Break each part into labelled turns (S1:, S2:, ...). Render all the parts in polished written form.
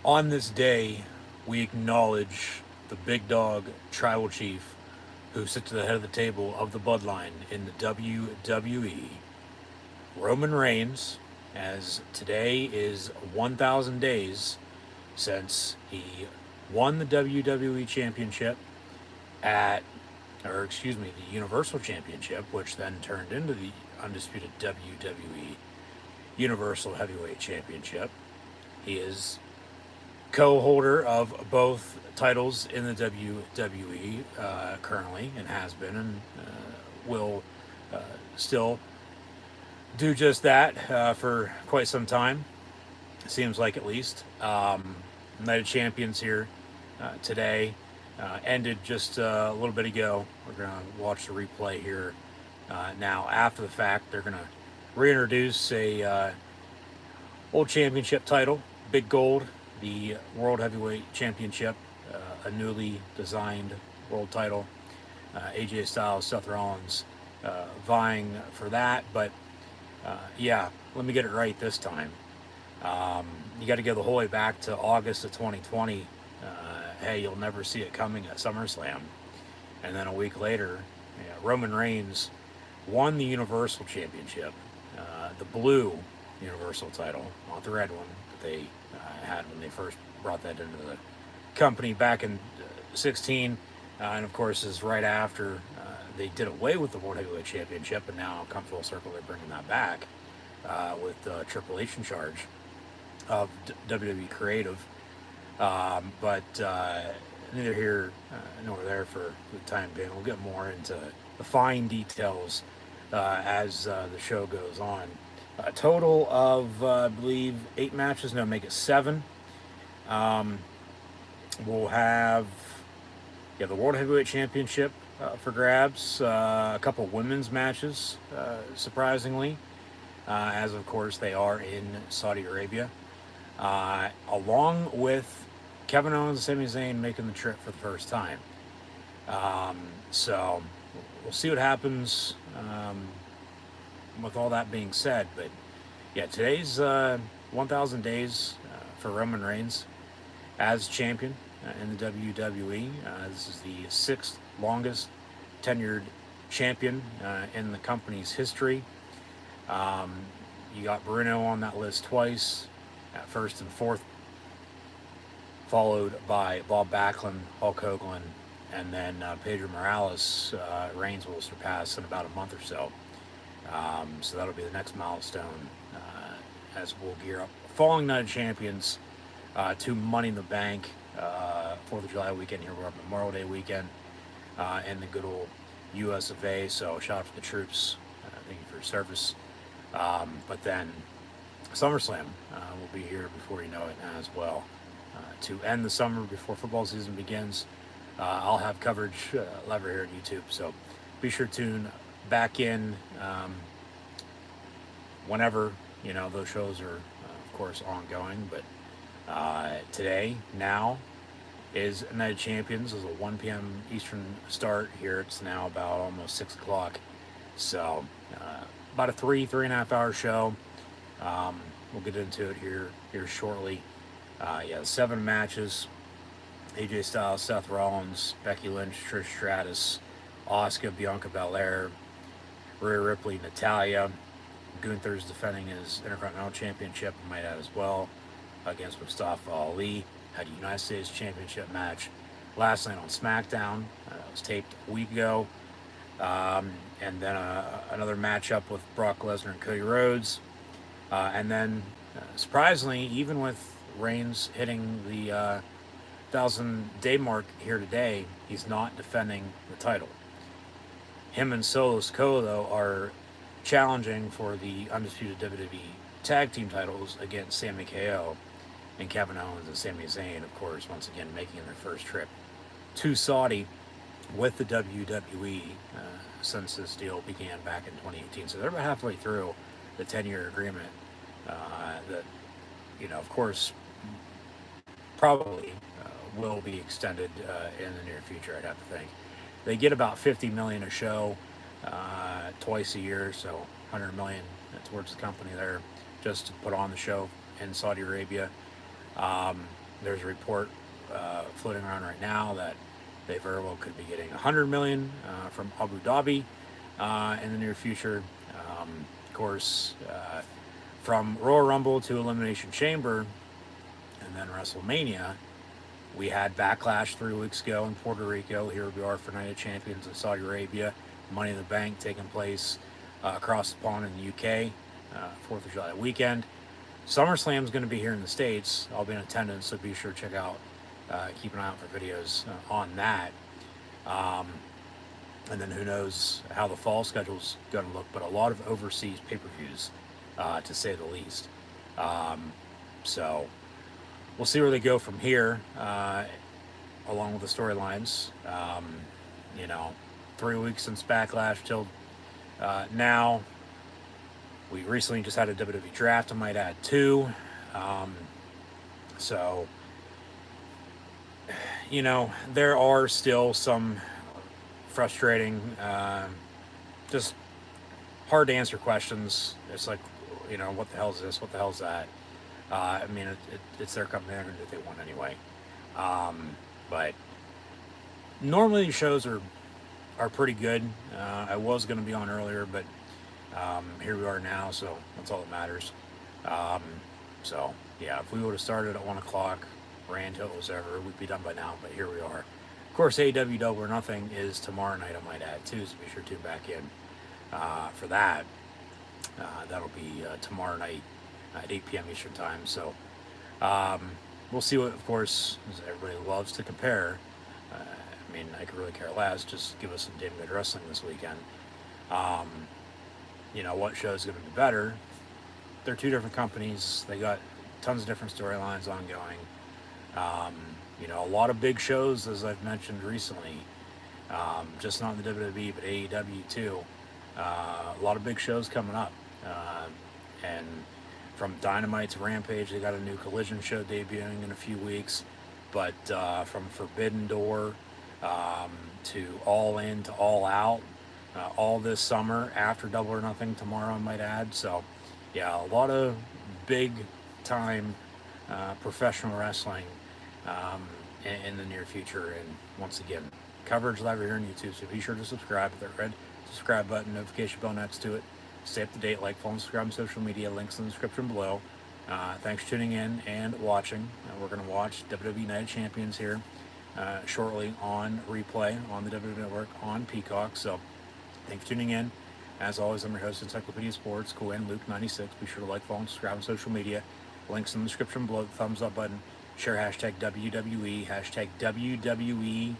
S1: On this day, we acknowledge the big dog tribal chief who sits at the head of the table of the bloodline in the WWE, Roman Reigns, as today is 1,000 days since he won the WWE Championship at, or excuse me, the Universal Championship, which then turned into the undisputed WWE Universal Heavyweight Championship. He is co-holder of both titles in the WWE currently, and has been, and will still do just that for quite some time. Seems like, at least. Night of Champions here today ended just a little bit ago. We're gonna watch the replay here now. After the fact, they're gonna reintroduce a old championship title, Big Gold, the World Heavyweight Championship, a newly designed world title. AJ Styles, Seth Rollins vying for that, but yeah, let me get it right this time. You got to go the whole way back to August of 2020. Hey, you'll never see it coming at SummerSlam. And then a week later, Roman Reigns won the Universal Championship, the blue Universal title, not the red one that they had when they first brought that into the company back in 16. And of course, is right after they did away with the World Heavyweight Championship, and now come full circle, they're bringing that back with Triple H in charge of WWE Creative. But neither here nor there for the time being. We'll get more into the fine details as the show goes on. A total of, I believe, 8 matches. No, make it 7. We'll have the World Heavyweight Championship for grabs. A couple women's matches, surprisingly, as of course they are in Saudi Arabia, along with Kevin Owens and Sami Zayn making the trip for the first time. So we'll see what happens with all that being said. But yeah, today's 1,000 days for Roman Reigns as champion in the WWE. This is the 6th longest tenured champion in the company's history. You got Bruno on that list twice, at first and fourth, followed by Bob Backlund, Hulk Hogan, and then Pedro Morales. Reigns will surpass in about a month or so. So that'll be the next milestone as we'll gear up following Night of Champions to Money in the Bank, 4th of July weekend. Here we're up Memorial Day weekend in the good old US of A. So shout out to the troops. Thank you for your service. But then SummerSlam will be here before you know it as well. To end the summer before football season begins, I'll have coverage lever here at YouTube. So be sure to tune back in whenever those shows are, of course, ongoing. But today, now, is Night of Champions. Is a 1 p.m. Eastern start here. It's now about almost 6 o'clock. So about a 3.5 hour show. We'll get into it here shortly. 7 matches. AJ Styles, Seth Rollins, Becky Lynch, Trish Stratus, Asuka, Bianca Belair, Rhea Ripley, Natalya. Gunther's defending his Intercontinental Championship, I might add, as well, against Mustafa Ali. Had a United States Championship match last night on SmackDown. It was taped a week ago. And then another matchup with Brock Lesnar and Cody Rhodes. And then, surprisingly, even with Reigns hitting the 1,000-day mark here today, he's not defending the title. Him and Solo Sikoa, though, are challenging for the undisputed WWE tag team titles against Sami KO and Kevin Owens and Sami Zayn, of course, once again making their first trip to Saudi with the WWE since this deal began back in 2018. So they're about halfway through the 10-year agreement that, of course, probably will be extended in the near future, I'd have to think. They get about $50 million a show twice a year, so $100 million towards the company there just to put on the show in Saudi Arabia. There's a report floating around right now that they very well could be getting 100 million from Abu Dhabi in the near future. Of course, from Royal Rumble to Elimination Chamber, and then WrestleMania, we had Backlash 3 weeks ago in Puerto Rico. Here we are for Night of Champions in Saudi Arabia. Money in the Bank taking place across the pond in the UK, 4th of July weekend. SummerSlam is going to be here in the States. I'll be in attendance, so be sure to check out, keep an eye out for videos on that. And then who knows how the fall schedule's going to look, but a lot of overseas pay-per-views, to say the least. So we'll see where they go from here, along with the storylines. 3 weeks since Backlash till now. We recently just had a WWE draft, I might add, too. So, there are still some frustrating, just hard to answer questions. It's like, what the hell is this? What the hell is that? It's their company. They're going to do what they want anyway. But normally these shows are pretty good. I was going to be on earlier, but here we are now, so that's all that matters. So, yeah, if we would have started at 1 o'clock, ran till it was over, we'd be done by now, but here we are. Of course, AEW Double or Nothing is tomorrow night, I might add, too, so be sure to tune back in for that. That'll be tomorrow night at 8 p.m. Eastern Time, so we'll see what, of course, as everybody loves to compare. I could really care less. Just give us some damn good wrestling this weekend. What show is going to be better? They're two different companies. They got tons of different storylines ongoing. A lot of big shows, as I've mentioned recently. Just not in the WWE, but AEW too. A lot of big shows coming up. And from Dynamite to Rampage, they got a new Collision show debuting in a few weeks. But from Forbidden Door to All In to All Out, all this summer after Double or Nothing tomorrow, I might add. So, yeah, a lot of big time professional wrestling in the near future. And once again, coverage live here on YouTube. So be sure to subscribe with that red subscribe button, notification bell next to it. Stay up to date, like, follow, and subscribe on social media. Links in the description below. Thanks for tuning in and watching. We're going to watch WWE Night of Champions here shortly on replay on the WWE Network on Peacock. So thanks for tuning in. As always, I'm your host, Encyclopedia Sports, Cohen Luke96. Be sure to like, follow, and subscribe on social media. Links in the description below, the thumbs up button. Share hashtag WWE, hashtag WWENOC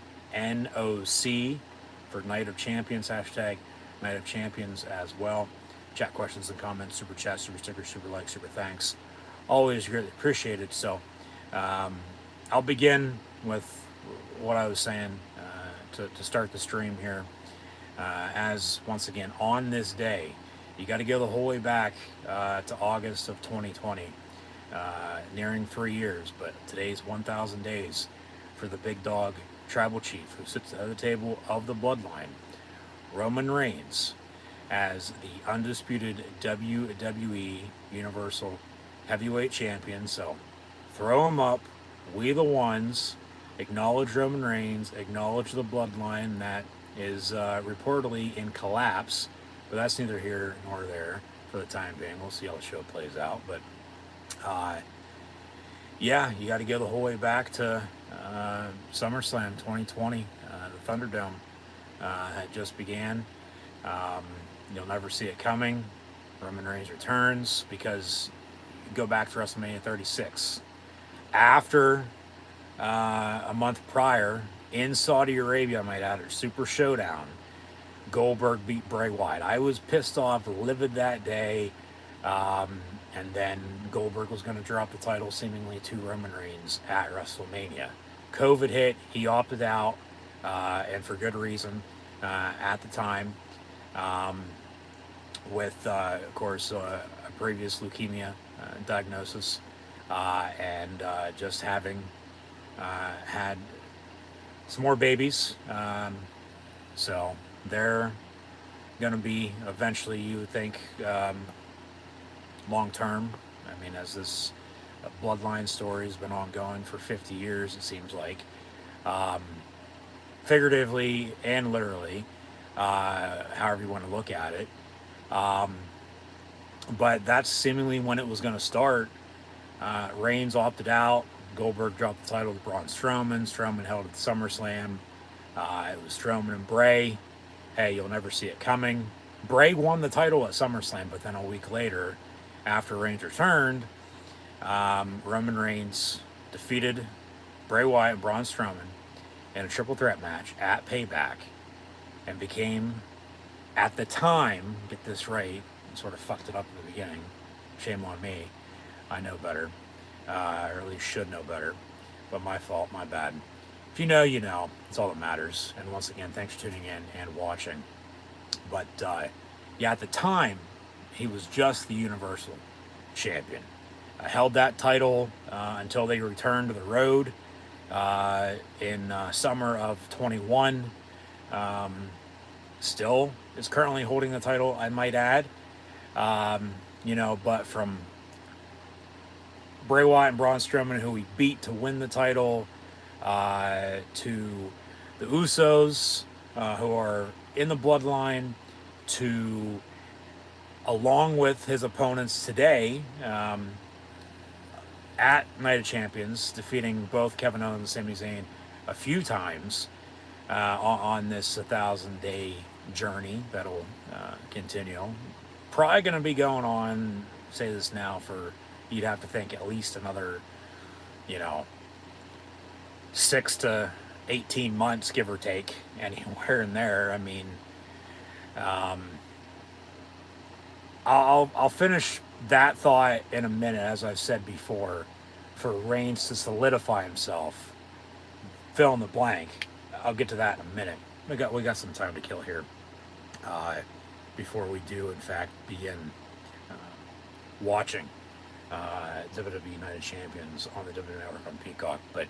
S1: for Night of Champions, hashtag Night of Champions as well. Chat questions and comments, super chat, super stickers, super likes, super thanks. Always greatly appreciated. So I'll begin with what I was saying to start the stream here. As once again, on this day, you got to go the whole way back to August of 2020, nearing 3 years, but today's 1,000 days for the big dog tribal chief who sits at the table of the bloodline, Roman Reigns, as the undisputed WWE Universal Heavyweight Champion. So throw him up, we the ones, acknowledge Roman Reigns, acknowledge the bloodline that is reportedly in collapse, but that's neither here nor there for the time being. We'll see how the show plays out, but yeah, you got to go the whole way back to SummerSlam 2020. The Thunderdome had just began. You'll never see it coming. Roman Reigns returns because you go back to WrestleMania 36. After a month prior, in Saudi Arabia, I might add, or Super Showdown, Goldberg beat Bray Wyatt. I was pissed off, livid that day, and then Goldberg was going to drop the title seemingly to Roman Reigns at WrestleMania. COVID hit, he opted out, and for good reason at the time, with, of course, a previous leukemia diagnosis, and just having had some more babies. So they're going to be eventually, you would think, long term. As this bloodline story has been ongoing for 50 years, it seems like, um, figuratively and literally, however you want to look at it. Um, but that's seemingly when it was going to start. Reigns opted out. Goldberg dropped the title to Braun Strowman. Strowman held it at SummerSlam. It was Strowman and Bray. Hey, you'll never see it coming. Bray won the title at SummerSlam, but then a week later, after Reigns returned, Roman Reigns defeated Bray Wyatt and Braun Strowman in a triple threat match at Payback and became, at the time, get this right, sort of fucked it up at the beginning. Shame on me. I know better. Or at least should know better. But my fault, my bad. If you know, you know. It's all that matters. And once again, thanks for tuning in and watching. But, yeah, at the time, he was just the Universal Champion. Held that title until they returned to the road in summer of 21. Still is currently holding the title, I might add. But from Bray Wyatt and Braun Strowman, who he beat to win the title, to the Usos, who are in the bloodline, to, along with his opponents today, at Night of Champions, defeating both Kevin Owens and Sami Zayn a few times on this 1,000-day journey that'll continue. Probably going to be going on, say this now, for, you'd have to think, at least another, 6 to 18 months, give or take, anywhere in there. I mean, I'll finish that thought in a minute, as I've said before, for Reigns to solidify himself. Fill in the blank. I'll get to that in a minute. We got some time to kill here before we do, in fact, begin watching WWE United Champions on the WWE Network on Peacock. But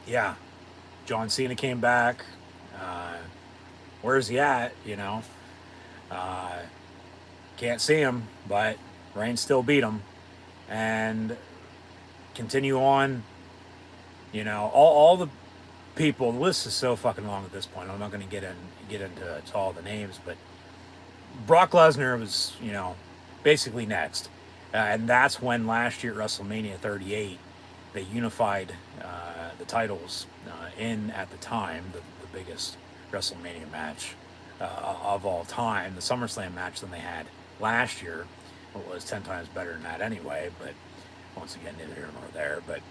S1: yeah, John Cena came back. Where's he at? Can't see him, but Reigns still beat him. And continue on. All the people. The list is so fucking long at this point. I'm not going to get into all the names, but Brock Lesnar was, basically next. And that's when last year at WrestleMania 38, they unified the titles in, at the time, the biggest WrestleMania match of all time. The SummerSlam match than they had last year. It was 10 times better than that anyway, but once again, neither here nor there. But,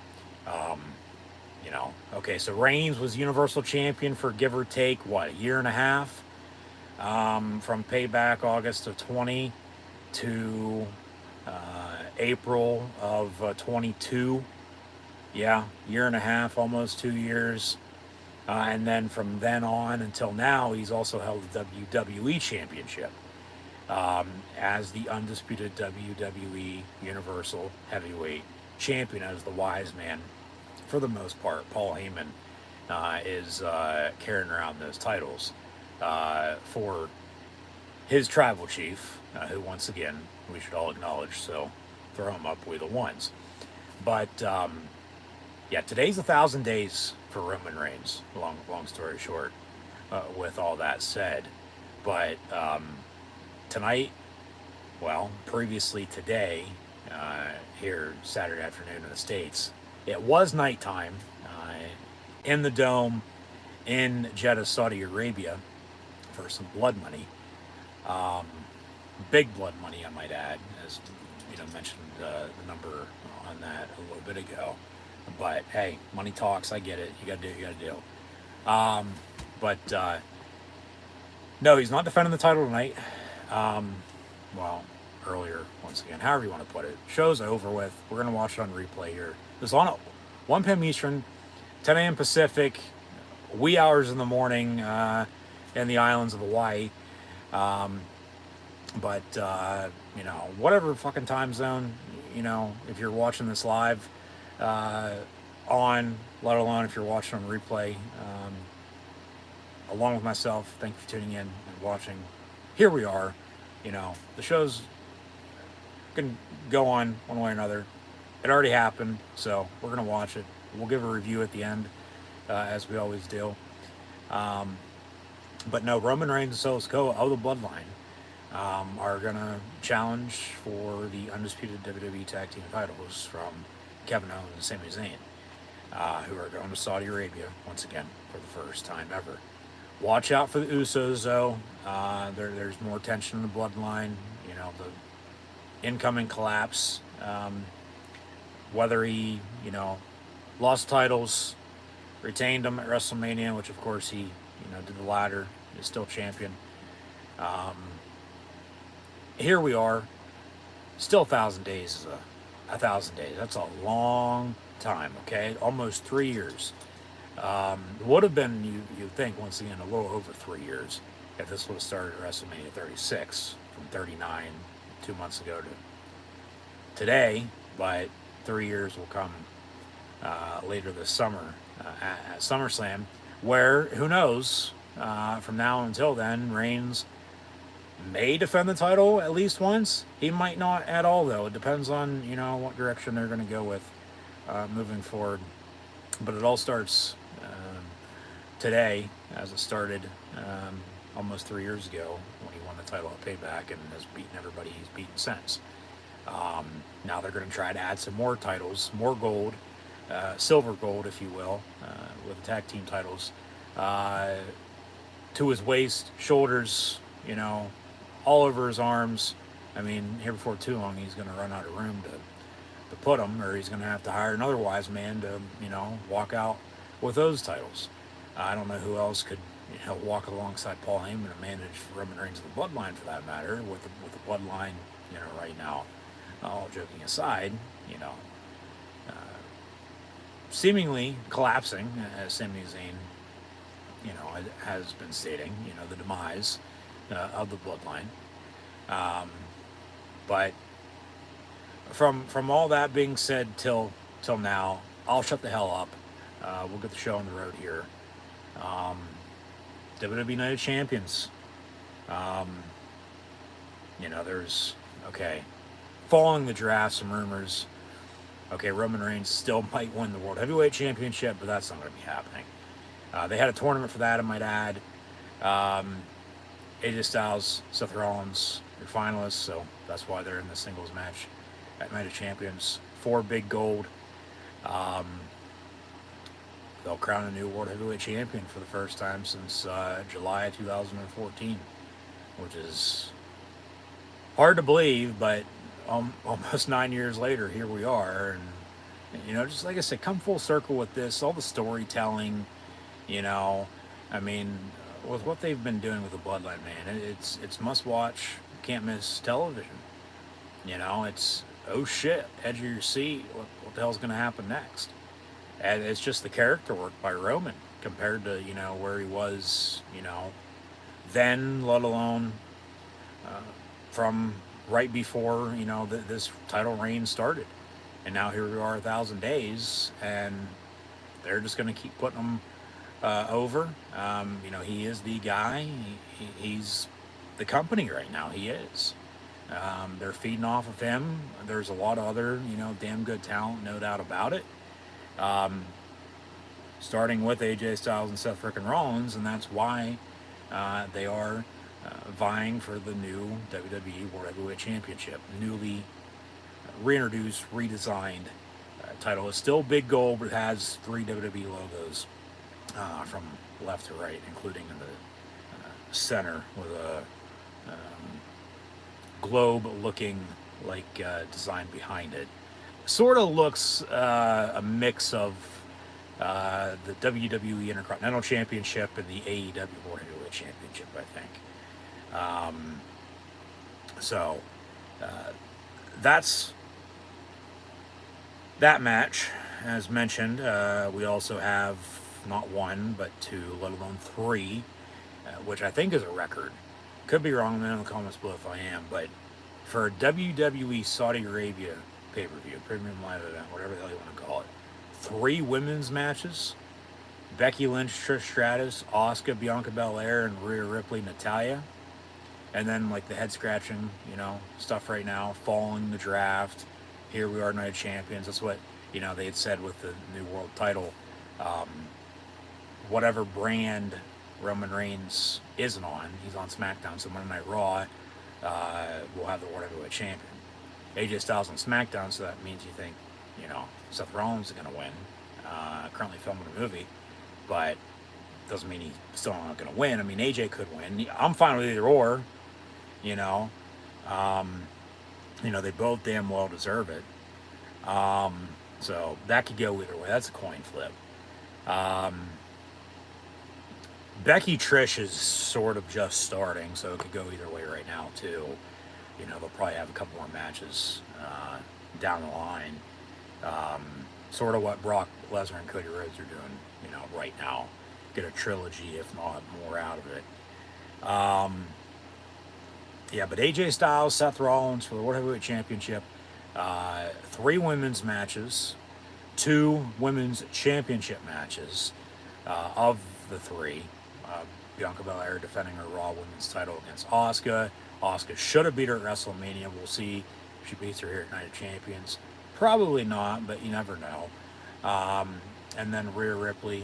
S1: okay, so Reigns was Universal Champion for, give or take, a year and a half? From Payback August of 20 to April of 22. Yeah, year and a half, almost 2 years. And then from then on until now, he's also held the WWE Championship as the undisputed WWE Universal Heavyweight Champion, as the wise man, for the most part. Paul Heyman is carrying around those titles for his tribal chief, who, once again, we should all acknowledge, so throw him up, we the ones. But, yeah, today's 1,000 days for Roman Reigns, long story short, with all that said. But tonight, previously today, here Saturday afternoon in the States, it was nighttime in the Dome in Jeddah, Saudi Arabia, for some blood money. Big blood money, I might add, as mentioned the number on that a little bit ago. But hey, money talks. I get it. You gotta do what you gotta do. But no, he's not defending the title tonight. Earlier, once again, however you want to put it. Show's over with. We're gonna watch it on replay here. It's on at 1 p.m. Eastern, 10 a.m. Pacific, wee hours in the morning in the islands of Hawaii. But whatever fucking time zone, if you're watching this live on, let alone if you're watching on replay, along with myself, thank you for tuning in and watching. Here we are. The show's can go on one way or another. It already happened, so we're gonna watch it. We'll give a review at the end, as we always do. Um, but no, Roman Reigns and Solo Sikoa of the Bloodline are gonna challenge for the undisputed WWE Tag Team titles from Kevin Owens and Sami Zayn, who are going to Saudi Arabia once again for the first time ever. Watch out for the Usos, though. There's more tension in the Bloodline. You know, the incoming collapse. Whether he, lost titles, retained them at WrestleMania, which of course he, did the latter, is still champion. Um, Here we are, still 1,000 days is a 1,000 days. That's a long time, okay? Almost 3 years. Would have been, you'd think, once again, a little over 3 years if this would have started at WrestleMania 36 from 39 2 months ago to today, but 3 years will come later this summer at SummerSlam, where, who knows, from now until then, Reigns may defend the title at least once. He might not at all, though. It depends on, what direction they're going to go with moving forward. But it all starts today, as it started almost 3 years ago when he won the title at Payback and has beaten everybody he's beaten since. Now they're going to try to add some more titles, more gold, silver gold, if you will, with the tag team titles, to his waist, shoulders, all over his arms. I mean, here before too long, he's going to run out of room to put them, or he's going to have to hire another wise man to, walk out with those titles. I don't know who else could, walk alongside Paul Heyman and manage Roman Reigns and the Bloodline, for that matter, with the Bloodline, right now. All joking aside, seemingly collapsing, as Sami Zayn, has been stating, the demise of the Bloodline. But from all that being said till now, I'll shut the hell up. We'll get the show on the road here. WWE Night of Champions. There's, okay, following the draft, some rumors. Okay, Roman Reigns still might win the World Heavyweight Championship, but that's not going to be happening. They had a tournament for that, I might add. AJ Styles, Seth Rollins, are finalists, so that's why they're in the singles match at Night of Champions for big gold. They'll crown a new World Heavyweight Champion for the first time since July 2014, which is hard to believe, but almost 9 years later, here we are. And, just like I said, come full circle with this, all the storytelling, I mean, with what they've been doing with the Bloodline, man, it's must-watch, can't-miss television. It's, oh shit, edge of your seat, what the hell's going to happen next? And it's just the character work by Roman compared to, where he was, then, let alone from right before, this title reign started. And now here we are 1,000 days, and they're just going to keep putting them over. He is the guy. He's the company right now. He is. They're feeding off of him. There's a lot of other, damn good talent, no doubt about it. Starting with AJ Styles and Seth frickin' Rollins, and that's why they are vying for the new WWE World Heavyweight Championship. Newly reintroduced, redesigned title. It's still big gold, but it has 3 WWE logos from left to right, including in the center with a globe-looking design behind it. Sort of looks a mix of the WWE Intercontinental Championship and the AEW World Heavyweight Championship, I think. That's that match. As mentioned, we also have not 1, but 2, let alone 3, which I think is a record. Could be wrong, man, in the comments below if I am, but for a WWE Saudi Arabia pay-per-view, premium live event, whatever the hell you want to call it, 3 women's matches, Becky Lynch, Trish Stratus, Asuka, Bianca Belair, and Rhea Ripley, Natalya. And then like the head scratching, stuff right now, following the draft. Here we are, Night of Champions. That's what they had said with the new world title. Um, whatever brand Roman Reigns isn't on, he's on SmackDown. So Monday Night Raw will have the World Heavyweight Champion. AJ Styles on SmackDown, so that means you think, Seth Rollins is going to win. Currently filming a movie, but doesn't mean he's still not going to win. I mean, AJ could win. I'm fine with either or. You know, um, they both damn well deserve it. So that could go either way. That's a coin flip. Um, Becky Trish is sort of just starting, so it could go either way right now too. They'll probably have a couple more matches down the line. Um, Sort of what Brock Lesnar and Cody Rhodes are doing, right now. Get a trilogy, if not more, out of it. Yeah, but AJ Styles, Seth Rollins for the World Heavyweight Championship. 3 women's matches, 2 women's championship matches of the 3. Bianca Belair defending her Raw Women's title against Asuka. Asuka should have beat her at WrestleMania. We'll see if she beats her here at Night of Champions. Probably not, but you never know. And then Rhea Ripley,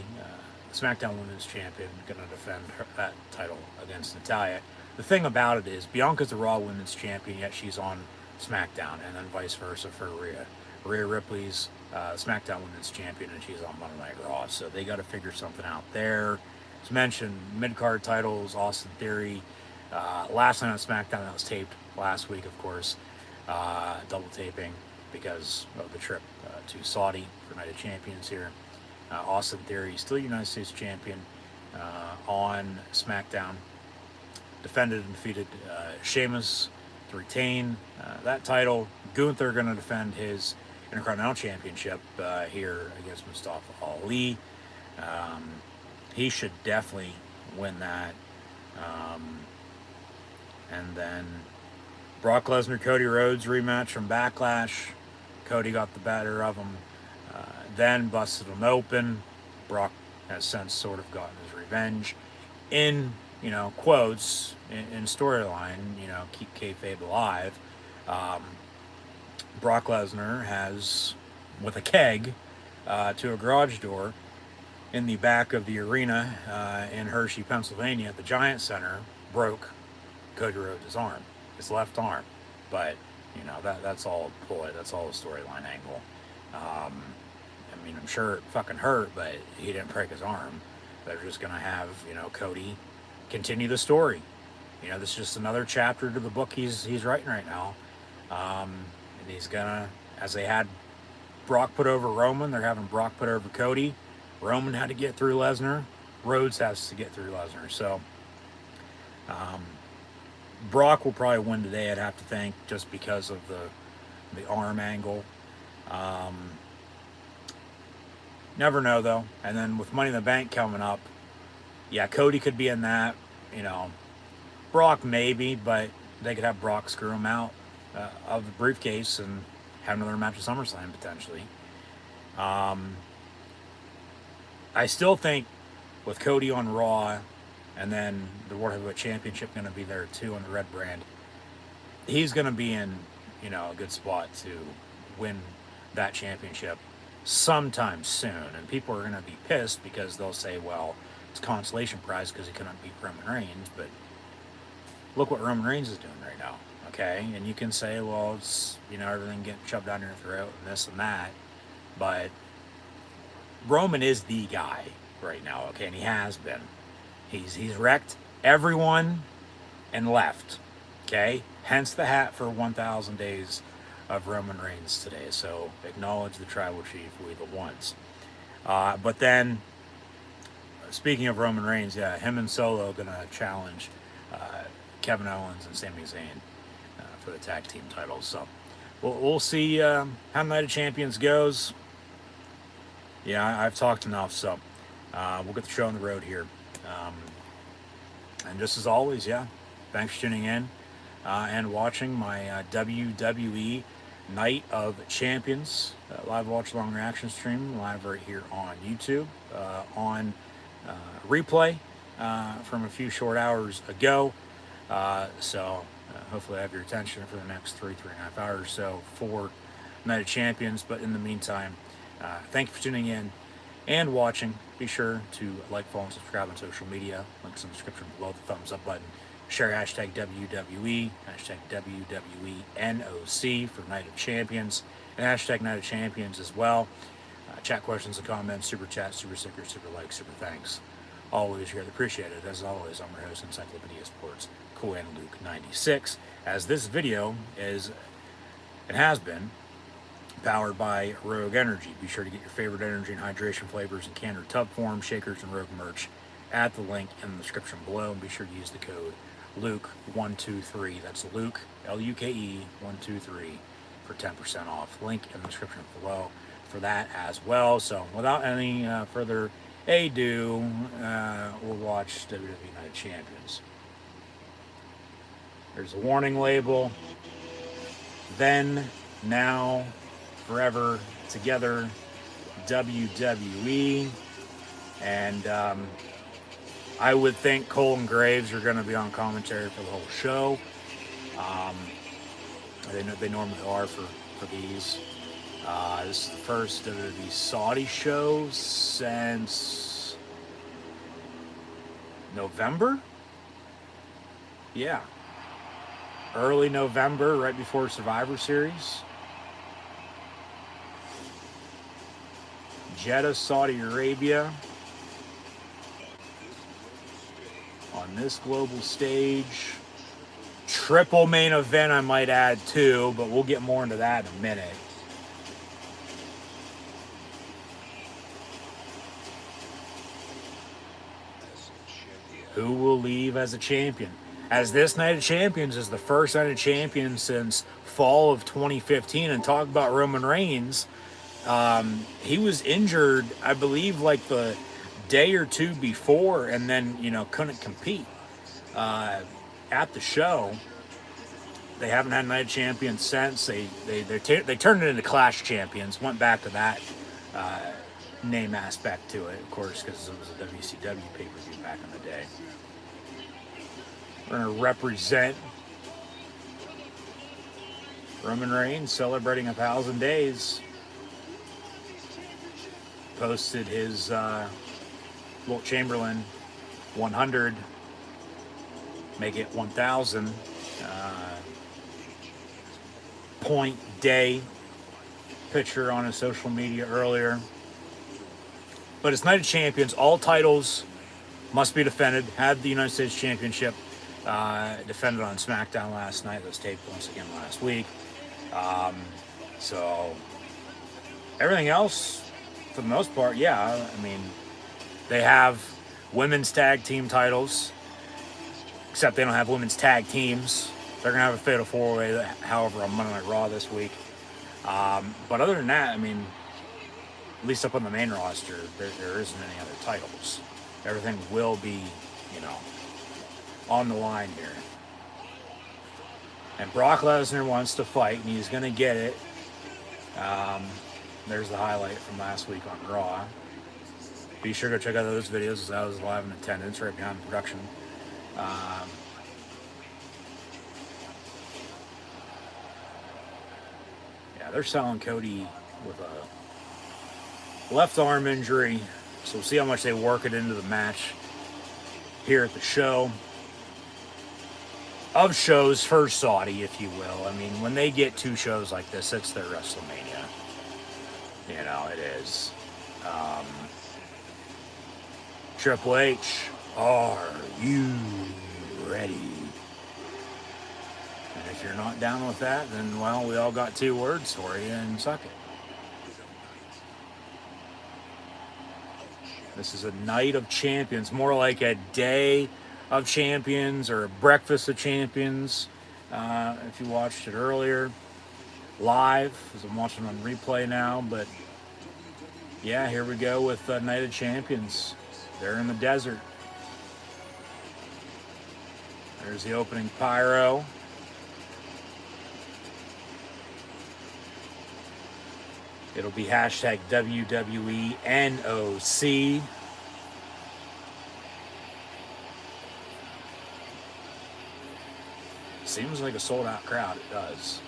S1: SmackDown Women's Champion, going to defend that title against Natalya. The thing about it is Bianca's the Raw Women's Champion, yet she's on SmackDown, and then vice versa for Rhea. Rhea Ripley's SmackDown Women's Champion, and she's on Monday Night Raw. So they got to figure something out there. As mentioned, mid-card titles, Austin Theory. Last night on SmackDown, that was taped last week, of course. Double taping because of the trip to Saudi for Night of Champions here. Austin Theory, still United States Champion on SmackDown. Defended and defeated Sheamus to retain that title. Gunther going to defend his Intercontinental Championship here against Mustafa Ali. He should definitely win that. And then Brock Lesnar, Cody Rhodes rematch from Backlash. Cody got the better of him, then busted him open. Brock has since sort of gotten his revenge. In, quotes, in storyline, keep kayfabe alive. Brock Lesnar has, with a keg to a garage door in the back of the arena in Hershey, Pennsylvania, at the Giant Center, broke Cody Rhodes' arm, his left arm. But that's all a ploy. That's all a storyline angle. I mean, I'm sure it fucking hurt, but he didn't break his arm. They're just gonna have Cody continue the story. This is just another chapter to the book he's writing right now. And he's gonna, as they had Brock put over Roman, they're having Brock put over Cody. Roman had to get through Lesnar. Rhodes has to get through Lesnar. So Brock will probably win today, I'd have to think, just because of the arm angle. Never know, though. And then with Money in the Bank coming up, yeah, Cody could be in that. Brock maybe, but they could have Brock screw him out of the briefcase and have another match at SummerSlam, potentially. I still think with Cody on Raw, and then the World Heavyweight Championship going to be there too on the red brand, he's going to be in, a good spot to win that championship sometime soon. And people are going to be pissed because they'll say, well, it's a consolation prize because he couldn't beat Roman Reigns. But look what Roman Reigns is doing right now, okay? And you can say, well, it's, everything getting shoved down your throat and this and that. But Roman is the guy right now, okay? And he has been. He's wrecked everyone and left, okay? Hence the hat for 1,000 days of Roman Reigns today. So acknowledge the tribal chief, we the ones. But then, speaking of Roman Reigns, yeah, him and Solo going to challenge Kevin Owens and Sami Zayn for the tag team titles. So we'll see how Night of Champions goes. Yeah, I've talked enough, so we'll get the show on the road here. And just as always, yeah, thanks for tuning in and watching my WWE Night of Champions live watch long reaction stream live right here on YouTube on replay from a few short hours ago. So hopefully I have your attention for the next 3.5 hours or so for Night of Champions. But in the meantime, thank you for tuning in and watching. Be sure to like, follow, and subscribe on social media. Links in the description below, the thumbs up button. Share hashtag WWE, hashtag WWENOC for Night of Champions, and hashtag Night of Champions as well. Chat questions and comments, super chat, super stickers, super likes, super thanks. Always really appreciated. As always, I'm your host, Encyclopedia Sports, Cool and Luke 96. As this video is, and has been, powered by Rogue Energy. Be sure to get your favorite energy and hydration flavors in can or tub form, shakers, and Rogue merch at the link in the description below. And be sure to use the code Luke123. That's Luke, Luke, 123 for 10% off. Link in the description below for that as well. So without any further ado, we'll watch WWE Night of Champions. There's a warning label. Then, now, forever, together, WWE. And I would think Cole and Graves are going to be on commentary for the whole show. They normally are for these. This is the first of the Saudi show since November? Yeah. Early November, right before Survivor Series. Jeddah, Saudi Arabia. On this global stage. Triple main event, I might add, too, but we'll get more into that in a minute. Who will leave as a champion? As this Night of Champions is the first Night of Champions since fall of 2015, and talk about Roman Reigns, he was injured, I believe, like the day or two before, and then, couldn't compete at the show. They haven't had Night of Champions since. They turned it into Clash Champions, went back to that name aspect to it, of course, because it was a WCW pay-per-view back in the day. We're going to represent Roman Reigns celebrating 1,000 days. Posted his Wilt Chamberlain 100, make it 1,000 point day picture on his social media earlier. But it's Night of Champions. All titles must be defended. Had the United States Championship defended on SmackDown last night. That was taped once again last week. So everything else, for the most part, yeah. I mean, they have women's tag team titles, except they don't have women's tag teams. They're going to have a fatal four-way, however, on Monday Night Raw this week. But other than that, I mean, at least up on the main roster, there isn't any other titles. Everything will be, on the line here. And Brock Lesnar wants to fight, and he's going to get it. There's the highlight from last week on Raw. Be sure to check out those videos, as I was live in attendance right behind the production. Yeah, they're selling Cody with a left arm injury, so we'll see how much they work it into the match here at the show. Of shows for Saudi, if you will. I mean, when they get two shows like this, it's their WrestleMania. It is. Triple H, are you ready? And if you're not down with that, then, well, we all got two words for you, and suck it. This is a Night of Champions, more like a Day of Champions or a Breakfast of Champions, if you watched it earlier live, as I'm watching on replay now. But yeah, here we go with Night of Champions. They're in the desert. There's the opening pyro. It'll be hashtag WWENOC. seems like a sold-out crowd. It does.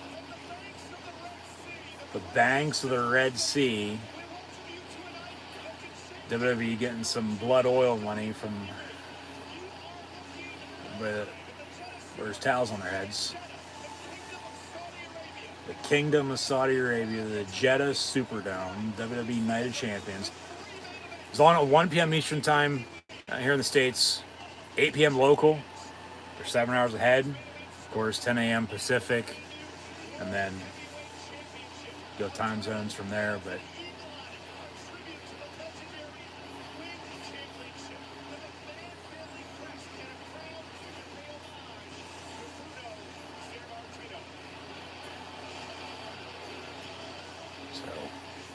S1: The banks of the Red Sea. WWE getting some blood oil money from where there's towels on their heads. The Kingdom of Saudi Arabia, the Jeddah Superdome, WWE Night of Champions. It's on at 1 p.m. Eastern Time here in the States, 8 p.m. local. They're 7 hours ahead. Of course, 10 a.m. Pacific, and then go time zones from there. But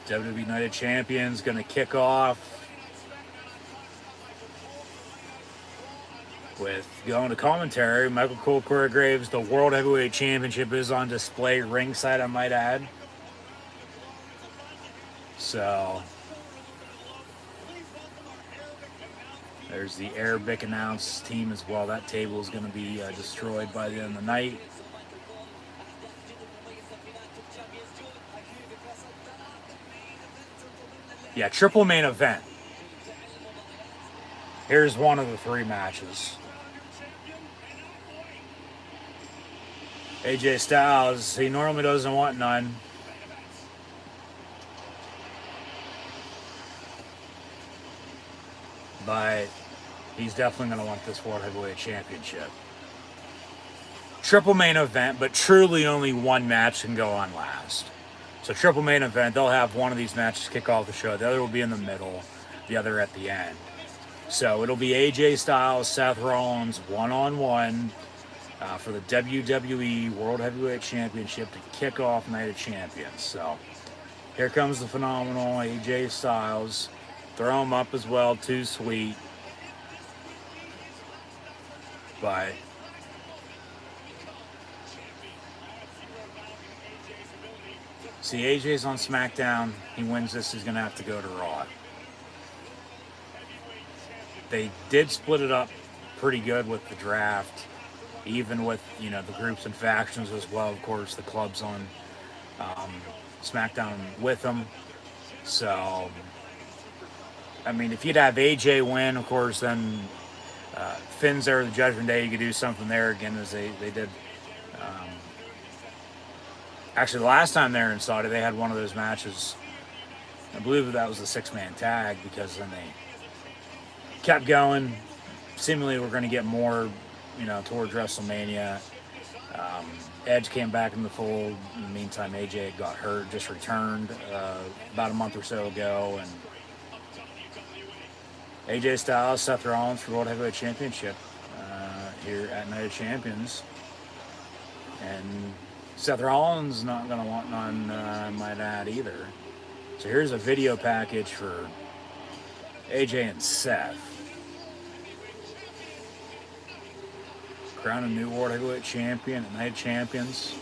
S1: WWE Night of Champions going to kick off with going to commentary. Michael Cole, Corey Graves, the World Heavyweight Championship is on display ringside, I might add. So there's the Arabic announce team as well. That table is going to be destroyed by the end of the night. Yeah, triple main event. Here's one of the 3 matches. AJ Styles, he normally doesn't want none. But he's definitely going to want this World Heavyweight Championship. Triple main event, but truly only one match can go on last. So triple main event, they'll have one of these matches kick off the show. The other will be in the middle, the other at the end. So it'll be AJ Styles, Seth Rollins, one-on-one for the WWE World Heavyweight Championship to kick off Night of Champions. So here comes the phenomenal AJ Styles. Throw him up as well, too sweet. But see, AJ's on SmackDown. He wins this, he's going to have to go to Raw. They did split it up pretty good with the draft, even with, you know, the groups and factions as well. Of course, the club's on SmackDown with them. So, I mean, if you'd have AJ win, of course, then Finn's there the Judgment Day. You could do something there again as they did. Actually, the last time they were in Saudi, they had one of those matches. I believe that was a 6-man tag, because then they kept going. Seemingly, we're going to get more, you know, towards WrestleMania. Edge came back in the fold. In the meantime, AJ got hurt, just returned about a month or so ago. And AJ Styles, Seth Rollins for World Heavyweight Championship here at Night of Champions. And Seth Rollins not going to want none, I might add, either. So here's a video package for AJ and Seth. Crown a new World Heavyweight Champion at Night of Champions.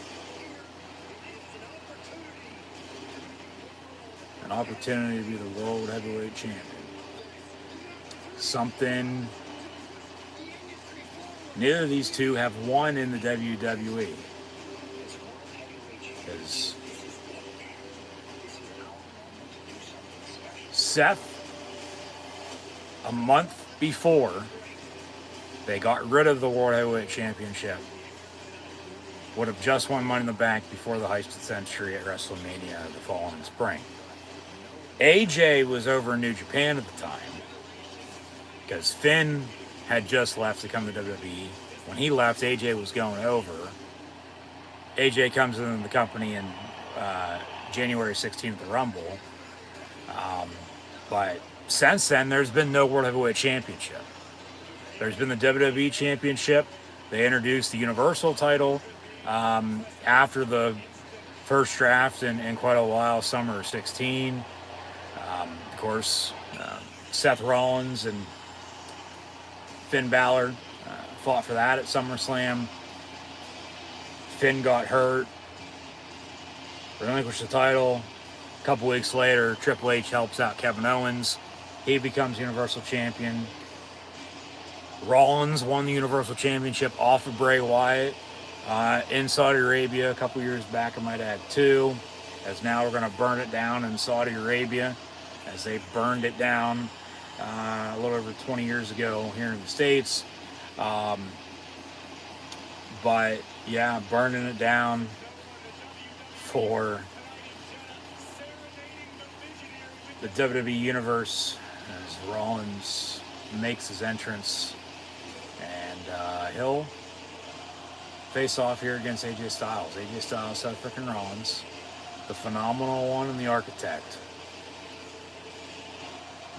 S1: An opportunity to be the World Heavyweight Champion. Something neither of these two have won in the WWE. Because Seth, a month before they got rid of the World Heavyweight Championship, would have just won Money in the Bank before the heist of the century at WrestleMania the following spring. AJ was over in New Japan at the time, because Finn had just left to come to WWE. When he left, AJ was going over. AJ comes into the company in January 16th, the Rumble. But since then, there's been no World Heavyweight Championship. There's been the WWE Championship. They introduced the Universal title after the first draft in quite a while, summer of 16. Of course, Seth Rollins and Finn Balor fought for that at SummerSlam. Finn got hurt, relinquished the title. A couple weeks later, Triple H helps out Kevin Owens. He becomes Universal Champion. Rollins won the Universal Championship off of Bray Wyatt in Saudi Arabia a couple years back. I might add 2, as now we're going to burn it down in Saudi Arabia, as they burned it down a little over 20 years ago here in the States. But yeah, burning it down for the WWE Universe as Rollins makes his entrance, and he'll face off here against AJ Styles. AJ Styles, Seth freaking Rollins, the phenomenal one and the architect,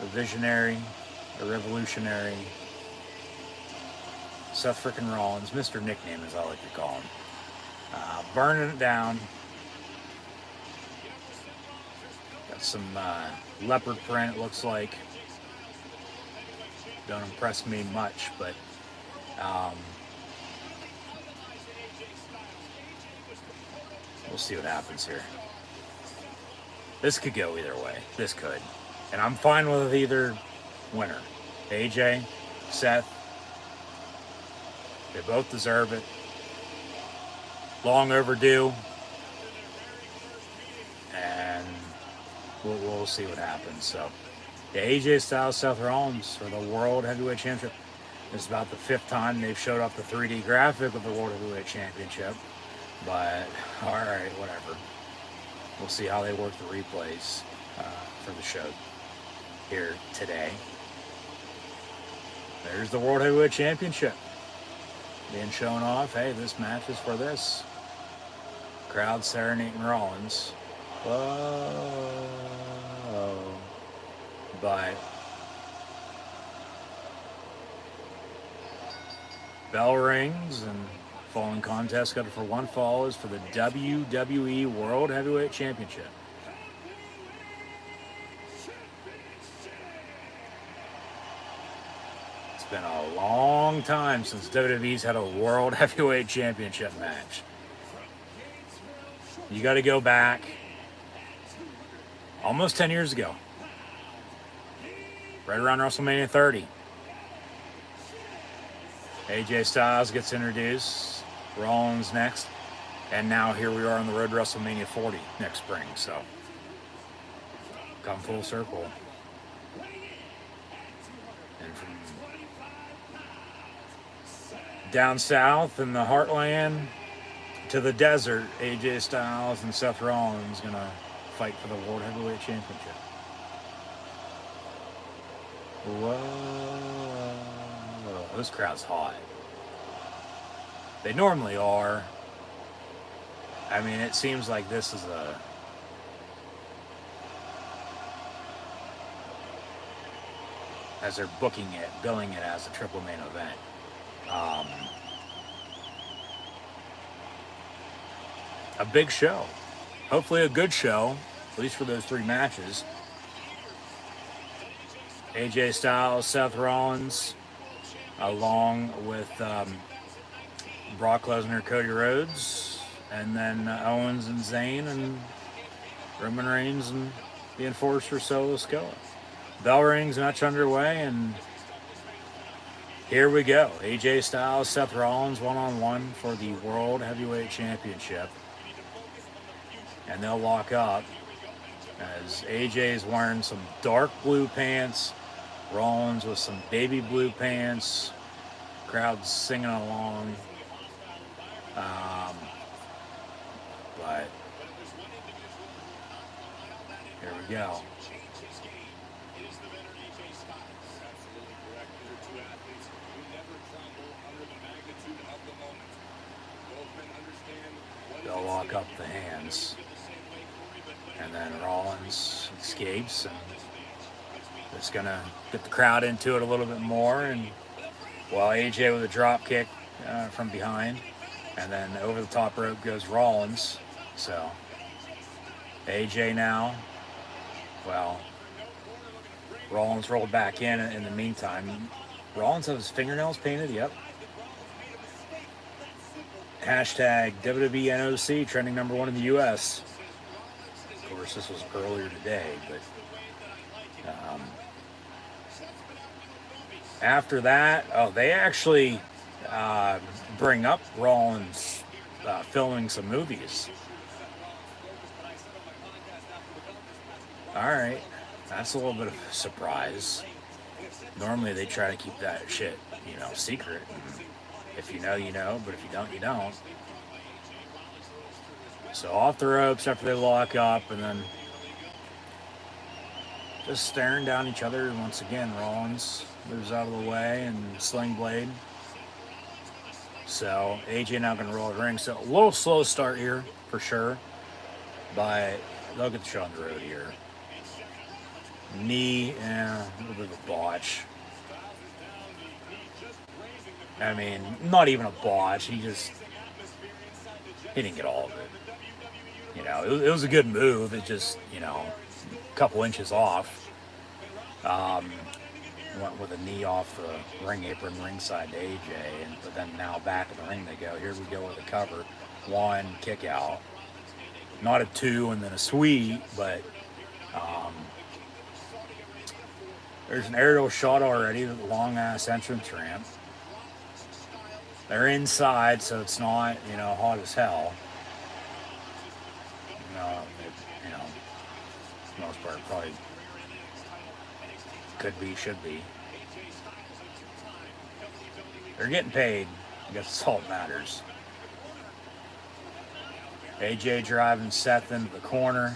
S1: the visionary, the revolutionary, Seth freaking Rollins, Mr. Nickname as I like to call him. Burning it down. Got some leopard print, it looks like. Don't impress me much, but we'll see what happens here. This could go either way. This could. And I'm fine with either winner. AJ, Seth, they both deserve it. Long overdue. And we'll see what happens. So, the AJ Styles, Seth Rollins for the World Heavyweight Championship. It's about the 5th time they've showed off the 3D graphic of the World Heavyweight Championship. But, alright, whatever. We'll see how they work the replays for the show here today. There's the World Heavyweight Championship being shown off. Hey, this match is for this. Crowd serenading Rollins. Whoa. But bell rings and following contest scheduled for one fall is for the WWE World Heavyweight Championship. It's been a long time since WWE's had a World Heavyweight Championship match. You got to go back almost 10 years ago, right around WrestleMania 30. AJ Styles gets introduced, Rollins next, and now here we are on the road to WrestleMania 40 next spring. So, come full circle. And from down south in the heartland to the desert, AJ Styles and Seth Rollins gonna fight for the World Heavyweight Championship. Whoa. This crowd's hot. They normally are. I mean, it seems like this is as they're booking it, billing it as a triple main event. A big show. Hopefully a good show, at least for those 3 matches. AJ Styles, Seth Rollins, along with Brock Lesnar, Cody Rhodes, and then Owens and Zayn, and Roman Reigns and the Enforcer Solo Sikoa. Bell rings, match underway, and here we go. AJ Styles, Seth Rollins, one-on-one for the World Heavyweight Championship. And they'll lock up as AJ is wearing some dark blue pants, Rollins with some baby blue pants, crowd's singing along. But here we go. They'll lock up the hands. And then Rollins escapes and it's going to get the crowd into it a little bit more. And while AJ with a drop kick from behind, and then over the top rope goes Rollins. So AJ now, well, Rollins rolled back in the meantime. Rollins has his fingernails painted, yep. Hashtag WWE NOC, trending #1 in the U.S. Of course, this was earlier today, but after that, they actually bring up Rollins filming some movies. All right, that's a little bit of a surprise. Normally they try to keep that shit, secret. And if you know, you know, but if you don't, you don't. So off the ropes after they lock up, and then just staring down each other. Once again, Rollins moves out of the way and Sling Blade. So AJ now going to roll the ring. So a little slow start here for sure, but they'll get the show on the road here. Knee, a little bit of a botch. I mean, not even a botch. He didn't get all of it. It was a good move. It just, a couple inches off. Went with a knee off the ring apron ringside to AJ, but then now back in the ring they go. Here we go with a cover. 1, kick out. Not a 2 and then a sweep, but there's an aerial shot already, the long ass entrance ramp. They're inside, so it's not, hot as hell. For the most part, probably could be, should be. They're getting paid. I guess that's all that matters. AJ driving Seth into the corner.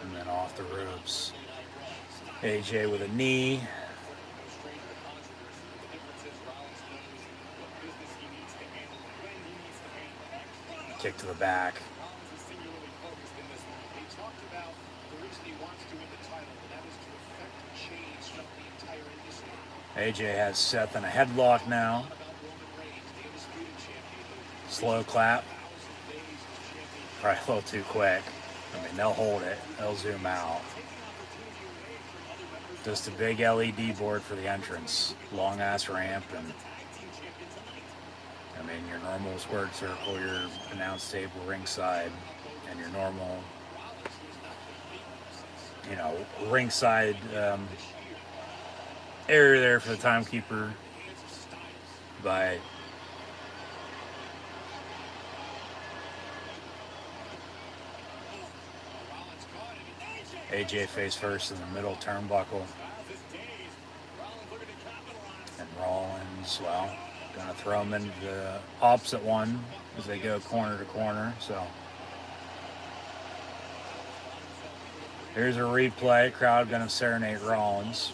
S1: And then off the ropes. AJ with a knee. Kick to the back. AJ has Seth in a headlock now. Slow clap. Probably a little too quick. I mean, they'll hold it. They'll zoom out. Just a big LED board for the entrance. Long ass ramp, and I mean, your normal squared circle, your announce table ringside, and your normal, ringside area there for the timekeeper. But AJ face first in the middle turnbuckle. And Rollins, gonna throw him into the opposite one as they go corner to corner. So here's a replay. Crowd gonna serenade Rollins.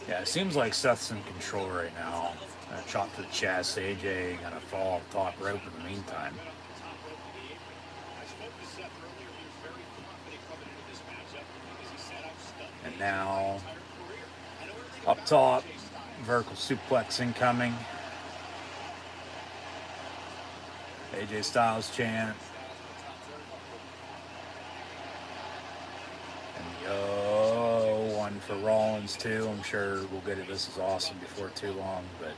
S1: Yeah, it seems like Seth's in control right now. Chop to the chest. AJ gonna fall off the top rope in the meantime. And now, up top, vertical suplex incoming. AJ Styles chant. And one for Rollins too. I'm sure we'll get it. This is awesome before too long, but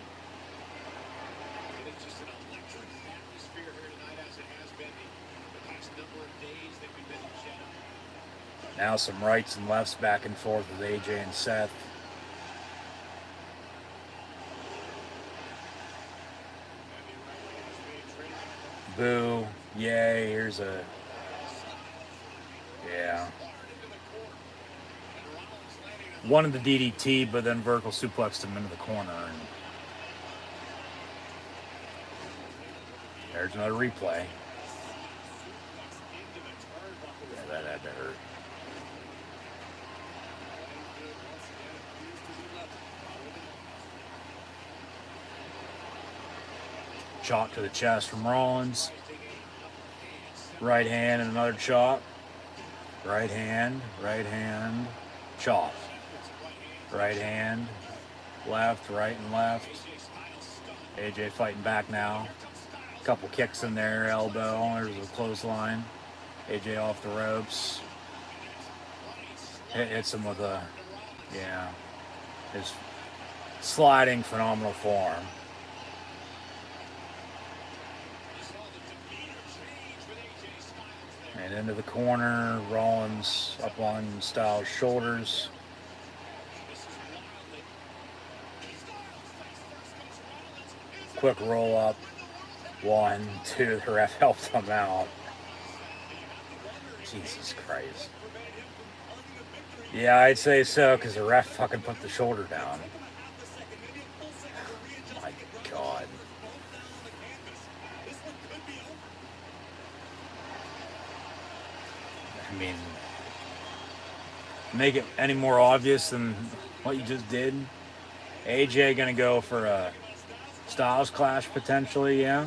S1: now some rights and lefts back and forth with AJ and Seth. Boo. Yay. Here's a... Yeah. Wanted the DDT, but then vertical suplexed him into the corner. And there's another replay. Yeah, that had to hurt. Chop to the chest from Rollins. Right hand and another chop. Right hand, chop. Right hand, left, right and left. AJ fighting back now. Couple kicks in there, elbow, there's a clothesline. AJ off the ropes. Hits him with a, his sliding phenomenal form. And into the corner, Rollins up on Styles' shoulders. Quick roll up. 1, 2, the ref helped him out. Jesus Christ. Yeah, I'd say so, because the ref fucking put the shoulder down. My God. I mean, make it any more obvious than what you just did. AJ gonna go for a Styles clash potentially, yeah.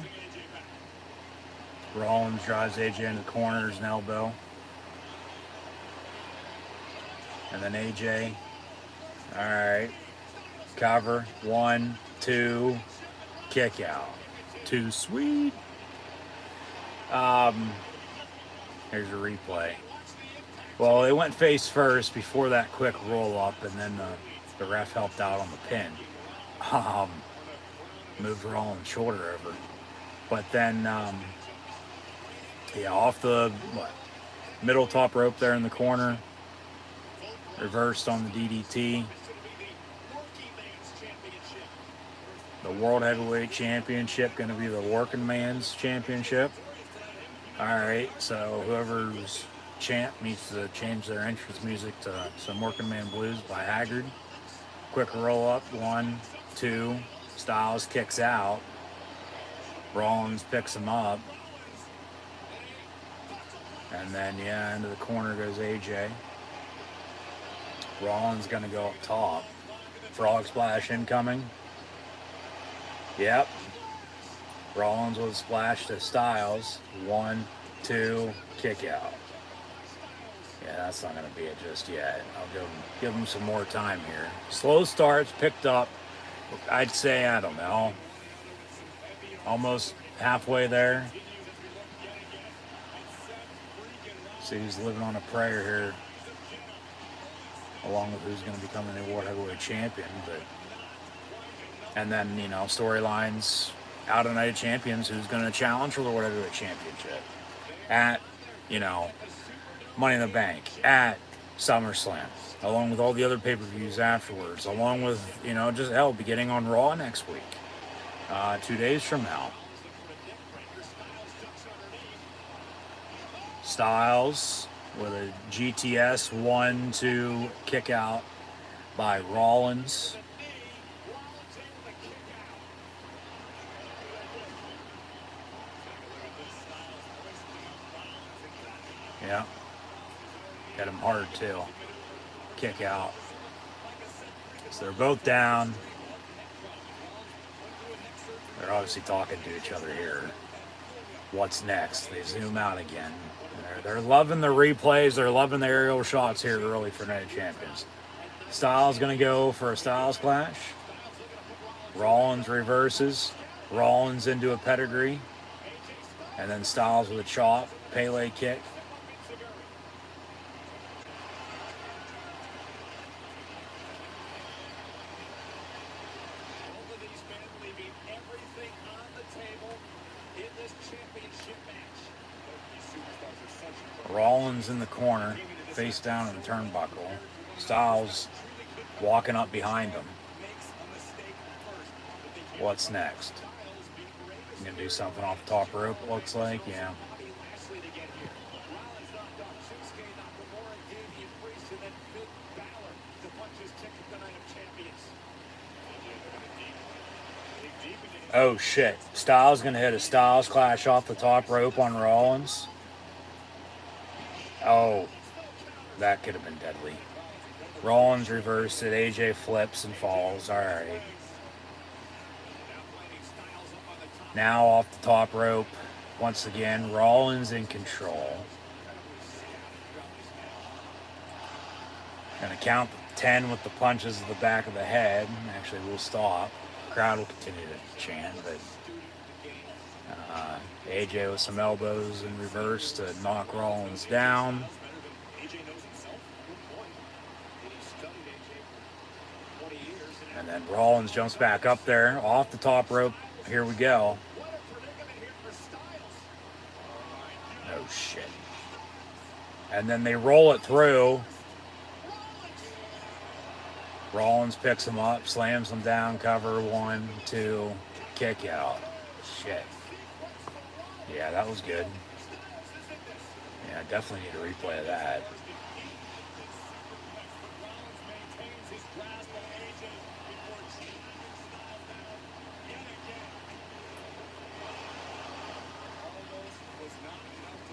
S1: Rollins drives AJ into the corner, there's an elbow. And then AJ. Alright. Cover. 1, 2. Kick out. Too sweet. Here's a replay. Well, it went face first before that quick roll up, and then the ref helped out on the pin. Moved Rollins' shoulder over. But then, yeah, off the middle top rope there in the corner. Reversed on the DDT. The World Heavyweight Championship going to be the Working Man's Championship. Alright, so whoever's champ needs to change their entrance music to some Working Man Blues by Haggard. Quick roll up. 1, 2. Styles kicks out. Rollins picks him up. And then, yeah, into the corner goes AJ. Rollins going to go up top. Frog splash incoming. Yep. Rollins with a splash to Styles. 1, 2, kick out. Yeah, that's not going to be it just yet. I'll give him some more time here. Slow starts, picked up. I'd say, I don't know, almost halfway there. See, he's living on a prayer here, along with who's going to become the new World Heavyweight Champion. And then, storylines, out of Night of Champions, who's going to challenge for the World Heavyweight Championship at, Money in the Bank, at SummerSlam, along with all the other pay-per-views afterwards, along with, just hell, beginning on Raw next week, 2 days from now. Styles with a GTS 1, 2 kick out by Rollins. Yeah. Hit him hard too. Kick out. So they're both down. They're obviously talking to each other here. What's next? They zoom out again. They're loving the replays. They're loving the aerial shots here early for Night of Champions. Styles going to go for a Styles clash. Rollins reverses. Rollins into a pedigree. And then Styles with a chop. Pele kick. Rollins in the corner, face down in the turnbuckle. Styles walking up behind him. What's next? He's going to do something off the top rope, it looks like, yeah. Oh shit. Styles going to hit a Styles clash off the top rope on Rollins. Oh, that could have been deadly. Rollins reversed it. AJ flips and falls. All right. Now off the top rope. Once again, Rollins in control. Gonna count 10 with the punches to the back of the head. Actually, we'll stop. Crowd will continue to chant, but AJ with some elbows in reverse to knock Rollins down. And then Rollins jumps back up there off the top rope. Here we go. Oh shit. And then they roll it through. Rollins picks him up, slams him down, cover, 1, 2, kick out. Shit. Yeah, that was good. Yeah, definitely need a replay of that.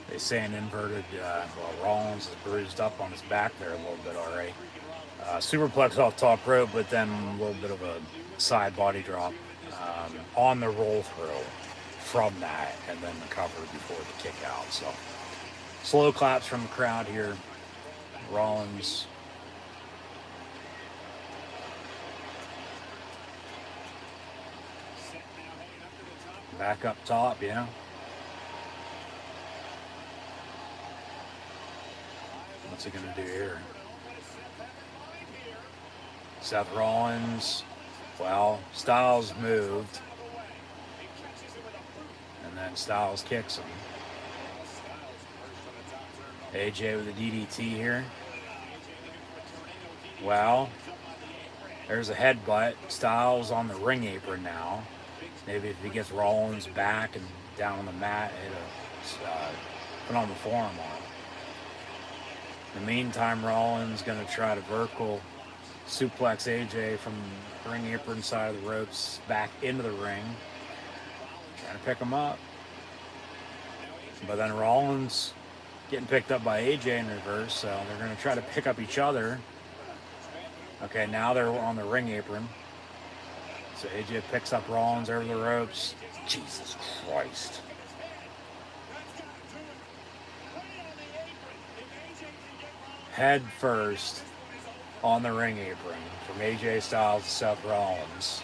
S1: They say an inverted, Rollins is bruised up on his back there a little bit already. Superplex off top rope, but then a little bit of a side body drop on the roll through from that, and then the cover before the kick out. So slow claps from the crowd here. Rollins back up top, yeah. What's he gonna do here? Seth Rollins, well, Styles moved, and then Styles kicks him. AJ with a DDT here. Well, there's a headbutt. Styles on the ring apron now. Maybe if he gets Rollins back and down on the mat, it'll put on the forearm on him. In the meantime, Rollins going to try to vertical suplex AJ from the ring apron side of the ropes back into the ring. Trying to pick him up. But then Rollins getting picked up by AJ in reverse, so they're going to try to pick up each other. Okay, now they're on the ring apron. So AJ picks up Rollins over the ropes. Jesus Christ. Head first on the ring apron from AJ Styles to Seth Rollins.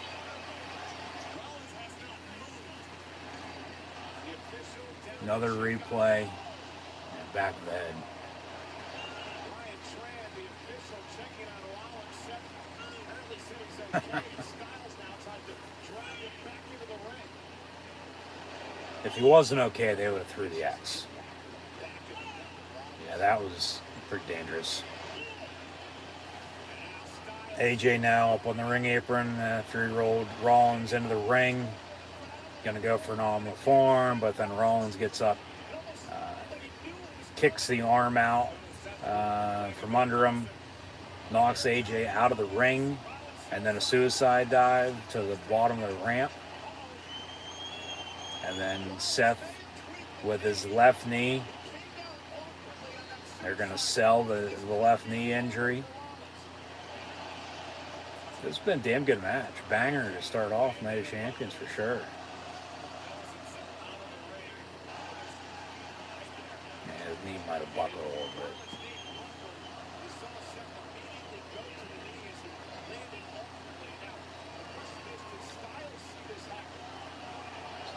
S1: Another replay. And back of the head. If he wasn't okay, they would have threw the X. Yeah, that was pretty dangerous. AJ now up on the ring apron after he rolled Rollins into the ring. Gonna go for an nominal form, but then Rollins gets up, kicks the arm out from under him, knocks AJ out of the ring, and then a suicide dive to the bottom of the ramp. And then Seth with his left knee. They're going to sell the left knee injury. This has been a damn good match. Banger to start off Night of Champions for sure. Yeah, his knee might have buckled a little bit.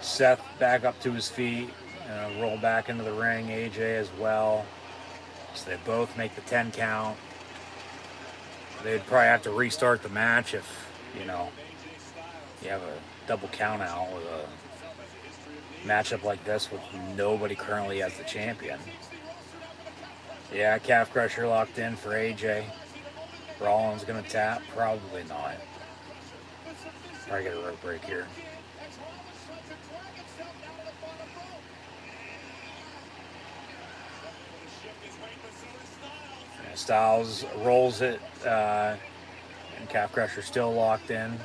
S1: Seth back up to his feet, roll back into the ring, AJ as well. So they both make the 10 count. They'd probably have to restart the match if, you have a double count out with a matchup like this with nobody currently as the champion. Yeah, calf crusher locked in for AJ. Rollins gonna tap? Probably not. Probably get a rope break here. Styles rolls it, and calf crusher still locked in.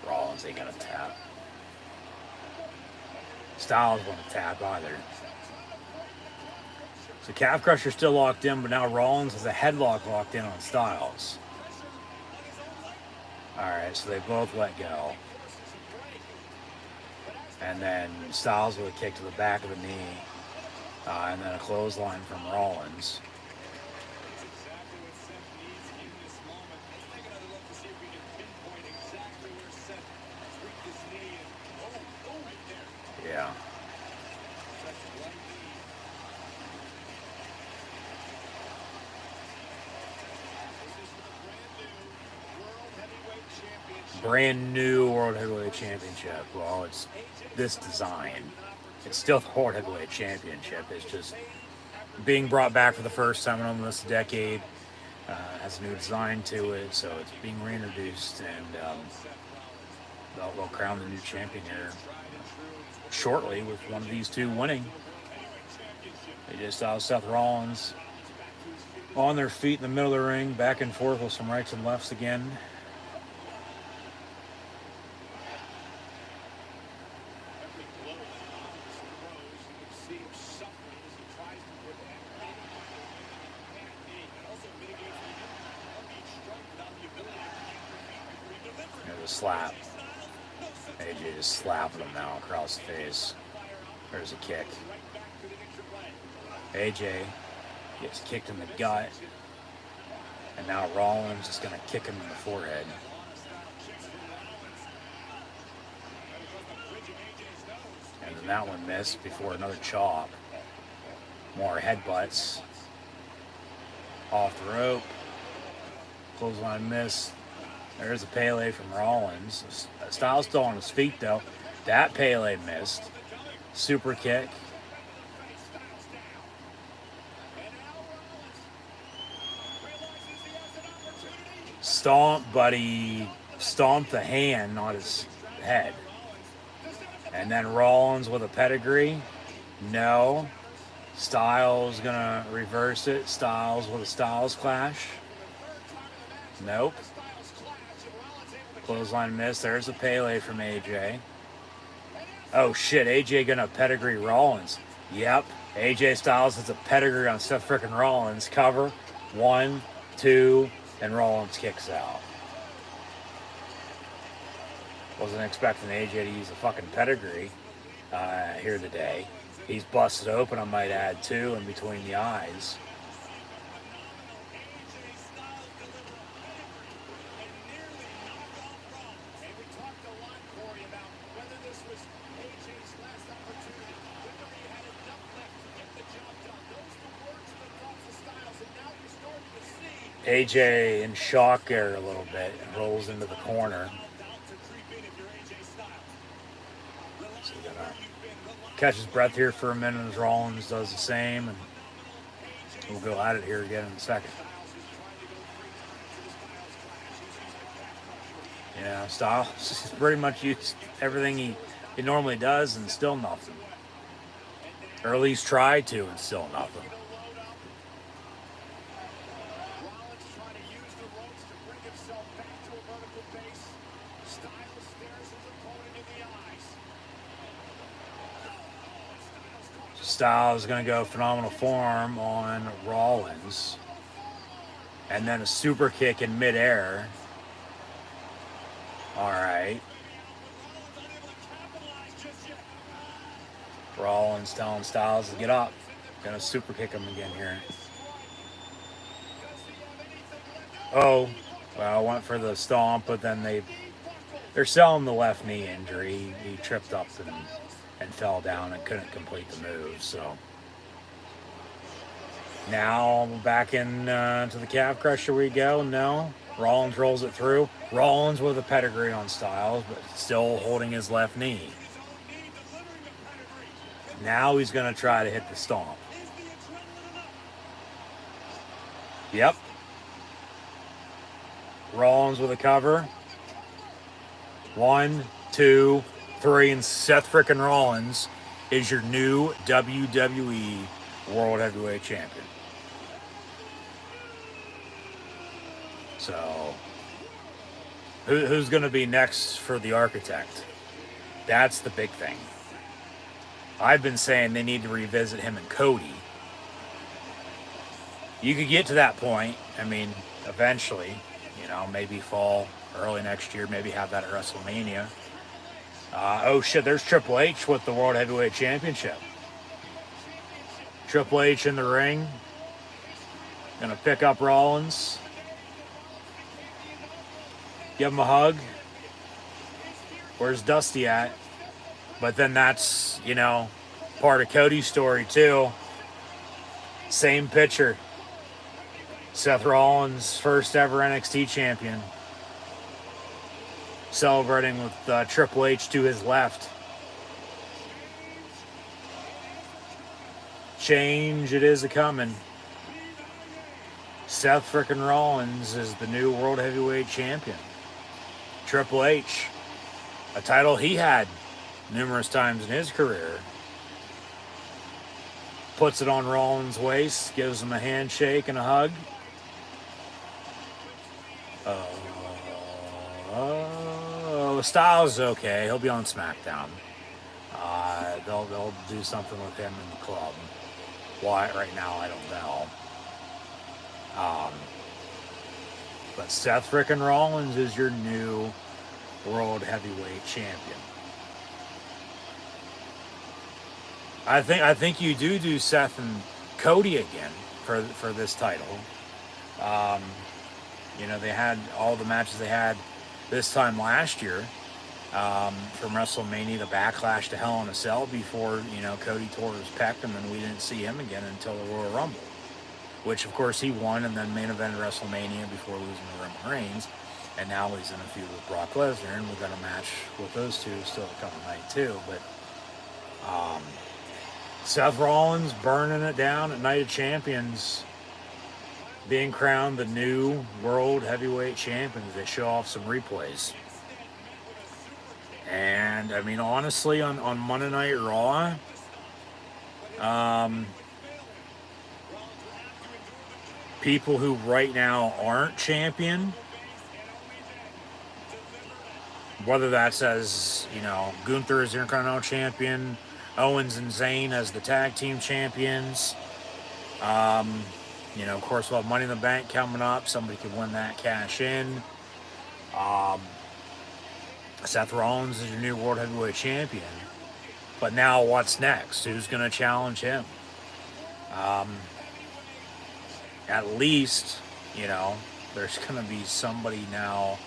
S1: Rollins ain't gonna tap. Styles won't tap either. So calf crusher still locked in, but now Rollins has a headlock locked in on Styles. Alright, so they both let go. And then Styles with a kick to the back of the knee. And then a clothesline from Rollins. Yeah. brand new World Heavyweight Championship. Well, it's this design. It's still the World Heavyweight Championship. It's just being brought back for the first time in almost a decade. Has a new design to it, so it's being reintroduced, and they'll crown the new champion here shortly with one of these two winning. They just saw Seth Rollins on their feet in the middle of the ring, back and forth with some rights and lefts again. There's a slap. AJ just slapping him now across the face. There's a kick. AJ gets kicked in the gut. And now Rollins is going to kick him in the forehead. And then that one missed before another chop. More headbutts. Off the rope. Clothesline miss. There's a Pele from Rollins. Styles still on his feet though. That Pele missed. Super kick. Stomp, buddy. Stomped the hand on his head. And then Rollins with a pedigree. No. Styles gonna reverse it. Styles with a Styles clash. Nope. Clothesline miss. There's a Pele from AJ. Oh shit, AJ gonna pedigree Rollins. Yep. AJ Styles has a pedigree on Seth frickin' Rollins. Cover. 1, 2, and Rollins kicks out. Wasn't expecting AJ to use a fucking pedigree here today. He's busted open, I might add, too, in between the eyes. AJ in shock there a little bit and rolls into the corner. So he's gonna catch his breath here for a minute as Rollins does the same, and we'll go at it here again in a second. Yeah, Styles he's pretty much used everything he normally does and still nothing. Or at least try to and still nothing. Styles is going to go phenomenal form on Rollins. And then a super kick in midair. All right. Rollins telling Styles to get up. Going to super kick him again here. Oh, well, went for the stomp, but then they're selling the left knee injury. He tripped up and fell down and couldn't complete the move. So now back in to the calf crusher we go. No, Rollins rolls it through. Rollins with a pedigree on Styles, but still holding his left knee. Now he's going to try to hit the stomp. Yep. Rollins with a cover. 1, 2, 3, and Seth frickin' Rollins is your new WWE World Heavyweight Champion. So, who's going to be next for the Architect? That's the big thing. I've been saying they need to revisit him and Cody. You could get to that point. I mean, eventually, maybe fall early next year, maybe have that at WrestleMania. Oh shit, there's Triple H with the World Heavyweight Championship. Triple H in the ring. Gonna pick up Rollins. Give him a hug. Where's Dusty at? But then that's, part of Cody's story too. Same picture. Seth Rollins, first ever NXT champion. celebrating with Triple H to his left. Change it is a-coming. Seth frickin' Rollins is the new World Heavyweight Champion. Triple H, a title he had numerous times in his career, puts it on Rollins' waist, gives him a handshake and a hug. Styles is okay. He'll be on SmackDown. They'll do something with him in the club. Why right now, I don't know. But Seth frickin' Rollins is your new World Heavyweight Champion. I think you do Seth and Cody again for this title. They had all the matches they had this time last year from WrestleMania, the Backlash to Hell in a Cell before Cody tore his pec, and then we didn't see him again until the Royal Rumble, which of course he won, and then main evented WrestleMania before losing to Roman Reigns, and now he's in a feud with Brock Lesnar, and we've got a match with those two still to come tonight too. But Seth Rollins burning it down at Night of Champions, being crowned the new World Heavyweight Champion. They show off some replays. And, I mean, honestly, on Monday Night Raw, people who right now aren't champion, whether that's as, Gunther as the Intercontinental Champion, Owens and Zayn as the Tag Team Champions, of course, we'll have Money in the Bank coming up. Somebody could win that, cash in. Seth Rollins is your new World Heavyweight Champion. But now what's next? Who's going to challenge him? At least, there's going to be somebody now,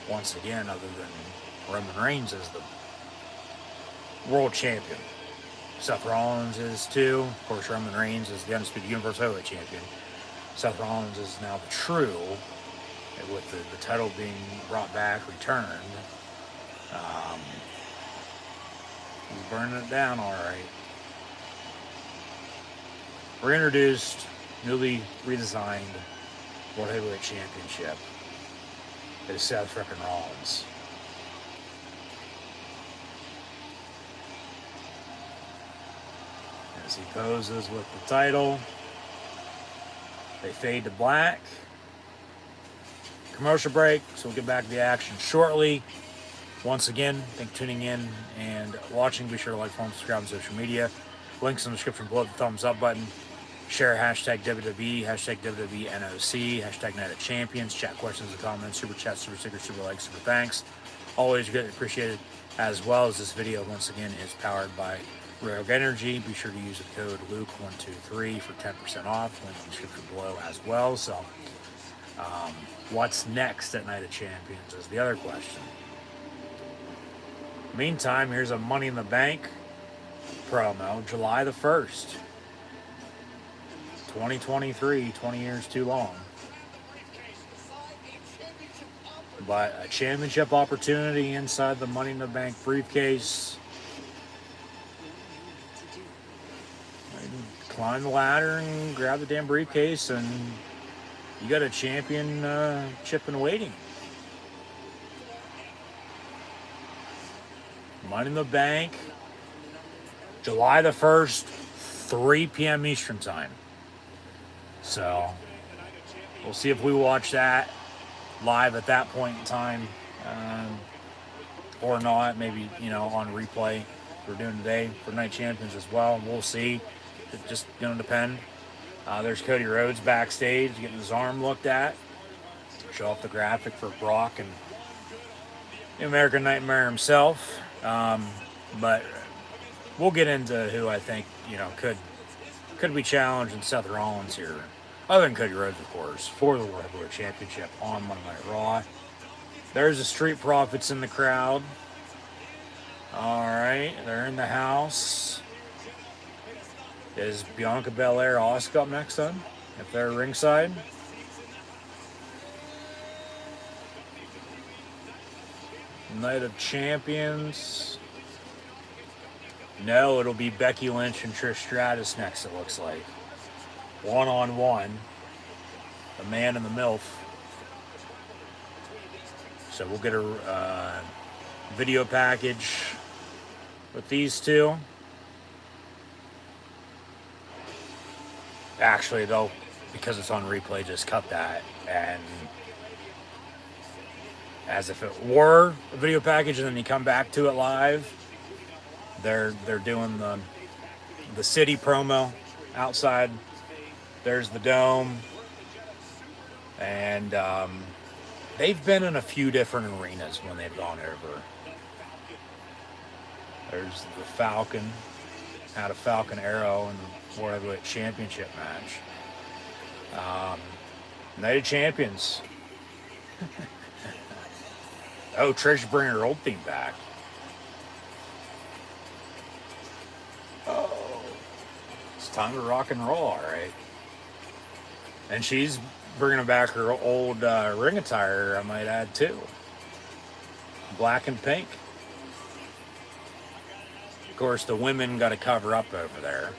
S1: once again, other than Roman Reigns as the World Champion. Seth Rollins is too. Of course, Roman Reigns is the Undisputed Universal Heavyweight Champion. Seth Rollins is now the true, with the title being brought back, returned. He's burning it down all right. We're introduced, newly redesigned World Heavyweight Championship. It is Seth frickin' Rollins. As he poses with the title, they fade to black. Commercial break, so we'll get back to the action shortly. Once again, thank you for tuning in and watching. Be sure to like, follow, and subscribe on social media. Links in the description below, the thumbs up button. Share hashtag WWE, hashtag WWENOC, hashtag Night of Champions. Chat questions and comments, super chat, super stickers, super likes, super thanks. Always greatly appreciated, as well as this video, once again, is powered by Rogue Energy. Be sure to use the code Luke123 for 10% off. Link in the description below as well. So, what's next at Night of Champions is the other question. Meantime, here's a Money in the Bank promo, July the 1st, 2023, 20 years too long. But a championship opportunity inside the Money in the Bank briefcase. Climb the ladder and grab the damn briefcase, and you got a championship in waiting. Money in the Bank, July the 1st, 3 p.m. Eastern Time. So, we'll see if we watch that live at that point in time or not. Maybe, on replay we're doing today for Night Champions as well. We'll see. It's just going to depend. There's Cody Rhodes backstage getting his arm looked at. Show off the graphic for Brock and the American Nightmare himself. But we'll get into who I think, could be challenging Seth Rollins here. Other than Cody Rhodes, of course, for the World Heavyweight Championship on Monday Night Raw. There's the Street Profits in the crowd. All right, they're in the house. Is Bianca Belair Asuka up next then? If they're ringside? Night of Champions. No, it'll be Becky Lynch and Trish Stratus next, it looks like. One-on-one. The man and the MILF. So we'll get a video package with these two. Actually, they'll, because it's on replay, just cut that. And as if it were a video package and then you come back to it live, they're doing the city promo outside. There's the dome. And they've been in a few different arenas when they've gone over. There's the Falcon. Had a Falcon Arrow in the World Heavyweight Championship match. Night of Champions. Oh, Trish bringing her old theme back. Oh, it's time to rock and roll, all right. And she's bringing back her old ring attire, I might add, too. Black and pink. Of course, the women got to cover up over there.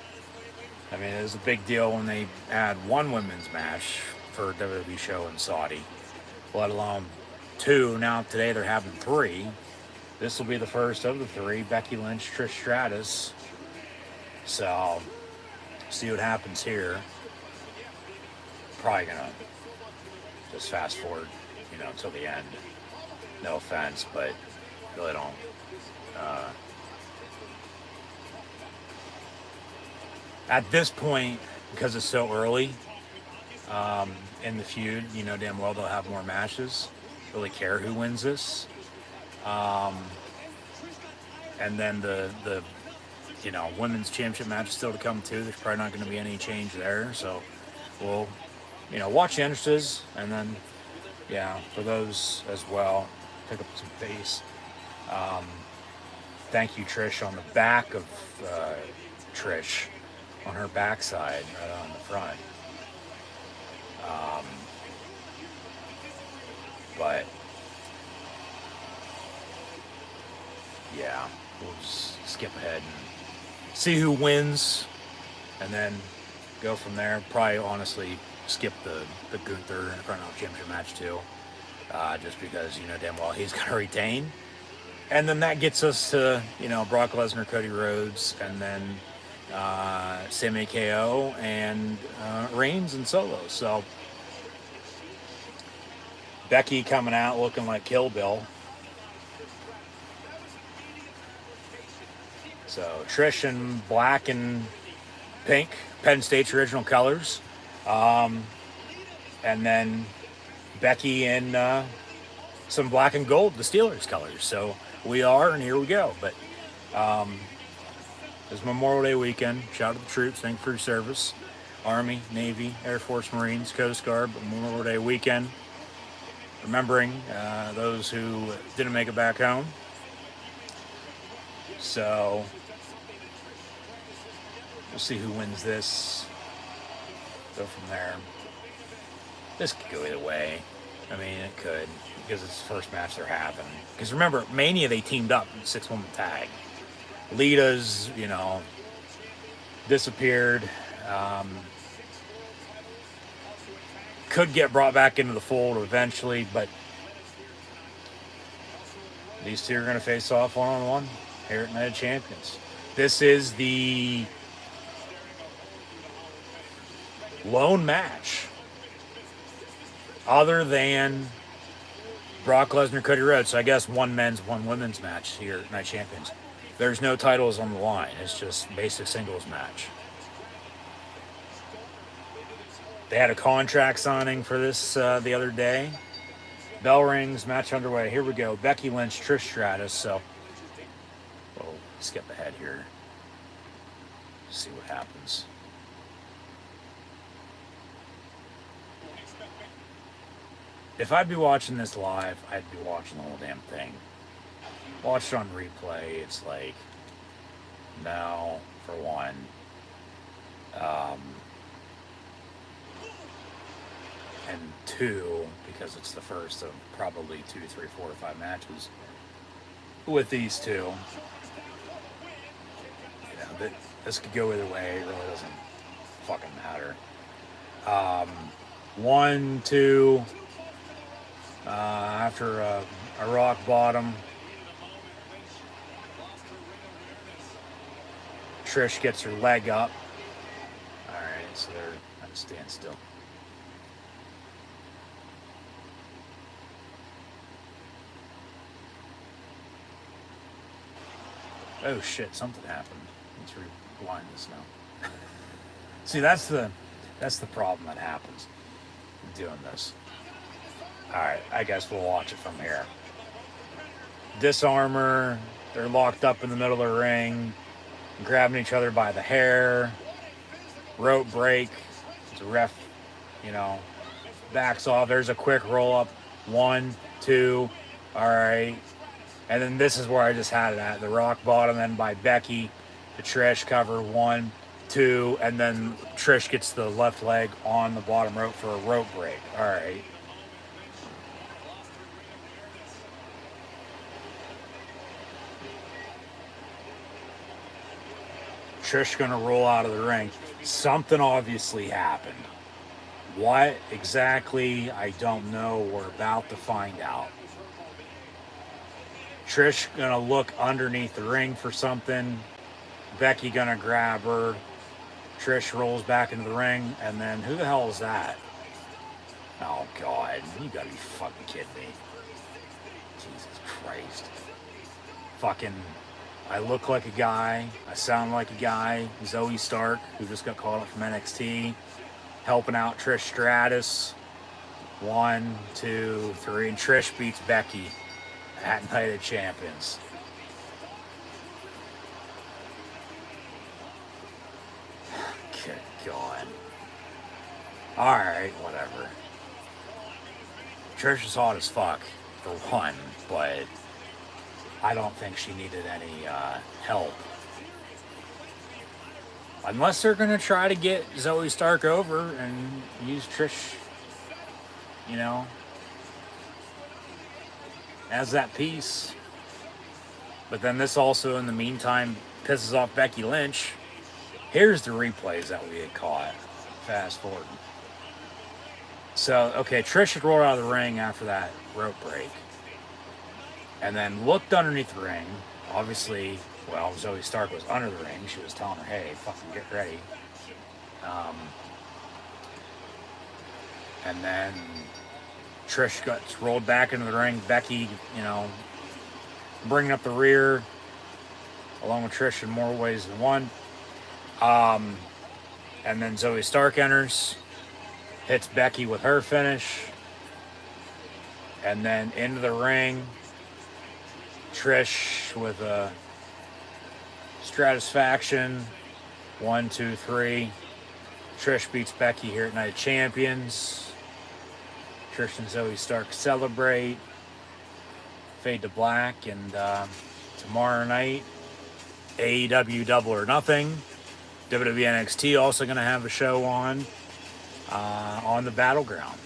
S1: I mean, it was a big deal when they had one women's match for a WWE show in Saudi, let alone two. Now, today they're having three. This will be the first of the three. Becky Lynch, Trish Stratus. So, see what happens here. Probably going to just fast forward, till the end. No offense, but really don't. At this point, because it's so early in the feud, damn well they'll have more matches. Really care who wins this. And then the women's championship match is still to come too. There's probably not going to be any change there. So we'll, watch the entrances, and then, for those as well, pick up some pace. Thank you, Trish, on the back of Trish. On her backside, right on the front. But we'll just skip ahead and see who wins, and then go from there. Probably, honestly, skip the Gunther and Intercontinental Championship match too, just because damn well he's going to retain, and then that gets us to Brock Lesnar, Cody Rhodes, and then Sami KO and Reigns and Solo. So Becky coming out looking like Kill Bill. So Trish in black and pink, Penn State's original colors. And then Becky in some black and gold, the Steelers colors. So we are, and here we go. But it's Memorial Day weekend. Shout out to the troops. Thank you for your service. Army, Navy, Air Force, Marines, Coast Guard. Memorial Day weekend. Remembering those who didn't make it back home. So we'll see who wins this. Go from there. This could go either way. I mean, it could, because it's the first match they're having. Because remember, Mania, they teamed up in 6-woman tag. Lita's, disappeared. Could get brought back into the fold eventually, but these two are going to face off one-on-one here at Night of Champions. This is the lone match other than Brock Lesnar, Cody Rhodes. So I guess one men's, one women's match here at Night of Champions. There's no titles on the line. It's just basic singles match. They had a contract signing for this the other day. Bell rings, match underway. Here we go. Becky Lynch, Trish Stratus. So we'll skip ahead here. See what happens. If I'd be watching this live, I'd be watching the whole damn thing. Watch it on replay, it's like, no, for one. And two, because it's the first of probably 2, 3, 4, or 5 matches, with these two. This could go either way. It really doesn't fucking matter. 1, 2. After a rock bottom, Trish gets her leg up. All right, so they're at a standstill. Oh shit! Something happened. Let's rewind this now. See, that's the problem that happens doing this. All right, I guess we'll watch it from here. Disarmor. They're locked up in the middle of the ring, grabbing each other by the hair. Rope break. The ref, backs off. There's a quick roll up. 1, 2. All right. And then this is where I just had it at. The rock bottom, then by Becky. The Trish cover. 1, 2. And then Trish gets the left leg on the bottom rope for a rope break. All right. Trish gonna roll out of the ring. Something obviously happened. What exactly, I don't know. We're about to find out. Trish gonna look underneath the ring for something. Becky gonna grab her. Trish rolls back into the ring, and then who the hell is that? Oh God, you gotta be fucking kidding me. Jesus Christ. Fucking, I look like a guy, I sound like a guy, Zoe Stark, who just got called up from NXT, helping out Trish Stratus. 1, 2, 3, and Trish beats Becky at Night of Champions. Good God. Alright, whatever. Trish is hot as fuck, for one, but I don't think she needed any help. Unless they're going to try to get Zoe Stark over and use Trish, as that piece. But then this also, in the meantime, pisses off Becky Lynch. Here's the replays that we had caught. Fast forward. So, okay, Trish had rolled out of the ring after that rope break. And then looked underneath the ring. Obviously, Zoe Stark was under the ring. She was telling her, hey, fucking get ready. And then Trish gets rolled back into the ring. Becky, bringing up the rear, along with Trish in more ways than one. And then Zoe Stark enters, hits Becky with her finish. And then into the ring, Trish with a Stratisfaction. 1, 2, 3. Trish beats Becky here at Night of Champions. Trish and Zoe Stark celebrate. Fade to black. And tomorrow night, AEW Double or Nothing. WWE NXT also going to have a show on the Battleground.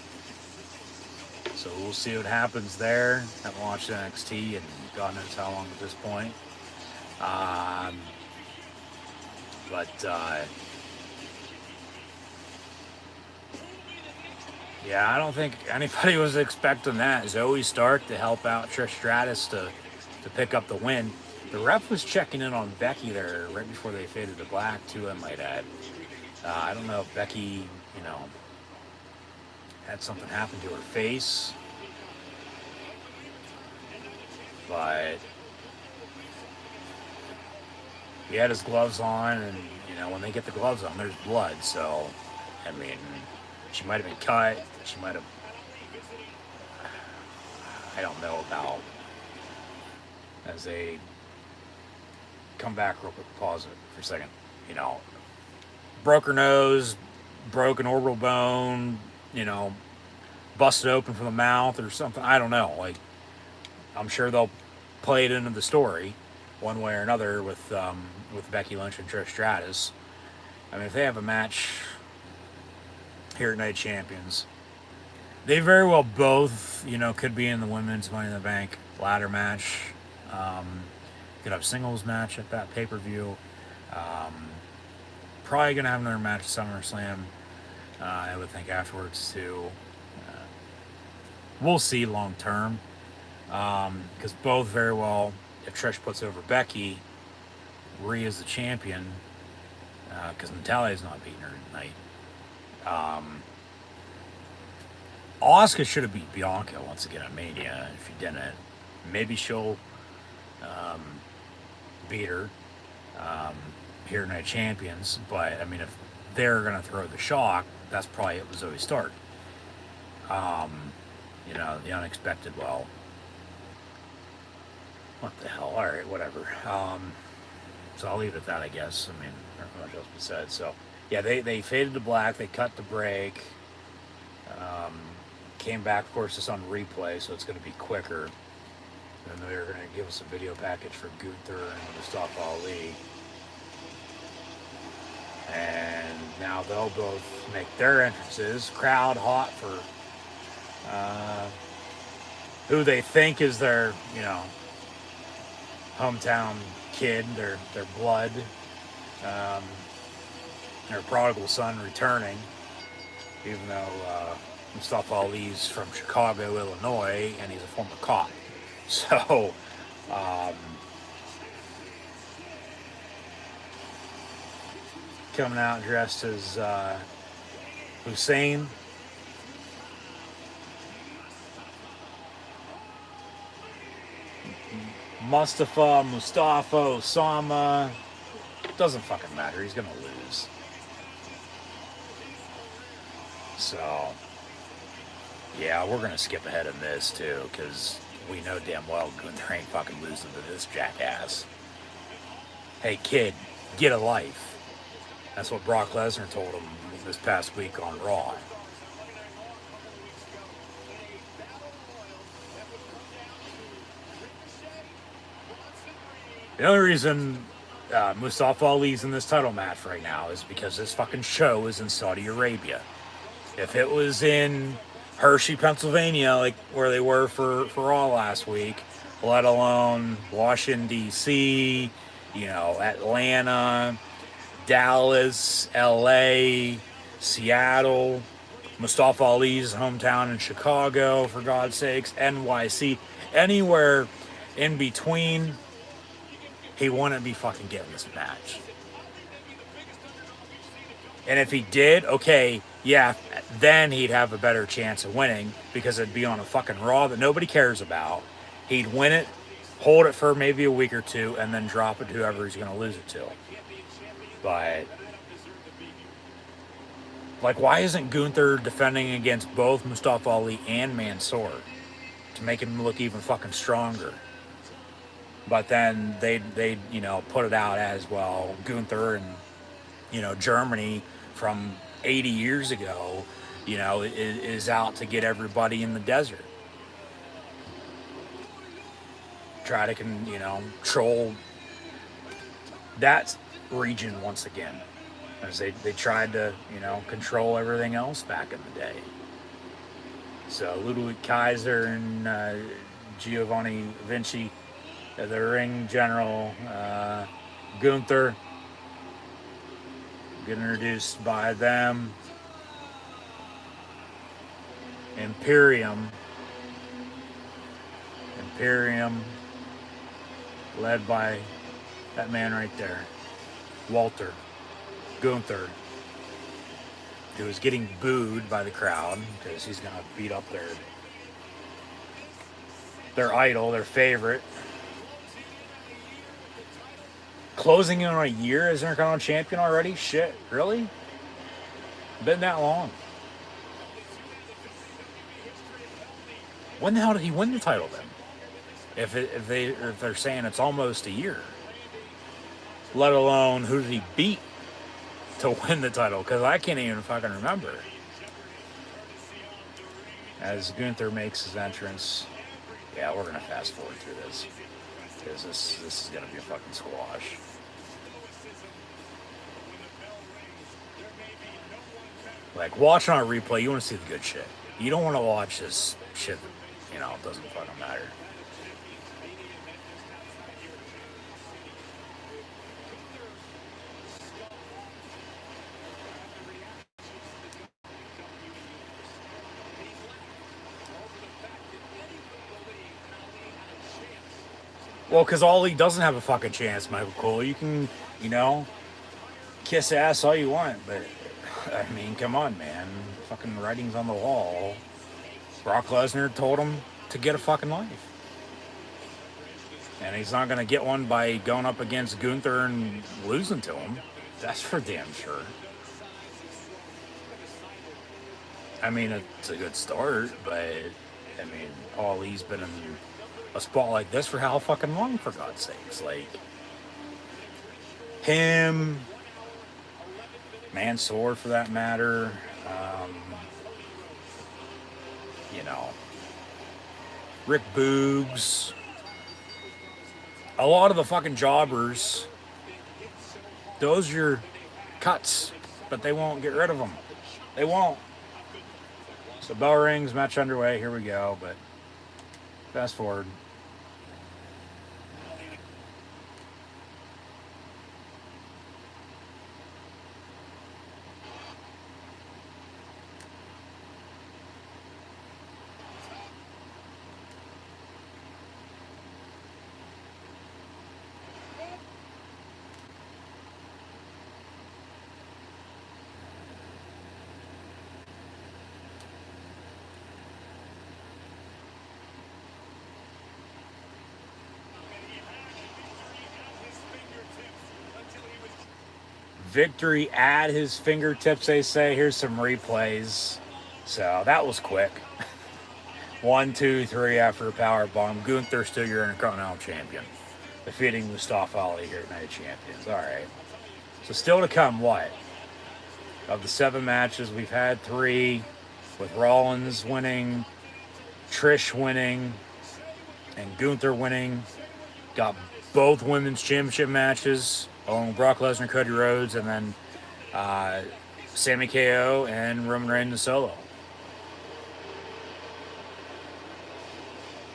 S1: So we'll see what happens there. Haven't watched NXT and God knows how long at this point. Yeah, I don't think anybody was expecting that. Zoe Stark to help out Trish Stratus to pick up the win. The ref was checking in on Becky there right before they faded to black, too, I might add. I don't know if Becky, had something happen to her face. But he had his gloves on, and, when they get the gloves on, there's blood. So, she might have been cut. She might have... I don't know about... As they come back real quick, pause it for a second. Broke her nose, broken orbital bone, busted open from the mouth or something. I don't know. I'm sure they'll play it into the story one way or another with Becky Lynch and Trish Stratus. If they have a match here at Night Champions, they very well both, could be in the women's Money in the Bank ladder match. Could have singles match at that pay-per-view. Probably gonna have another match at SummerSlam. I would think afterwards too. We'll see long term, because both very well. If Trish puts over Becky, Rhea's the champion, because Natalia's not beating her tonight. Asuka should have beat Bianca once again at Mania. If she didn't, maybe she'll beat her here tonight, champions. But I mean, if they're gonna throw the shock, that's probably it was Zoe Stark. The unexpected. Well, what the hell? All right, whatever. So I'll leave it at that, I guess. I mean, not much else to be said. So yeah, they faded to black. They cut the break. Came back, of course, it's on replay, so it's going to be quicker. And they're going to give us a video package for Gunther and Mustafa Ali. And now they'll both make their entrances. Crowd hot for who they think is their, hometown kid, their blood, their prodigal son returning, even though Mustafa Ali's from Chicago, Illinois, and he's a former cop. So, coming out dressed as Hussein. Mustafa, Osama. Doesn't fucking matter. He's gonna lose. So, yeah, we're gonna skip ahead of this too, because we know damn well Gunther ain't fucking losing to this jackass. Hey kid, get a life. That's what Brock Lesnar told him this past week on Raw. The only reason Mustafa Ali's in this title match right now is because this fucking show is in Saudi Arabia. If it was in Hershey, Pennsylvania, like where they were for Raw last week, let alone Washington, D.C., Atlanta, Dallas, L.A., Seattle, Mustafa Ali's hometown in Chicago, for God's sakes, NYC, anywhere in between, he wouldn't be fucking getting this match. And if he did, okay, yeah, then he'd have a better chance of winning, because it'd be on a fucking Raw that nobody cares about. He'd win it, hold it for maybe a week or two, and then drop it to whoever he's going to lose it to. But, why isn't Gunther defending against both Mustafa Ali and Mansoor to make him look even fucking stronger? But then they'd put it out as, well, Gunther and, Germany from 80 years ago, is out to get everybody in the desert. Try to, control that region once again. As they tried to, control everything else back in the day. So Ludwig Kaiser and Giovanni Vinci, the ring general, Gunther, get introduced by them. Imperium, led by that man right there, Walter Gunther, who is getting booed by the crowd because he's gonna beat up their idol, their favorite. Closing in on a year as Intercontinental Champion already? Shit, really? Been that long? When the hell did he win the title then? If they're saying it's almost a year, let alone who did he beat to win the title? Because I can't even fucking remember. As Gunther makes his entrance, yeah, we're gonna fast forward through this, because this is gonna be a fucking squash. Watching on a replay, you want to see the good shit. You don't want to watch this shit that, doesn't fucking matter. Well, because all he doesn't have a fucking chance, Michael Cole. You can, you know, kiss ass all you want, but I mean, come on, man. Fucking writing's on the wall. Brock Lesnar told him to get a fucking life. And he's not going to get one by going up against Gunther and losing to him. That's for damn sure. I mean, it's a good start, but I mean, Ali's been in a spot like this for how fucking long, for God's sakes? Like, him, Mansoor for that matter, you know, Rick Boogs, a lot of the fucking jobbers, those are your cuts, but they won't get rid of them. They won't. So bell rings, match underway, here we go, but fast forward. Victory at his fingertips, they say. Here's some replays. So that was quick. 1, 2, 3 after a power bomb. Gunther still your Intercontinental Champion, defeating Mustafa Ali here at Night of Champions. All right. So still to come, what? Of the 7 matches, we've had 3, with Rollins winning, Trish winning, and Gunther winning. Got both women's championship matches, along with Brock Lesnar, Cody Rhodes, and then Sami KO and Roman Reigns solo.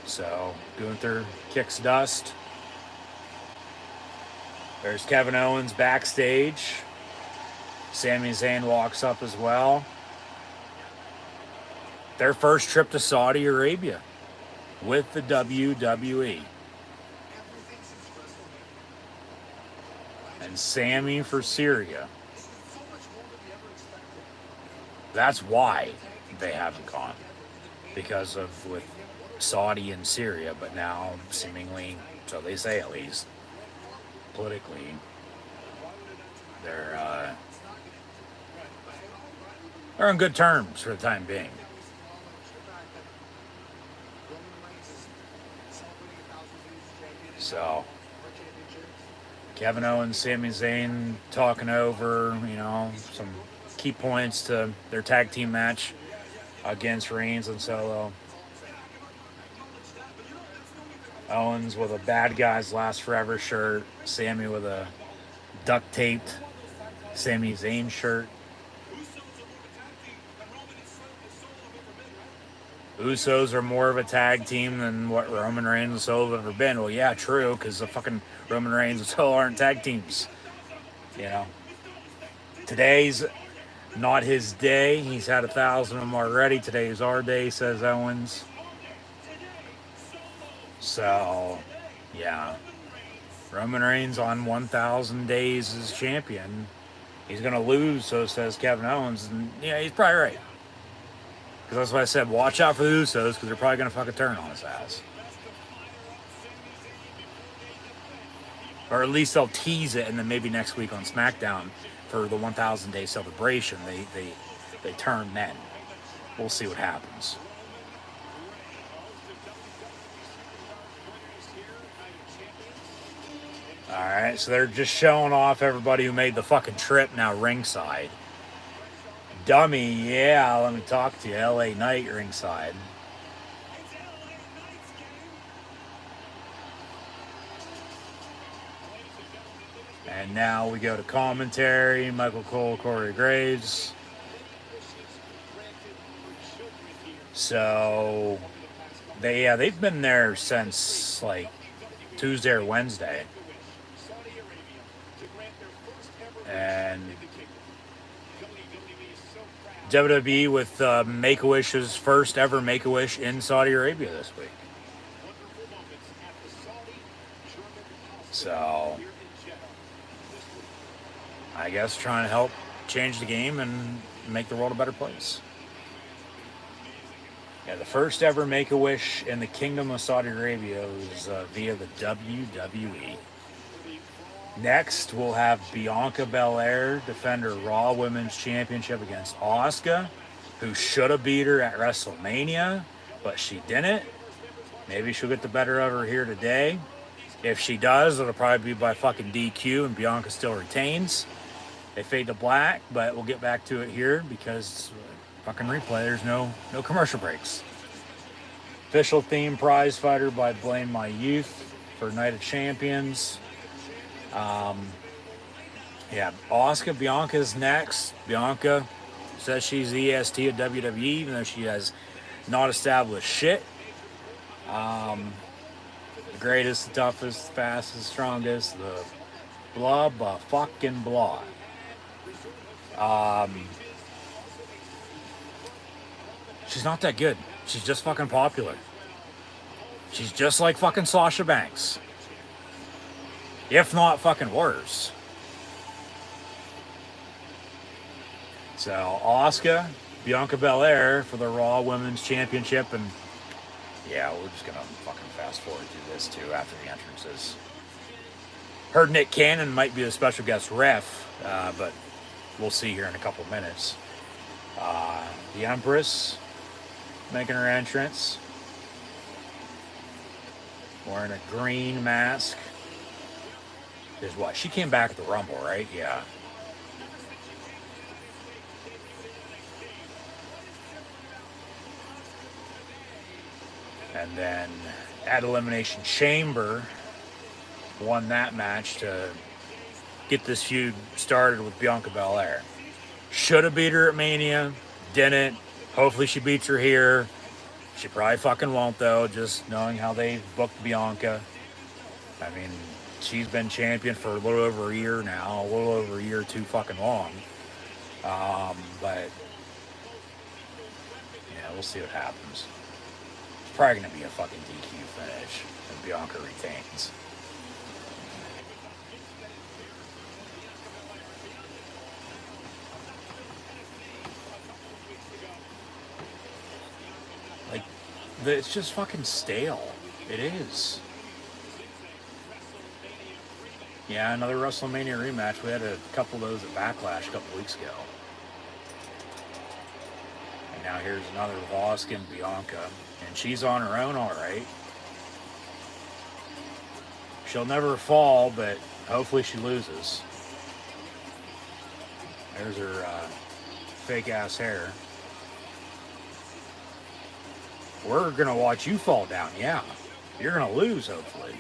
S1: So Gunther kicks dust. There's Kevin Owens backstage. Sami Zayn walks up as well. Their first trip to Saudi Arabia with the WWE. And Sami for Syria. That's why they haven't gone. Because of with Saudi and Syria, but now seemingly, so they say at least, politically, they're on good terms for the time being. So Kevin Owens, Sami Zayn talking over, some key points to their tag team match against Reigns and Solo. Owens with a Bad Guys Last Forever shirt. Sami with a duct taped Sami Zayn shirt. Usos are more of a tag team than what Roman Reigns and Solo have ever been. Well, yeah, true, because the fucking Roman Reigns and Solo aren't tag teams. Today's not his day. He's had 1,000 of them already. Today's our day, says Owens. So, yeah. Roman Reigns on 1,000 days as champion. He's going to lose, so says Kevin Owens. And, yeah, he's probably right. Because that's why I said, watch out for the Usos, because they're probably going to fucking turn on his ass. Or at least they'll tease it, and then maybe next week on SmackDown for the 1,000 day celebration, they turn then. We'll see what happens. Alright, so they're just showing off everybody who made the fucking trip now ringside. Dummy, yeah, let me talk to you. LA Knight ringside. And now we go to commentary. Michael Cole, Corey Graves. So, they've been there since like Tuesday or Wednesday. And WWE with Make-A-Wish's first ever Make-A-Wish in Saudi Arabia this week. So, I guess trying to help change the game and make the world a better place. Yeah, the first ever Make-A-Wish in the Kingdom of Saudi Arabia was via the WWE. Next, we'll have Bianca Belair defend her Raw Women's Championship against Asuka, who should have beat her at WrestleMania, but she didn't. Maybe she'll get the better of her here today. If she does, it'll probably be by fucking DQ and Bianca still retains. They fade to black, but we'll get back to it here because fucking replay, there's no commercial breaks. Official theme prize fighter by Blame My Youth for Night of Champions. Yeah, Asuka, Bianca's next. Bianca says she's the EST at WWE, even though she has not established shit. The greatest, the toughest, the fastest, strongest, the blah, blah, fucking blah. She's not that good. She's just fucking popular. She's just like fucking Sasha Banks. If not fucking worse. So, Asuka, Bianca Belair for the Raw Women's Championship. And yeah, we're just gonna fucking fast forward through this too after the entrances. Heard Nick Cannon might be the special guest ref, but we'll see here in a couple minutes. The Empress making her entrance, wearing a green mask. Is what? She came back at the Rumble, right? Yeah. And then at Elimination Chamber, won that match to get this feud started with Bianca Belair. Should have beat her at Mania, didn't. Hopefully she beats her here. She probably fucking won't though, just knowing how they booked Bianca. I mean, she's been champion for a little over a year now, a little over a year too fucking long. But yeah, we'll see what happens. It's probably gonna be a fucking DQ finish, and Bianca retains. Like, it's just fucking stale. It is. Yeah, another WrestleMania rematch. We had a couple of those at Backlash a couple weeks ago. And now here's another with Asuka and Bianca. And she's on her own, alright. She'll never fall, but hopefully she loses. There's her fake ass hair. We're gonna watch you fall down, yeah. You're gonna lose, hopefully.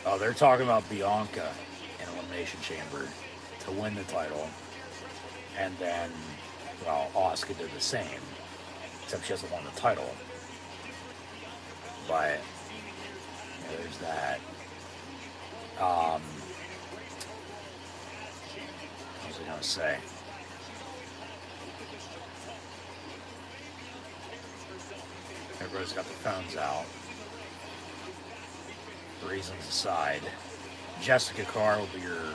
S1: Oh, they're talking about Bianca in Elimination Chamber to win the title. And then, well, Asuka did the same. Except she hasn't won the title. But, yeah, there's that. What was I going to say? Everybody's got their phones out. Reasons aside, Jessica Carr will be your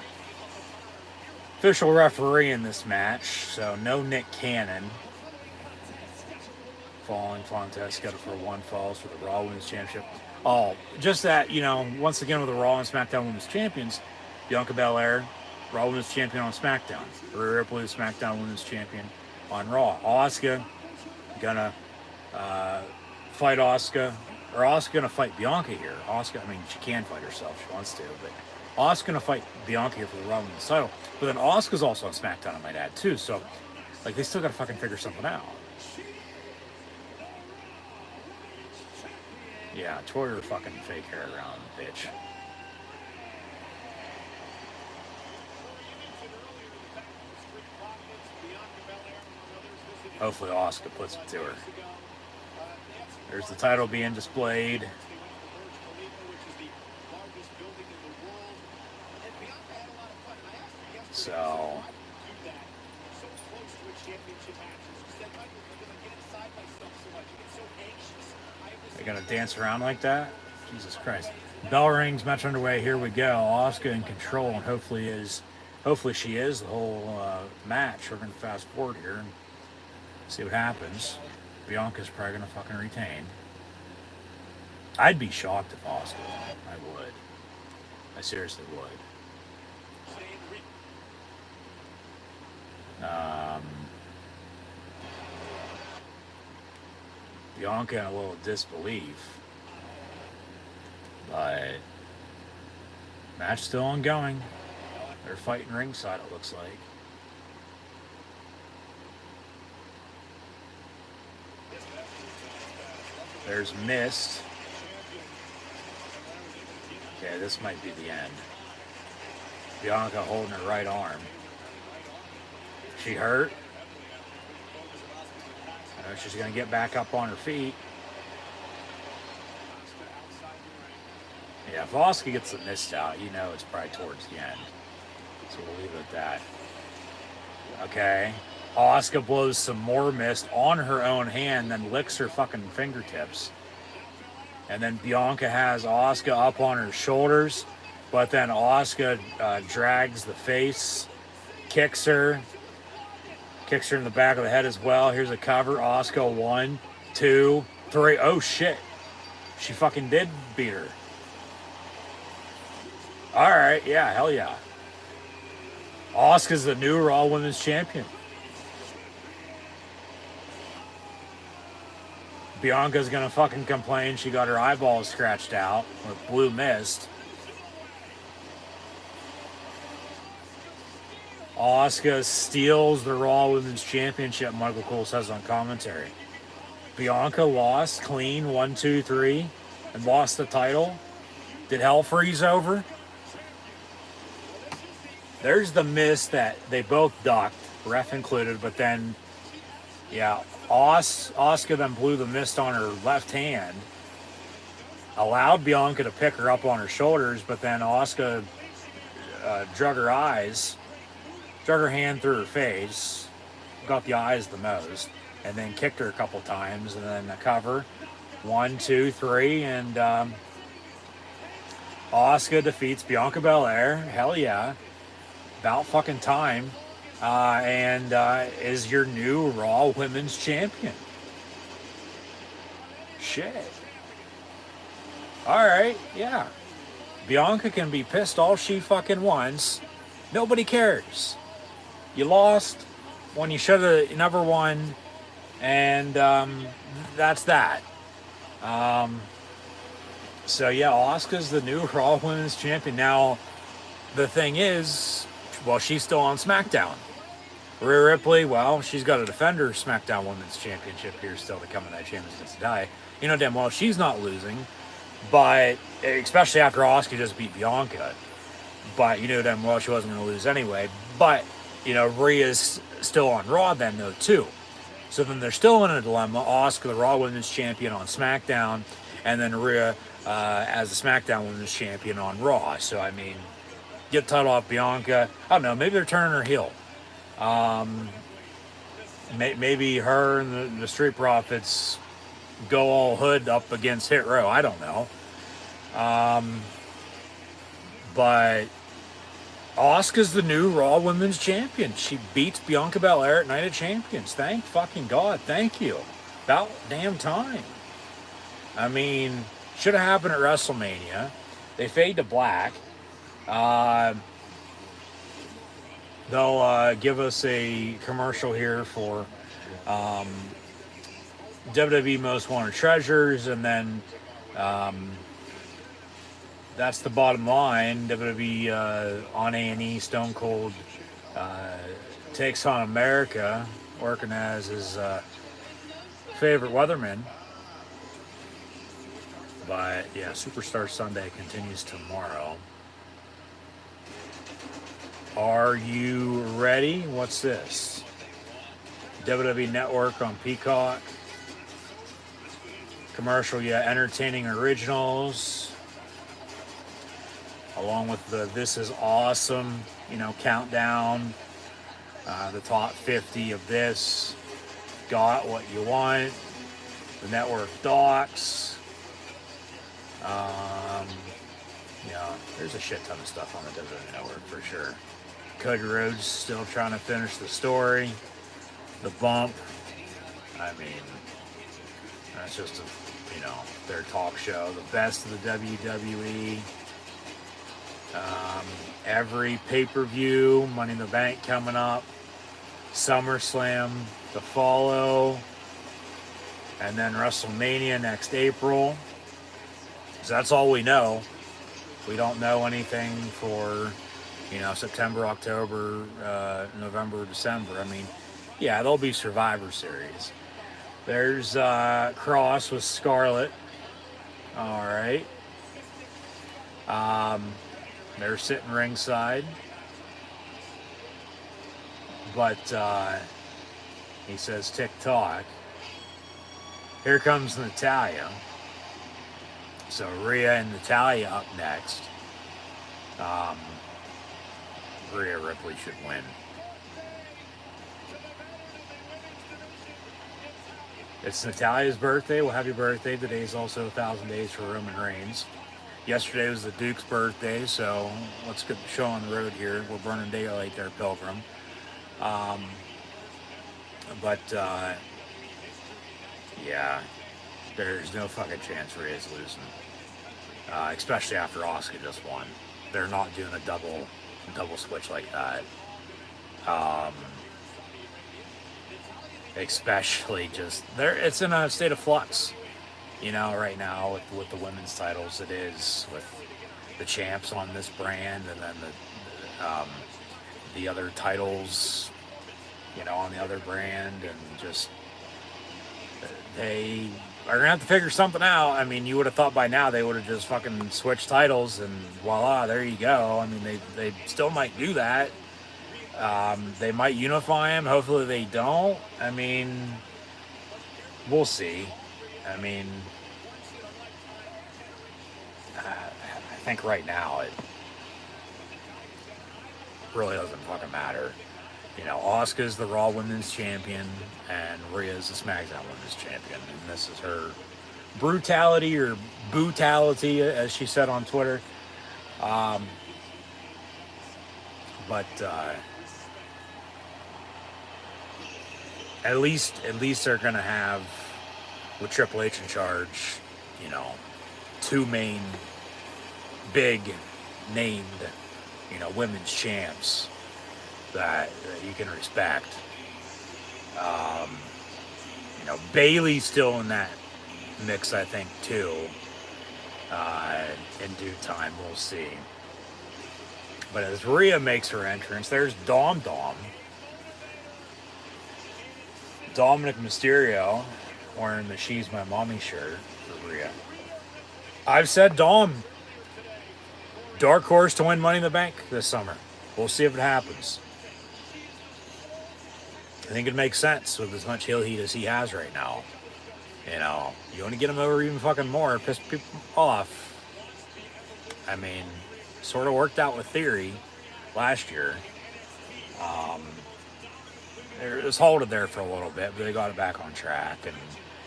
S1: official referee in this match. So no Nick Cannon. Falling contest scheduled for one falls for the Raw Women's Championship. Oh, just that, you know, once again with the Raw and SmackDown Women's Champions, Bianca Belair, Raw Women's Champion on SmackDown. Rhea Ripley, SmackDown Women's Champion on Raw. Asuka gonna fight Asuka. Or Asuka gonna fight Bianca here. Asuka, I mean, she can fight herself if she wants to, but Asuka gonna fight Bianca here for the Raw Women's title. But then Asuka's also on SmackDown, I might add, too. So, like, they still gotta fucking figure something out. Yeah, twirl your fucking fake hair around, bitch. Hopefully Asuka puts it to her. There's the title being displayed. So they're gonna dance around like that? Jesus Christ. Bell rings, match underway, here we go. Asuka in control, and hopefully she is the whole match. We're gonna fast forward here and see what happens. Bianca's probably gonna fucking retain. I'd be shocked if Asuka won. I would. I seriously would. Bianca in a little disbelief. But match still ongoing. They're fighting ringside, it looks like. There's Mist. Okay, this might be the end. Bianca holding her right arm. She hurt. I know she's going to get back up on her feet. Yeah, if Asuka gets the mist out, you know it's probably towards the end. So we'll leave it at that. Okay. Asuka blows some more mist on her own hand, then licks her fucking fingertips. And then Bianca has Asuka up on her shoulders, but then Asuka drags the face, kicks her in the back of the head as well. Here's a cover. Asuka 1, 2, 3. Oh shit. She fucking did beat her. Alright, yeah, hell yeah. Asuka's the new Raw Women's Champion. Bianca's gonna fucking complain she got her eyeballs scratched out with blue mist. Asuka steals the Raw Women's Championship, Michael Cole says on commentary. Bianca lost clean 1, 2, 3 and lost the title. Did hell freeze over? There's the mist that they both ducked, ref included, but then, yeah, Asuka then blew the mist on her left hand, allowed Bianca to pick her up on her shoulders, but then Asuka drug her hand through her face, got the eyes the most, and then kicked her a couple times, and then a cover, 1, 2, 3, and Asuka defeats Bianca Belair. Hell yeah. About fucking time. And is your new Raw Women's Champion. Shit. Alright, yeah. Bianca can be pissed all she fucking wants. Nobody cares. You lost when you should have never won. And that's that. So yeah, Asuka's the new Raw Women's Champion. Now, the thing is, well, she's still on SmackDown. Rhea Ripley, well, she's got to defend her SmackDown Women's Championship here still to come in that championship to die. You know damn well she's not losing, but especially after Asuka just beat Bianca. But you know damn well she wasn't going to lose anyway. But, you know, Rhea's still on Raw then, though, too. So then they're still in a dilemma. Asuka, the Raw Women's Champion on SmackDown, and then Rhea as the SmackDown Women's Champion on Raw. So, I mean, get the title off Bianca. I don't know. Maybe they're turning her heel. Maybe her and the Street Profits go all hood up against Hit Row. I don't know. But Asuka's the new Raw Women's Champion. She beats Bianca Belair at Night of Champions. Thank fucking God. Thank you. About damn time. I mean, should have happened at WrestleMania. They fade to black. They'll give us a commercial here for WWE Most Wanted Treasures, and then that's the bottom line. WWE on A&E, Stone Cold takes on America, working as his favorite weatherman. But yeah, Superstar Sunday continues tomorrow. Are you ready? What's this? WWE Network on Peacock. Commercial, yeah. Entertaining originals. along with the "This is awesome," countdown, the top 50 of this. Got what you want. The network docs. There's a shit ton of stuff on the WWE Network for sure. Cody Rhodes still trying to finish the story. The bump. I mean, that's just their talk show. The best of the WWE. Every pay-per-view, Money in the Bank coming up. SummerSlam to follow. And then WrestleMania next April. So that's all we know. We don't know anything for, September, October, November, December. I mean, yeah, there'll be Survivor Series. There's Cross with Scarlett. All right. They're sitting ringside. But he says tick-tock. Here comes Natalya. So Rhea and Natalya up next. Rhea Ripley should win. It's Natalya's birthday. Well, happy birthday. Today is also 1,000 days for Roman Reigns. Yesterday was the Duke's birthday, so let's get the show on the road here. We're burning daylight there, Pilgrim. Yeah, there's no fucking chance Rhea's losing. Especially after Asuka just won. They're not doing a double switch like that. Especially it's in a state of flux, right now with the women's titles. It is with the champs on this brand, and then the other titles, on the other brand, and just they are gonna have to figure something out. I mean, you would have thought by now they would have just fucking switched titles and voila, there you go. I mean, they still might do that. They might unify them. Hopefully they don't. I mean, we'll see. I mean, I think right now it really doesn't fucking matter. Asuka's the Raw Women's Champion, and Rhea's the SmackDown Women's Champion, and this is her brutality or bootality, as she said on Twitter. At least they're gonna have, with Triple H in charge, two main big named, women's champs that you can respect. Bayley's still in that mix, I think, too. In due time, we'll see. But as Rhea makes her entrance, there's Dominic Mysterio, wearing the She's My Mommy shirt for Rhea. I've said Dom, dark horse to win Money in the Bank this summer. We'll see if it happens. I think it makes sense with as much heel heat as he has right now. You want to get him over even fucking more, piss people off. I mean, sort of worked out with Theory last year. It was halted there for a little bit, but they got it back on track, and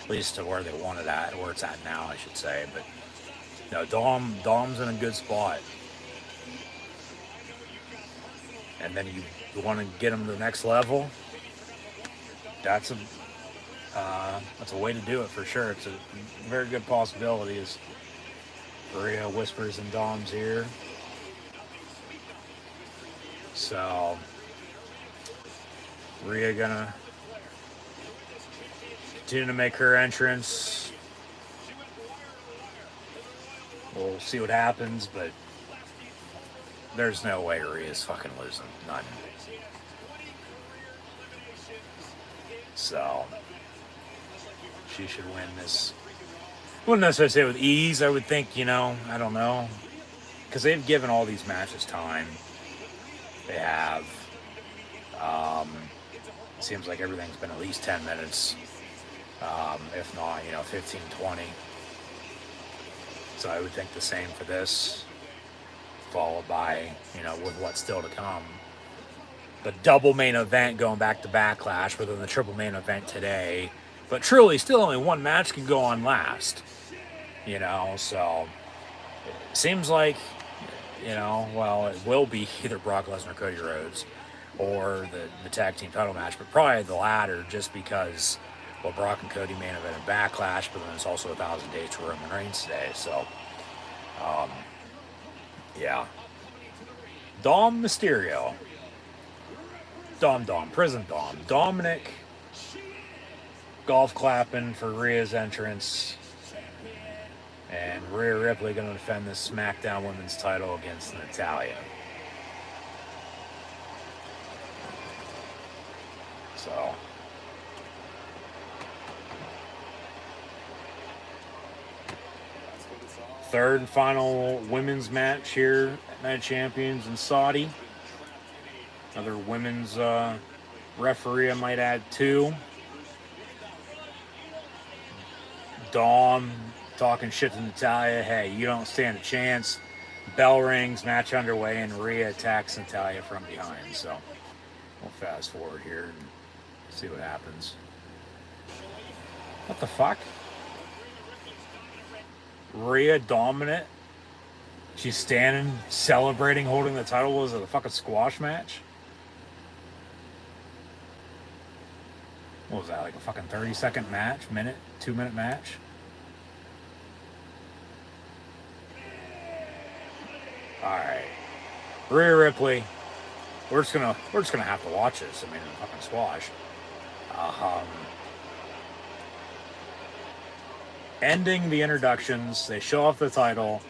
S1: at least to where they wanted at, where it's at now, I should say. But Dom's in a good spot. And then you want to get him to the next level. That's a way to do it for sure. It's a very good possibility, as Rhea whispers in Dom's ear. So Rhea gonna continue to make her entrance. We'll see what happens, but there's no way Rhea's fucking losing. None. So she should win this. Wouldn't necessarily say with ease. I would think, I don't know, because they've given all these matches time. They have. It seems like everything's been at least 10 minutes, if not, 15, 20. So I would think the same for this. followed by, with what's still to come, the double main event going back to Backlash, but then the triple main event today. But truly, still only one match can go on last. So it seems like, well, it will be either Brock Lesnar or Cody Rhodes or the tag team title match, but probably the latter just because, well, Brock and Cody main event in Backlash, but then it's also 1,000 days to Roman Reigns today. So, yeah. Dom Mysterio. Dom, Prison Dom. Dominic golf clapping for Rhea's entrance. And Rhea Ripley going to defend the SmackDown Women's title against Natalya. So, third and final women's match here at Night of Champions in Saudi. Another women's referee, I might add, too. Dom talking shit to Natalya. Hey, you don't stand a chance. Bell rings, match underway, and Rhea attacks Natalya from behind. So we'll fast forward here and see what happens. What the fuck? Rhea dominant. She's standing, celebrating, holding the title. Was it a fucking squash match? What was that, like a fucking 30-second match? 2-minute match? Alright. Rhea Ripley. We're just gonna have to watch this. I mean, fucking squash. Ending the introductions. They show off the title.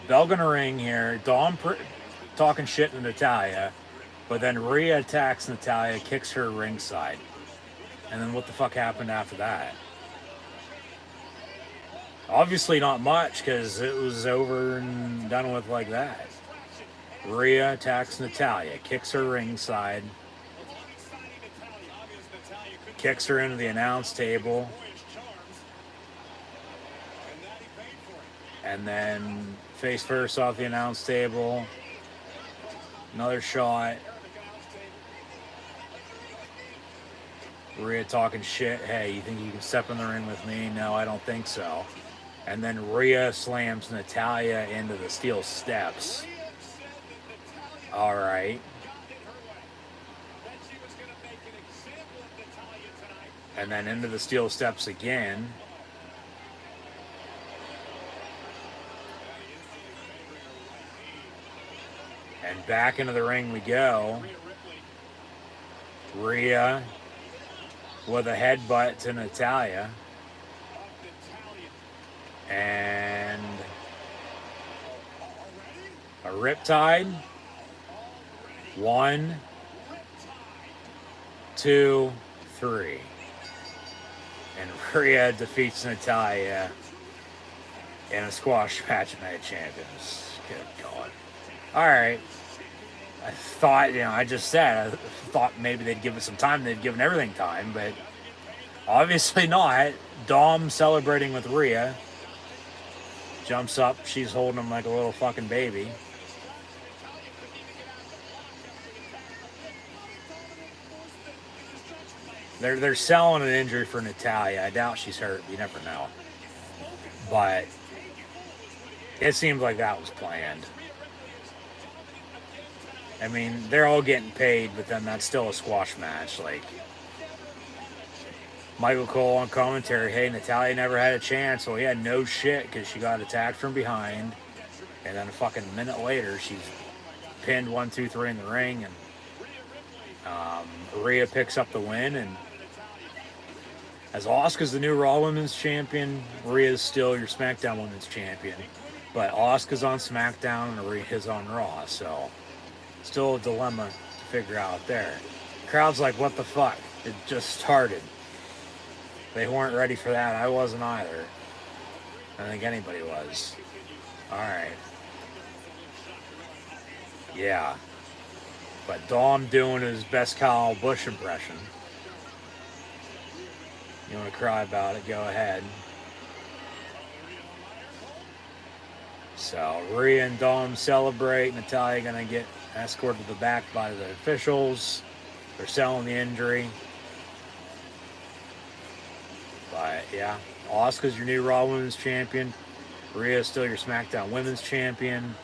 S1: Bell gonna ring here. Dom talking shit to Natalya. But then Rhea attacks Natalya, kicks her ringside. And then what the fuck happened after that? Obviously not much, because it was over and done with like that. Rhea attacks Natalya, kicks her ringside, kicks her into the announce table, and then face first off the announce table. Another shot. Rhea talking shit. Hey, you think you can step in the ring with me? No, I don't think so. And then Rhea slams Natalya into the steel steps. All right. And then into the steel steps again. And back into the ring we go. Rhea with a headbutt to Natalya. And a riptide. 1, 2, 3. And Rhea defeats Natalya in a squash match at Night of Champions. Good God. Alright. I thought, I thought maybe they'd give it some time. They've given everything time, but obviously not. Dom celebrating with Rhea. Jumps up. She's holding him like a little fucking baby. They're selling an injury for Natalya. I doubt she's hurt. You never know. But it seems like that was planned. I mean, they're all getting paid, but then that's still a squash match. Like, Michael Cole on commentary, hey, Natalya never had a chance. Well, yeah, no shit, because she got attacked from behind. And then a fucking minute later, she's pinned 1, 2, 3 in the ring. And Rhea picks up the win. And as Asuka's the new Raw Women's Champion, Rhea's still your SmackDown Women's Champion. But Asuka's on SmackDown and Rhea's on Raw. So, still a dilemma to figure out there. The crowd's like, what the fuck? It just started. They weren't ready for that. I wasn't either. I don't think anybody was. Alright. Yeah. But Dom doing his best Kyle Busch impression. You want to cry about it, go ahead. So Rhea and Dom celebrate. Natalya gonna get escorted to the back by the officials. They're selling the injury. But yeah, Asuka's your new Raw Women's Champion. Rhea's still your SmackDown Women's Champion.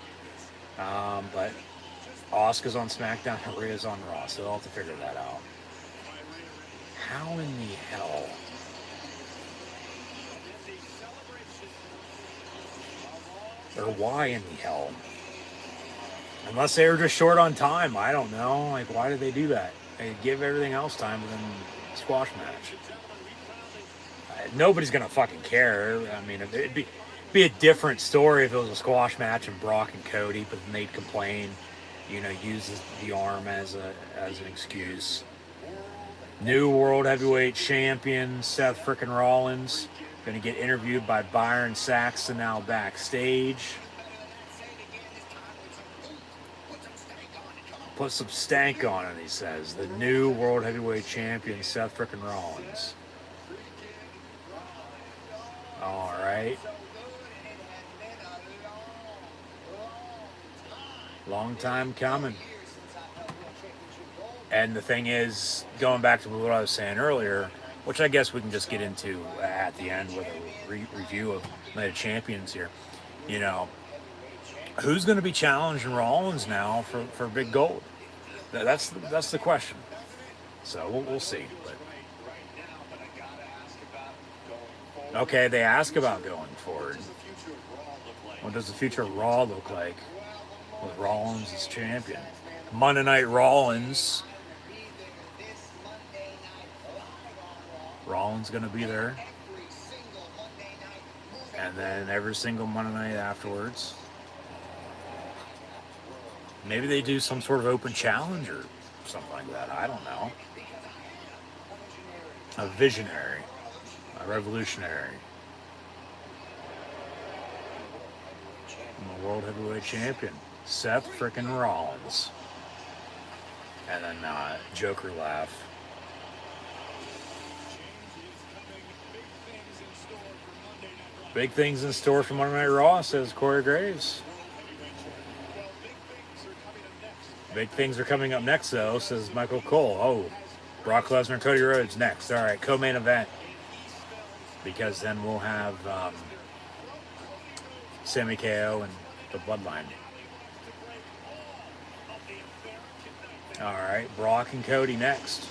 S1: But Asuka's on SmackDown and Rhea's on Raw, so they'll have to figure that out. How in the hell? Or why in the hell? Unless they were just short on time. I don't know. Like, why did they do that? They give everything else time and then squash match. Nobody's going to fucking care. I mean, it'd be a different story if it was a squash match and Brock and Cody, but then they'd complain, uses the arm as an excuse. New World Heavyweight Champion Seth frickin' Rollins going to get interviewed by Byron Saxton now backstage. Put some stank on it, he says. The new World Heavyweight Champion Seth frickin' Rollins. All right. Long time coming. And the thing is, going back to what I was saying earlier, which I guess we can just get into at the end with a review of Night of Champions here. Who's going to be challenging Rollins now for big gold? That's the question. So we'll see. But okay, they ask about going forward. What does the future of Raw look like with Rollins as champion? Monday Night Rollins going to be there. And then every single Monday night afterwards. Maybe they do some sort of open challenge or something like that. I don't know. A visionary. A revolutionary. I'm the World Heavyweight Champion. Seth frickin' Rollins. And then Joker laugh. Big things in store for Monday Night Raw, says Corey Graves. Big things are coming up next, though, says Michael Cole. Oh, Brock Lesnar and Cody Rhodes next. All right, co-main event. Because then we'll have Sami KO and the Bloodline. All right, Brock and Cody next.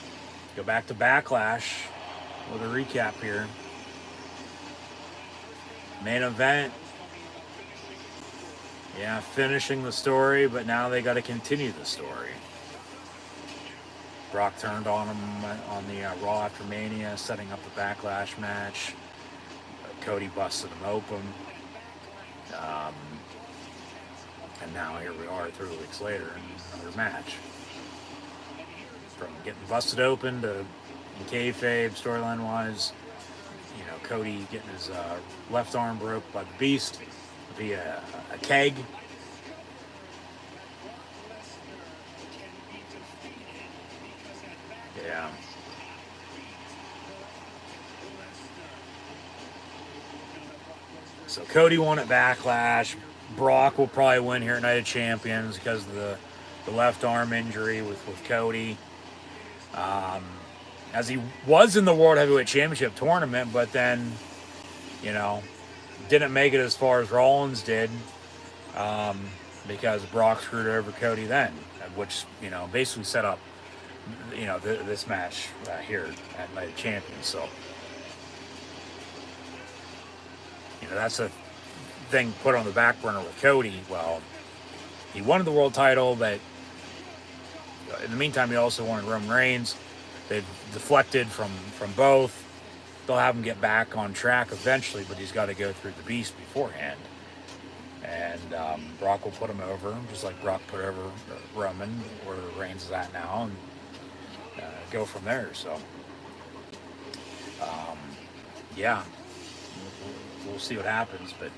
S1: Go back to Backlash with a recap here. Main event. Yeah, finishing the story, but now they got to continue the story. Brock turned on him on the Raw after Mania, setting up the Backlash match. Cody busted him open. And now here we are 3 weeks later in another match. From getting busted open to kayfabe storyline wise, Cody getting his left arm broke by the Beast via a keg. Yeah. So Cody won at Backlash. Brock will probably win here at Night of Champions because of the left arm injury with Cody. As he was in the World Heavyweight Championship tournament, but then, didn't make it as far as Rollins did because Brock screwed over Cody then, which, basically set up, this match here at Night of Champions. So, that's a thing put on the back burner with Cody. Well, he won the world title, but in the meantime, he also wanted Roman Reigns. They've deflected from both. They'll have him get back on track eventually, but he's got to go through the Beast beforehand. And Brock will put him over, just like Brock put over Roman, where Reigns is at now, and go from there. So, yeah, we'll see what happens. But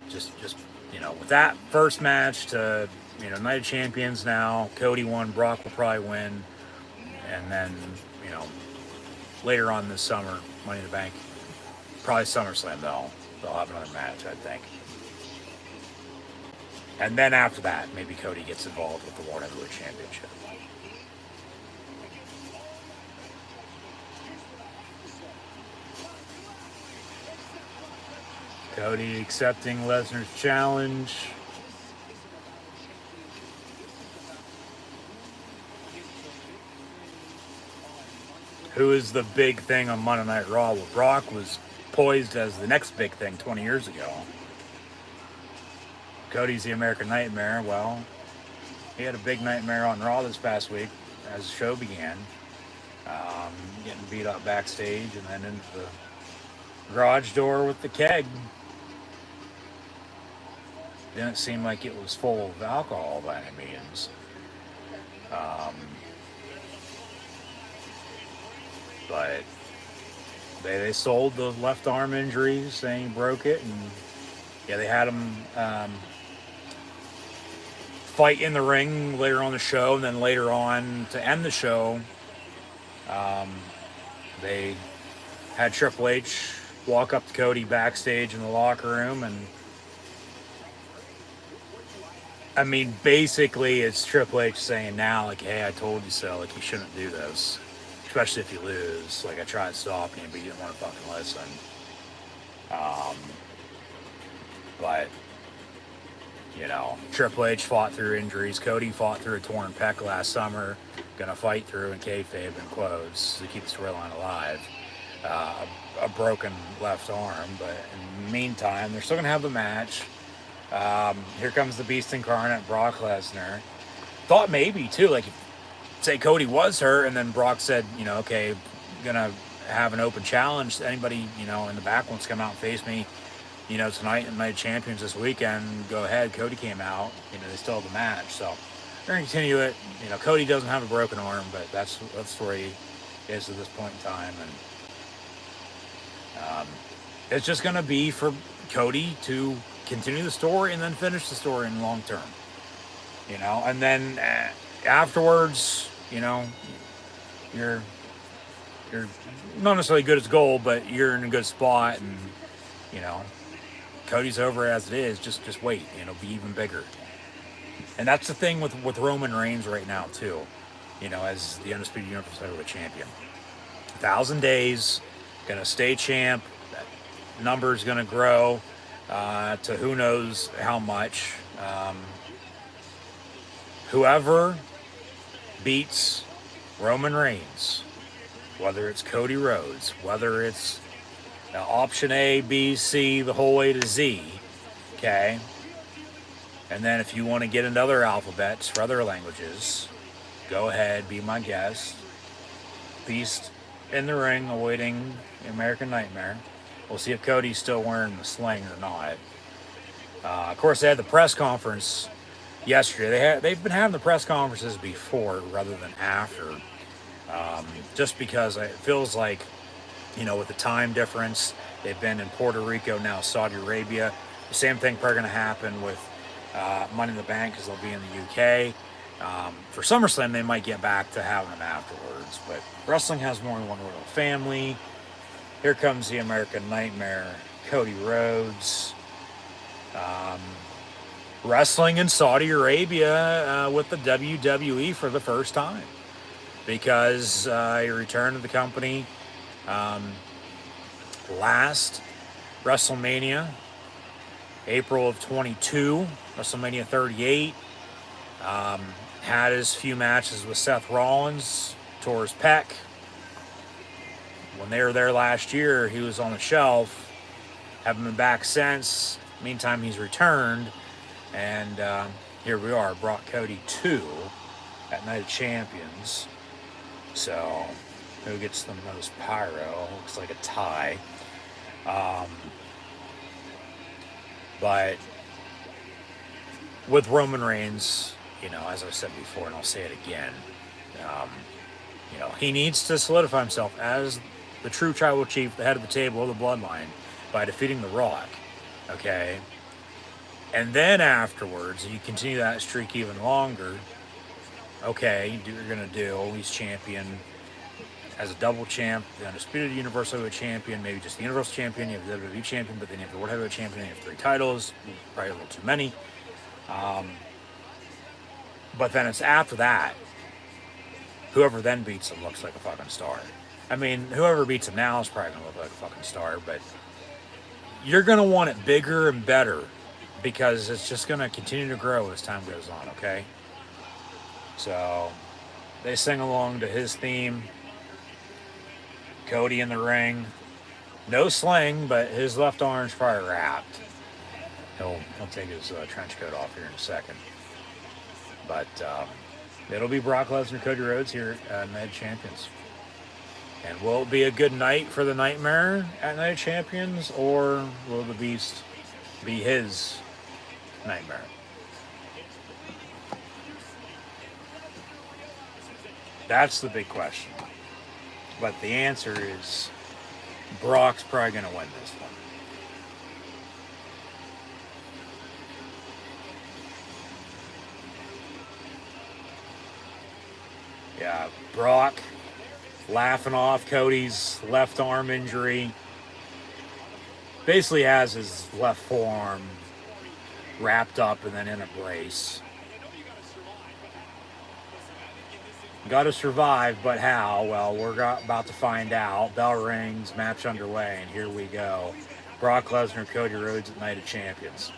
S1: just with that first match to Night of Champions now, Cody won, Brock will probably win, and then later on this summer, Money in the Bank, probably SummerSlam they'll have another match, I think. And then after that, maybe Cody gets involved with the World Heavyweight Championship. Cody accepting Lesnar's challenge. Who is the big thing on Monday Night Raw? Well, Brock was poised as the next big thing 20 years ago. Cody's the American Nightmare. Well, he had a big nightmare on Raw this past week as the show began. Getting beat up backstage and then into the garage door with the keg. Didn't seem like it was full of alcohol by any means. But they sold the left arm injuries, saying he broke it, and yeah, they had him fight in the ring later on the show, and then later on to end the show, they had Triple H walk up to Cody backstage in the locker room, and I mean, basically, it's Triple H saying now, like, hey, I told you so, like, you shouldn't do this. Especially if you lose. Like, I tried stopping you, but you didn't want to fucking listen. But, you know, Triple H fought through injuries. Cody fought through a torn pec last summer. Gonna fight through in kayfabe and quotes to keep the storyline alive. A broken left arm, but in the meantime, they're still gonna have the match. Here comes the Beast Incarnate, Brock Lesnar. Thought maybe, too, like, say Cody was hurt, and then Brock said, you know, okay, gonna have an open challenge. Anybody, you know, in the back wants to come out and face me, you know, tonight and Night of Champions this weekend, go ahead. Cody came out, you know, they still have the match, so they're gonna continue it. You know, Cody doesn't have a broken arm, but that's where he is at this point in time, and it's just gonna be for Cody to continue the story and then finish the story in the long term, you know, and then afterwards, you know, you're not necessarily good as gold, but you're in a good spot, and you know, Cody's over as it is. Just wait, you know, be even bigger. And that's the thing with Roman Reigns right now too, you know, as the undisputed Universal Heavyweight Champion. 1,000 days, gonna stay champ. That number's gonna grow to who knows how much. Whoever beats Roman Reigns, whether it's Cody Rhodes, whether it's option A, B, C, the whole way to Z, okay? And then if you want to get into other alphabets for other languages, go ahead, be my guest. Beast in the ring awaiting the American Nightmare. We'll see if Cody's still wearing the sling or not. Of course, they had the press conference yesterday. They've been having the press conferences before rather than after, just because it feels like, you know, with the time difference, they've been in Puerto Rico, now Saudi Arabia. The same thing probably going to happen with Money in the Bank, because they'll be in the UK. For SummerSlam, they might get back to having them afterwards, but wrestling has more than one royal family. Here comes the American Nightmare, Cody Rhodes. Wrestling in Saudi Arabia with the WWE for the first time, because he returned to the company last WrestleMania, April of 22, WrestleMania 38. Had his few matches with Seth Rollins, tore his pec. When they were there last year, he was on the shelf. Haven't been back since. Meantime, he's returned. And here we are, brought Cody 2 at Night of Champions. So, who gets the most pyro? Looks like a tie. But with Roman Reigns, you know, as I've said before, and I'll say it again, you know, he needs to solidify himself as the true tribal chief, the head of the table of the bloodline, by defeating The Rock. Okay? And then afterwards, you continue that streak even longer. Okay, you do what you're going to do. He's champion as a double champ, the undisputed Universal Heavyweight Champion, maybe just the Universal Champion, you have the WWE Champion, but then you have the World Heavyweight Champion, you have 3 titles, probably a little too many. But then it's after that, whoever then beats him looks like a fucking star. I mean, whoever beats him now is probably going to look like a fucking star, but you're going to want it bigger and better because it's just going to continue to grow as time goes on, okay? So they sing along to his theme. Cody in the ring. No sling, but his left arm's probably wrapped. He'll take his trench coat off here in a second. But it'll be Brock Lesnar, Cody Rhodes here at Night of Champions. And will it be a good night for the Nightmare at Night of Champions, or will the Beast be his Nightmare? That's the big question. But the answer is Brock's probably going to win this one. Yeah, Brock laughing off Cody's left arm injury. Basically has his left forearm wrapped up and then in a brace. Got to survive, but how? Well, we're about to find out. Bell rings, match underway, and here we go. Brock Lesnar, Cody Rhodes at Night of Champions.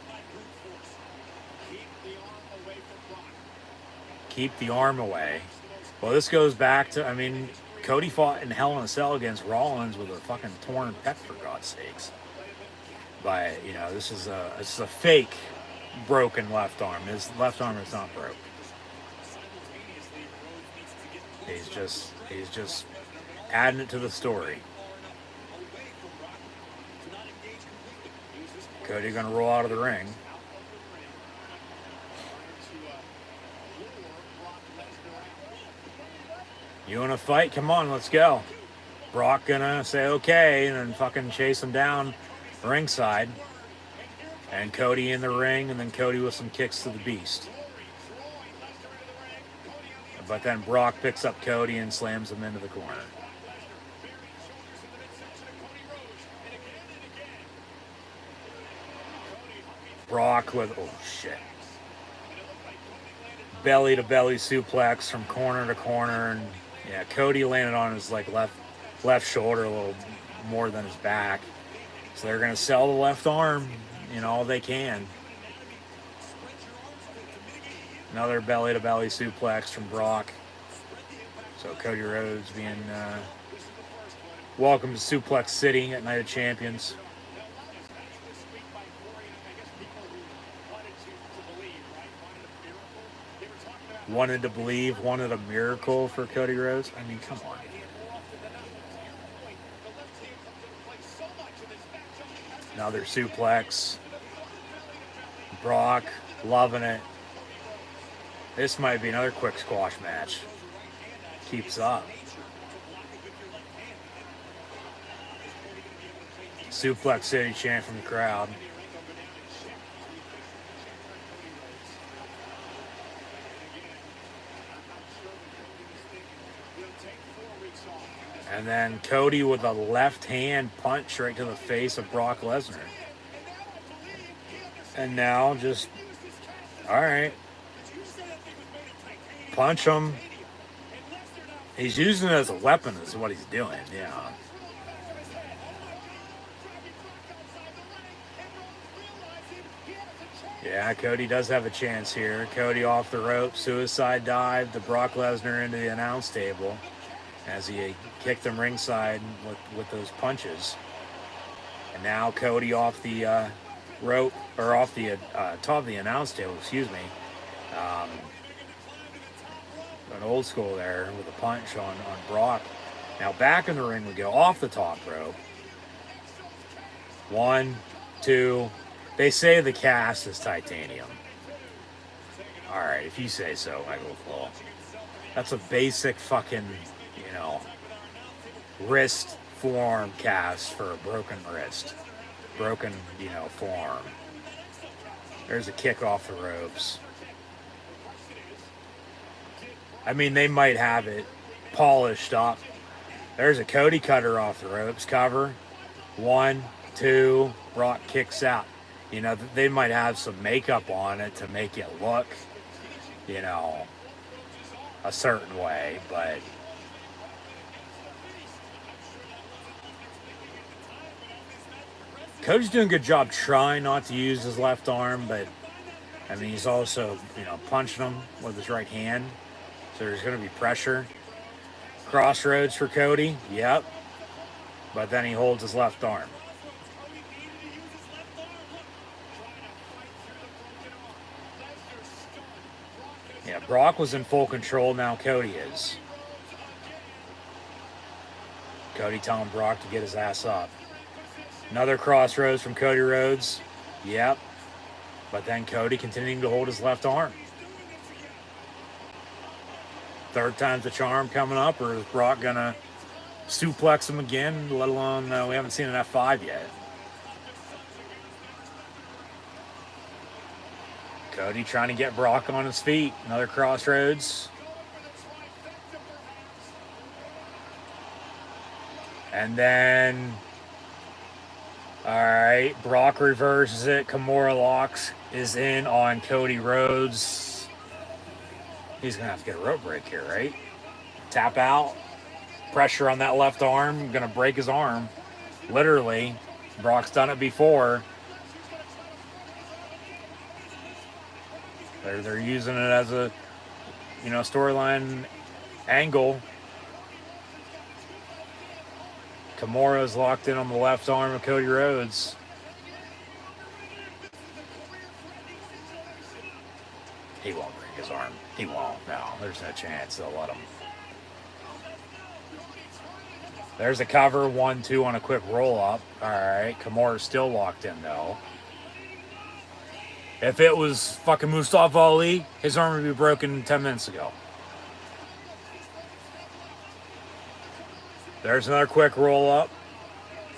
S1: Keep the arm away. Well, this goes back to, I mean, Cody fought in Hell in a Cell against Rollins with a fucking torn pec, for God's sakes. But, you know, this is a fake broken left arm. His left arm is not broke. He's just adding it to the story. Cody gonna roll out of the ring. You in a fight? Come on, let's go. Brock gonna say okay and then fucking chase him down ringside. And Cody in the ring, and then Cody with some kicks to the Beast. But then Brock picks up Cody and slams him into the corner. Brock with, oh shit. Belly to belly suplex from corner to corner. And yeah, Cody landed on his like left shoulder a little more than his back. So they're going to sell the left arm, you know, all they can. Another belly-to-belly suplex from Brock. So Cody Rhodes being welcome to Suplex City at Night of Champions. Wanted to believe, wanted a miracle for Cody Rhodes. I mean, come on. Another suplex. Brock loving it. This might be another quick squash match. Keeps up. Suplex City chant from the crowd. And then Cody with a left hand punch right to the face of Brock Lesnar. And now just, all right. Punch him. He's using it as a weapon is what he's doing, yeah. Yeah, Cody does have a chance here. Cody off the rope, suicide dive to Brock Lesnar into the announce table as he kicked him ringside with those punches. And now Cody off the rope, or off the top of the announce table, excuse me. An old school there with a punch on Brock. Now back in the ring we go, off the top rope. 1, 2. They say the cast is titanium. All right, if you say so, Michael Cole. That's a basic fucking, you know, wrist forearm cast for a broken wrist. Broken, you know, forearm. There's a kick off the ropes. I mean, they might have it polished up. There's a Cody cutter off the ropes. Cover. 1, 2. Brock kicks out. You know, they might have some makeup on it to make it look, you know, a certain way, but Cody's doing a good job trying not to use his left arm, but I mean, he's also, you know, punching him with his right hand. So there's going to be pressure. Crossroads for Cody. Yep. But then he holds his left arm. Yeah, Brock was in full control. Now Cody is. Cody telling Brock to get his ass up. Another crossroads from Cody Rhodes. Yep. But then Cody continuing to hold his left arm. Third time's the charm coming up, or is Brock going to suplex him again, let alone we haven't seen an F5 yet. Cody trying to get Brock on his feet. Another crossroads. And then, all right, Brock reverses it. Kimura locks is in on Cody Rhodes. He's going to have to get a rope break here, right? Tap out. Pressure on that left arm. Going to break his arm. Literally. Brock's done it before. They're using it as a, you know, storyline angle. Kimura's locked in on the left arm of Cody Rhodes. He won't break his arm. He won't. No, there's no chance they'll let him. There's a cover. 1-2 on a quick roll up. All right. Kimura's still locked in, though. If it was fucking Mustafa Ali, his arm would be broken 10 minutes ago. There's another quick roll up.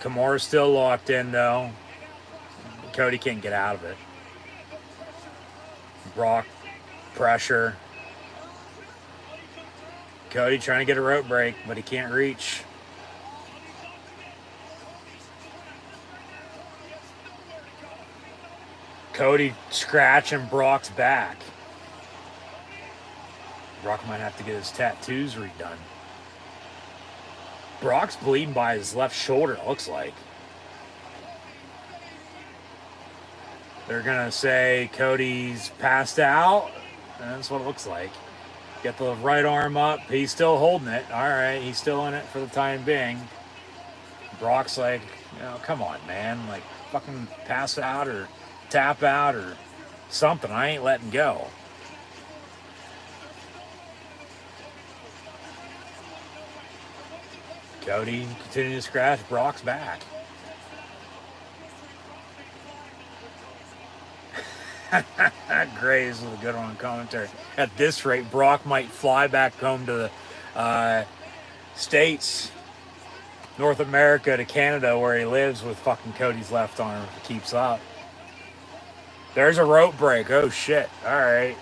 S1: Kimura's still locked in, though. Cody can't get out of it. Brock, pressure. Cody trying to get a rope break, but he can't reach. Cody scratching Brock's back. Brock might have to get his tattoos redone. Brock's bleeding by his left shoulder, it looks like. They're going to say Cody's passed out. That's what it looks like. Get the right arm up. He's still holding it. All right, he's still in it for the time being. Brock's like, you know, come on, man. Like, fucking pass out or tap out or something. I ain't letting go. Cody continuing to scratch Brock's back. Gray is a good one on commentary. At this rate, Brock might fly back home to the States, North America, to Canada, where he lives, with fucking Cody's left arm if he keeps up. There's a rope break. Oh, shit. All right.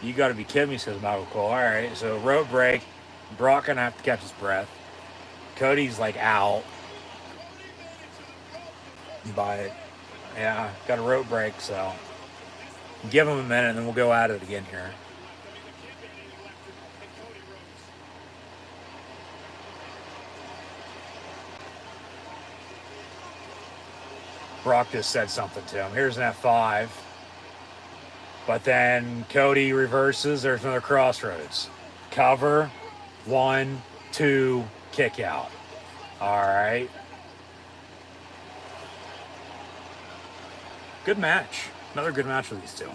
S1: You got to be kidding me, says Michael Cole. All right, so rope break. Brock going to have to catch his breath. Cody's, like, out. But, yeah, got a rope break, so give him a minute, and then we'll go at it again here. Brock just said something to him. Here's an F5. But then Cody reverses. There's another crossroads. Cover. 1, 2, kick out. All right. Good match. Another good match for these two.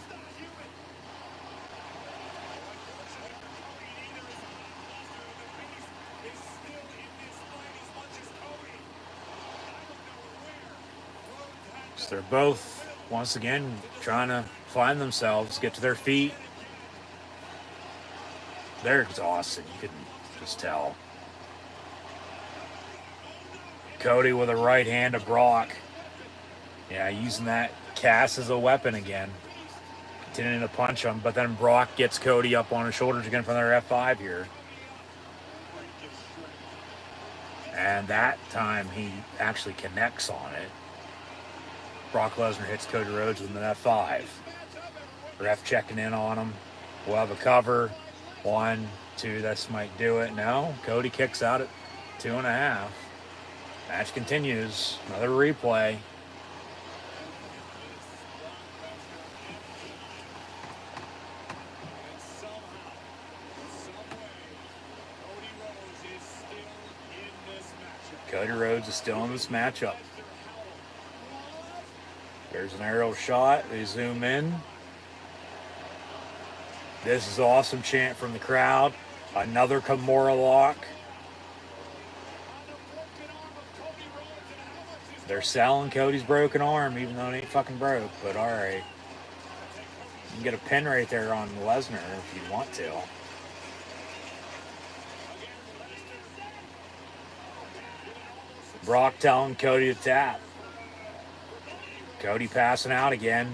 S1: So they're both, once again, trying to find themselves, get to their feet. They're exhausted. You can just tell. Cody with a right hand to Brock. Yeah, using that cast as a weapon again. Continuing to punch him, but then Brock gets Cody up on his shoulders again for their F5 here. And that time he actually connects on it. Brock Lesnar hits Cody Rhodes with an F5. Ref checking in on him. We'll have a cover. 1, 2, this might do it. No, Cody kicks out at 2.5. Match continues. Another replay. Cody Rhodes is still in this matchup. There's an aerial shot. They zoom in. This is an awesome chant from the crowd. Another Kimura lock. They're selling Cody's broken arm, even though it ain't fucking broke. But all right. You can get a pin right there on Lesnar if you want to. Brock telling Cody to tap. Cody passing out again.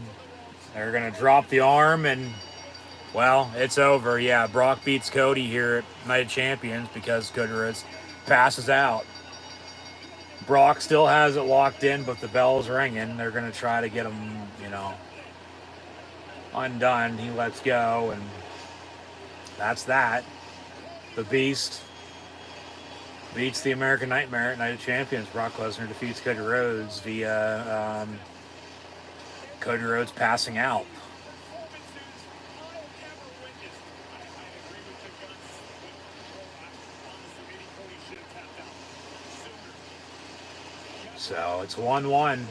S1: They're going to drop the arm and, well, it's over. Yeah, Brock beats Cody here at Night of Champions because Cody Rhodes passes out. Brock still has it locked in, but the bell's ringing. They're going to try to get him, undone. He lets go, and that's that. The Beast beats the American Nightmare at Night of Champions. Brock Lesnar defeats Cody Rhodes via Cody Rhodes passing out. So it's 1-1.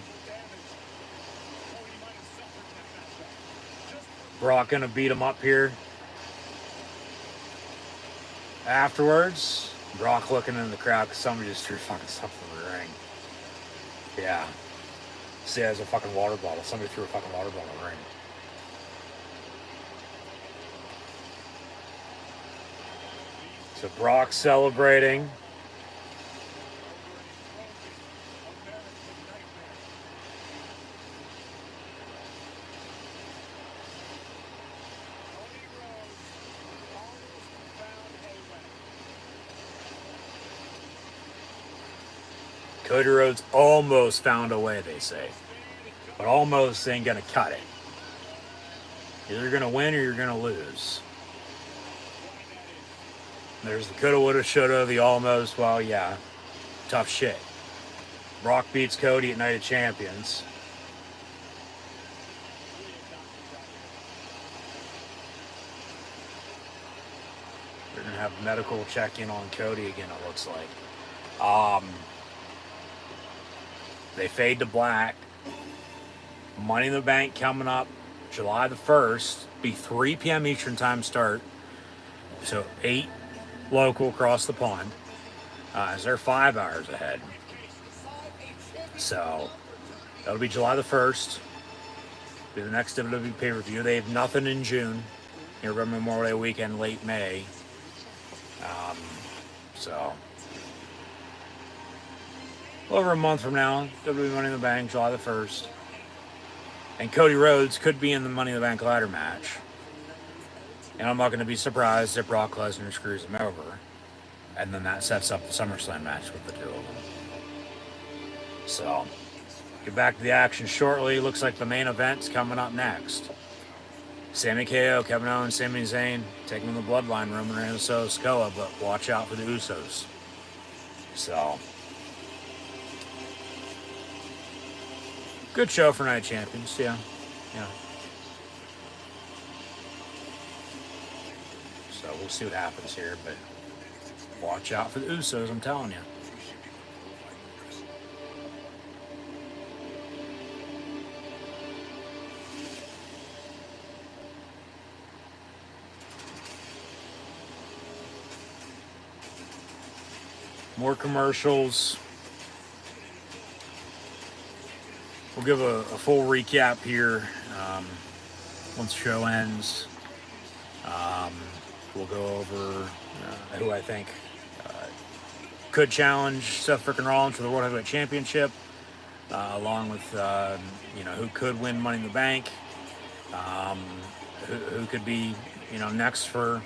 S1: Brock gonna beat him up here. Afterwards, Brock looking in the crowd because somebody just threw fucking something in the ring. Yeah. See, there's a fucking water bottle. Somebody threw a fucking water bottle in the ring. So Brock celebrating. Cody Rhodes almost found a way, they say. But almost ain't going to cut it. You're going to win or you're going to lose. There's the coulda, woulda, shoulda, the almost. Well, yeah. Tough shit. Brock beats Cody at Night of Champions. We're going to have medical check-in on Cody again, it looks like. They fade to black. Money in the Bank coming up July the 1st. Be 3 p.m. Eastern time start. So 8 local across the pond. As they're 5 hours ahead. So that'll be July the 1st. Be the next WWE pay-per-view. They have nothing in June. Here over Memorial Day weekend, late May. So over a month from now, WWE Money in the Bank, July the 1st. And Cody Rhodes could be in the Money in the Bank ladder match. And I'm not going to be surprised if Brock Lesnar screws him over. And then that sets up the SummerSlam match with the two of them. So, get back to the action shortly. Looks like the main event's coming up next. Sami KO, Kevin Owens, Sami Zayn taking on the Bloodline, Roman Reigns, Sikoa, but watch out for the Usos. So, good show for Night Champions, yeah. So we'll see what happens here, but watch out for the Usos, I'm telling you. More commercials. We'll give a full recap here once the show ends. We'll go over who I think could challenge Seth freaking Rollins for the World Heavyweight Championship, along with who could win Money in the Bank, who could be next for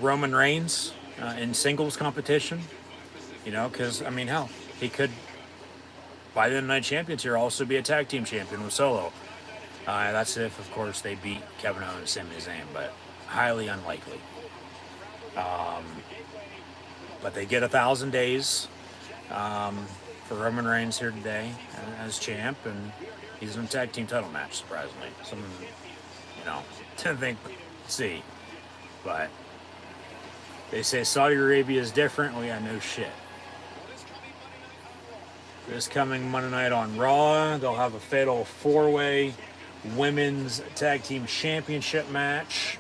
S1: Roman Reigns in singles competition. Because hell, he could by the night champions here, also be a tag team champion with Solo. That's if, of course, they beat Kevin Owens and Sami Zayn, but highly unlikely. But they get 1,000 days for Roman Reigns here today as champ, and he's in a tag team title match, surprisingly. Something, didn't think, see. But they say Saudi Arabia is different. Well, yeah, no shit. This coming Monday night on Raw, they'll have a fatal 4-way women's tag team championship match.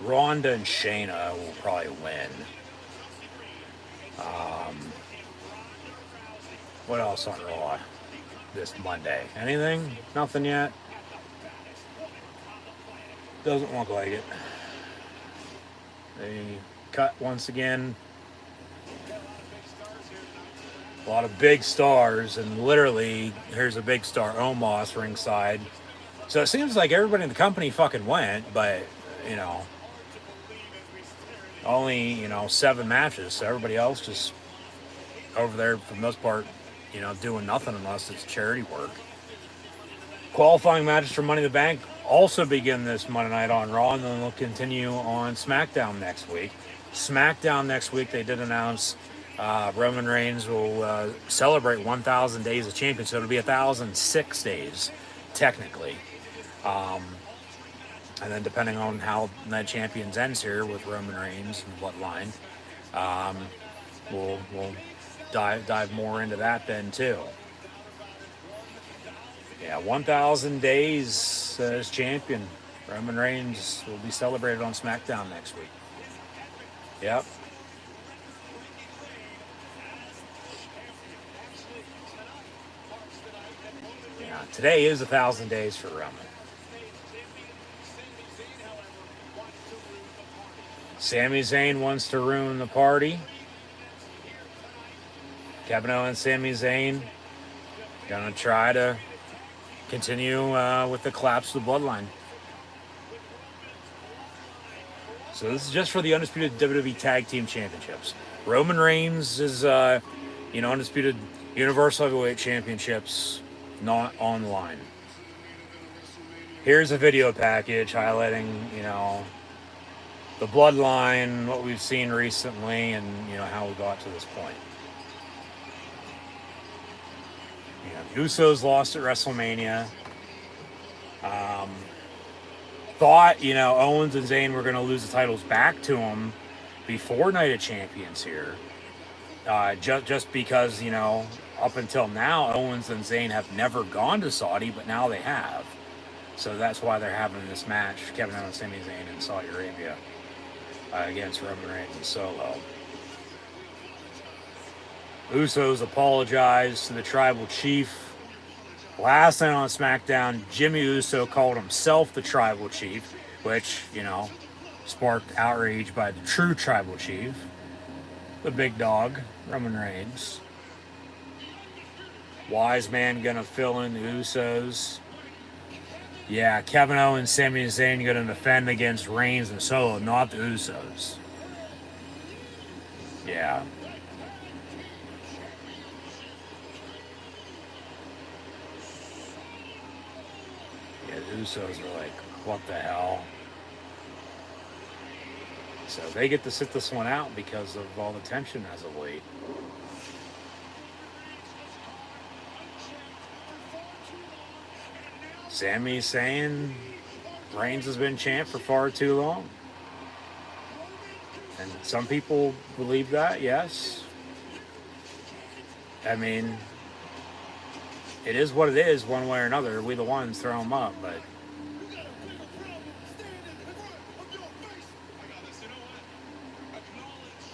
S1: Ronda and Shayna will probably win. What else on Raw this Monday? Anything? Nothing yet? Doesn't look like it. They cut once again. A lot of big stars, and literally, here's a big star, Omos, ringside. So it seems like everybody in the company fucking went, but, only, 7 matches. So everybody else just over there, for the most part, doing nothing unless it's charity work. Qualifying matches for Money in the Bank also begin this Monday night on Raw, and then they'll continue on SmackDown next week. SmackDown next week, they did announce Roman Reigns will celebrate 1,000 days of champion, so it'll be 1,006 days, technically. And then depending on how Night Champions ends here with Roman Reigns and Bloodline, we'll dive more into that then too. Yeah, 1,000 days as champion. Roman Reigns will be celebrated on SmackDown next week. Yep. Yeah, today is 1,000 days for Roman. Sami Zayn wants to ruin the party. Kevin Owens, Sami Zayn, gonna try to continue with the collapse of the bloodline. So this is just for the undisputed WWE Tag Team Championships. Roman Reigns is, undisputed Universal Heavyweight Championships not on the line. Here's a video package highlighting, the bloodline, what we've seen recently, and how we got to this point. The Usos lost at WrestleMania. Thought, Owens and Zayn were going to lose the titles back to them before Night of Champions here. Just because, up until now, Owens and Zayn have never gone to Saudi, but now they have. So that's why they're having this match, Kevin Owens, Sami Zayn in Saudi Arabia against Roman Reigns and Solo. Usos apologized to the tribal chief. Last night on SmackDown, Jimmy Uso called himself the tribal chief, which, sparked outrage by the true tribal chief, the big dog, Roman Reigns. Wise man gonna fill in the Usos. Yeah, Kevin Owens, Sami Zayn gonna defend against Reigns and Solo, not the Usos. Yeah. The Usos are like, what the hell? So they get to sit this one out because of all the tension as of late. Sami saying Reigns has been champ for far too long. And some people believe that, yes. I mean, it is what it is, one way or another. We the ones throw them up, but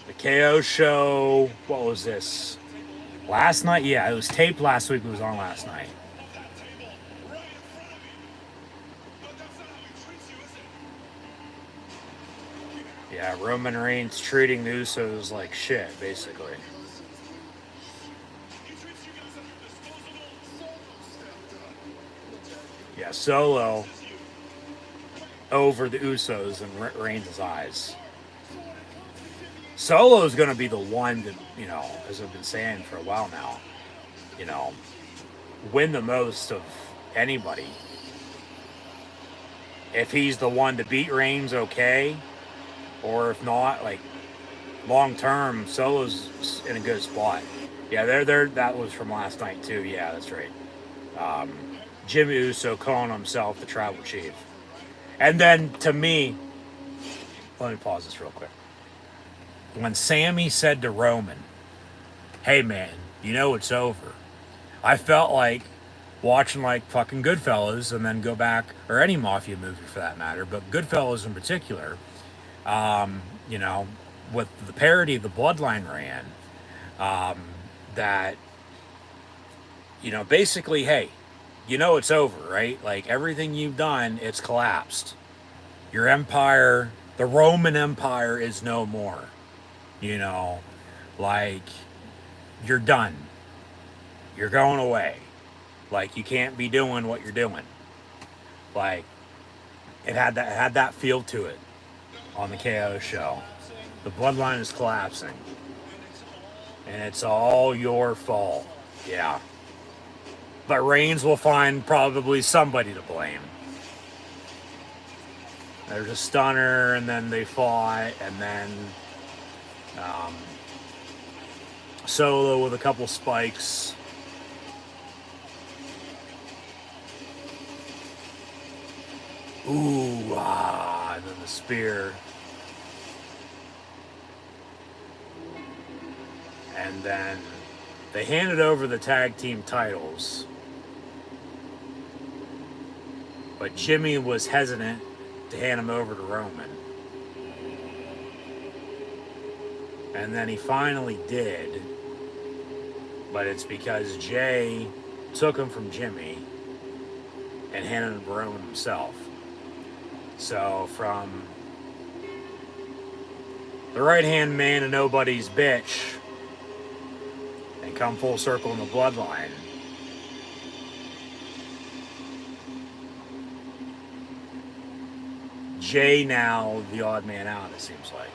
S1: the KO show, what was this? Last night? Yeah, it was taped last week. It was on last night. Yeah, Roman Reigns treating the Usos like shit, basically. Yeah, Solo over the Usos in Reigns' eyes. Solo's going to be the one that, as I've been saying for a while now, win the most of anybody. If he's the one to beat Reigns, okay. Or if not, like, long term, Solo's in a good spot. Yeah, they're that was from last night too. Yeah, that's right. Jimmy Uso calling himself the Tribal Chief. And then to me, let me pause this real quick. When Sammy said to Roman, "Hey man, you know it's over," I felt like watching like fucking Goodfellas, and then go back, or any mafia movie for that matter, but Goodfellas in particular. You know, with the parody the Bloodline ran, that, you know, basically, hey, you know it's over, right? Like everything you've done, it's collapsed. Your empire, the Roman Empire, is no more. You know, like you're done. You're going away. Like you can't be doing what you're doing. Like it had that feel to it on the KO show. The bloodline is collapsing. And it's all your fault. Yeah. But Reigns will find probably somebody to blame. There's a stunner, and then they fought, and then Solo with a couple spikes. Ooh, and then the spear. And then they handed over the tag team titles. But Jimmy was hesitant to hand him over to Roman. And then he finally did. But it's because Jay took him from Jimmy and handed him to Roman himself. So from the right-hand man to nobody's bitch, and come full circle in the bloodline, Jay now the odd man out, it seems like.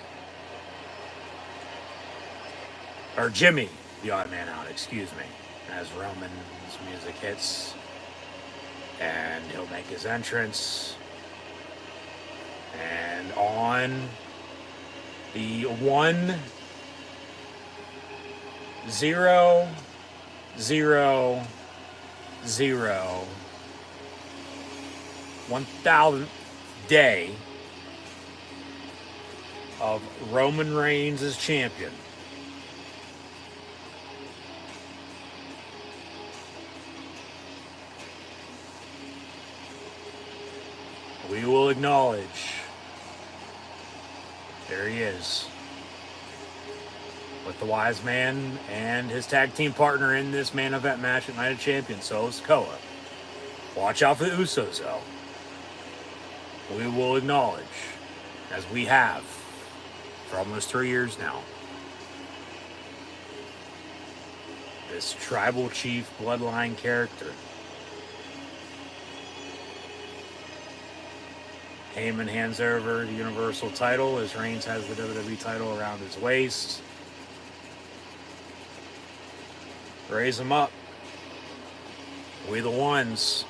S1: Or Jimmy the odd man out, excuse me. As Roman's music hits, and he'll make his entrance. And on the 1-0-0-0 1000th day of Roman Reigns as champion, we will acknowledge, there he is, with the Wise Man and his tag team partner in this main event match at Night of Champions, Solo Sikoa. Watch out for the Usos, though. We will acknowledge, as we have for almost 3 years now, this tribal chief bloodline character. Heyman hands over the Universal title as Reigns has the WWE title around his waist. Raise him up. We the ones.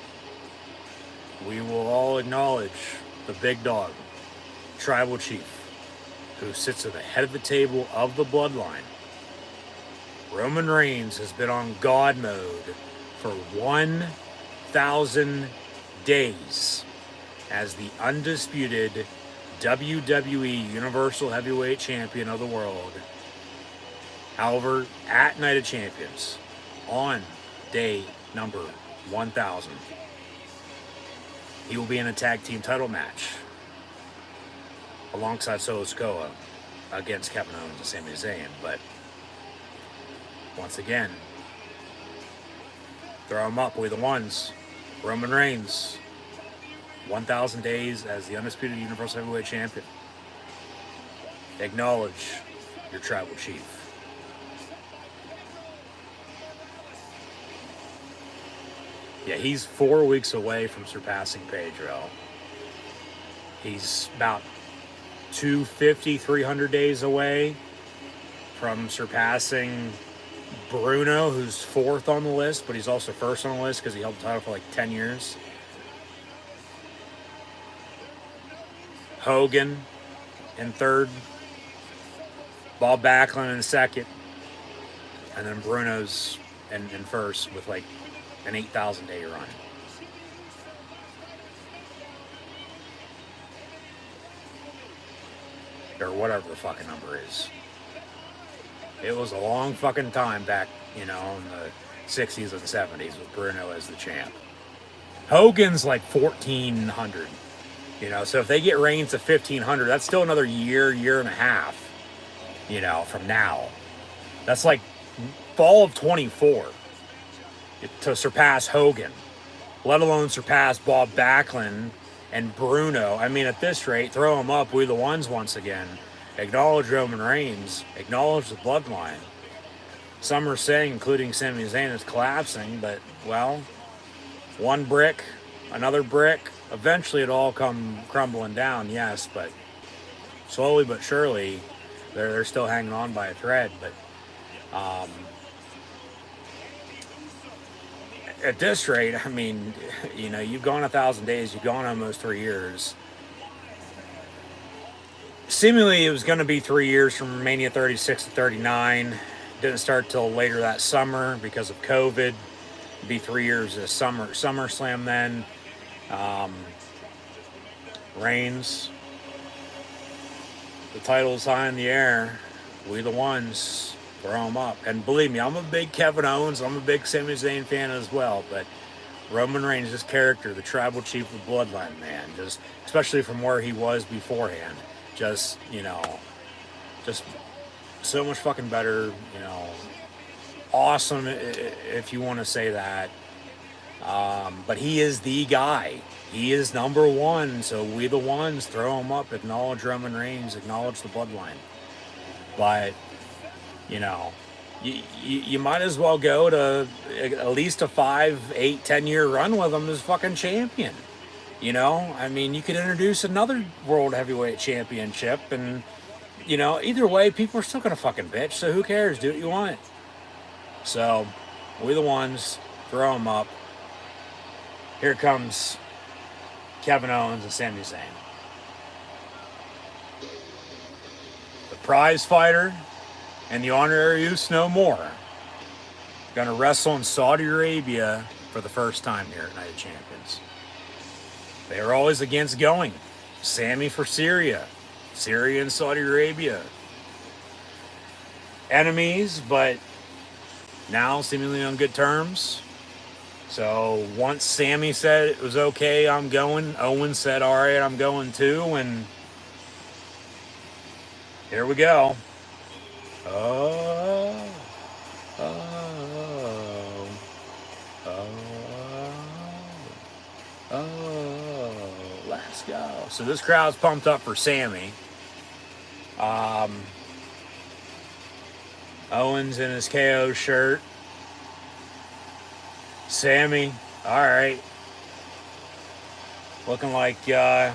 S1: We will all acknowledge the big dog, tribal chief, who sits at the head of the table of the bloodline. Roman Reigns has been on God mode for 1,000 days as the undisputed WWE Universal Heavyweight Champion of the world. However, at Night of Champions, on day number 1,000, he will be in a tag team title match alongside Solo Sikoa against Kevin Owens and Sami Zayn. But once again, throw him up. We the ones. Roman Reigns, 1,000 days as the undisputed Universal Heavyweight Champion. Acknowledge your tribal chief. Yeah, he's 4 weeks away from surpassing Pedro. He's about 250, 300 days away from surpassing Bruno, who's fourth on the list, but he's also first on the list because he held the title for like 10 years. Hogan in third. Bob Backlund in second. And then Bruno's in first with like an 8,000 day run. Or whatever the fucking number is. It was a long fucking time back, in the 60s and 70s with Bruno as the champ. Hogan's like 1,400. So if they get Reigns to 1,500, that's still another year and a half, from now. That's like fall of 24 to surpass Hogan, let alone surpass Bob Backlund and Bruno. I mean, at this rate, throw them up. We the ones once again. Acknowledge Roman Reigns. Acknowledge the bloodline. Some are saying, including Sami Zayn, is collapsing, but, well, one brick, another brick. Eventually it all come crumbling down, yes, but slowly but surely they're still hanging on by a thread. But at this rate, I mean, you've gone 1,000 days, you've gone almost 3 years. Seemingly it was going to be 3 years from Mania 36 to 39. Didn't start till later that summer because of COVID. It'd be 3 years of SummerSlam then. Reigns, the title's high in the air. We the ones, throw them up. And believe me, I'm a big Kevin Owens, I'm a big Sami Zayn fan as well, but Roman Reigns, this character, the tribal chief of the bloodline, man, just especially from where he was beforehand, just so much fucking better, awesome if you want to say that. But he is the guy. He is number one, so we the ones, throw him up, acknowledge Roman Reigns, acknowledge the bloodline. But, you might as well go to at least a 5, 8, 10-year run with him as fucking champion. I mean, you could introduce another World Heavyweight Championship, and, either way, people are still going to fucking bitch, so who cares? Do what you want. So, we the ones, throw him up. Here comes Kevin Owens and Sami Zayn. The prize fighter and the honorary use no more. Going to wrestle in Saudi Arabia for the first time here at Night of Champions. They are always against going. Sami for Syria. Syria and Saudi Arabia. Enemies, but now seemingly on good terms. So once Sami said it was okay, I'm going, Owens said, all right, I'm going too, and here we go. Oh, let's go. So this crowd's pumped up for Sami. Owens in his KO shirt. Sami, all right. Looking like, well,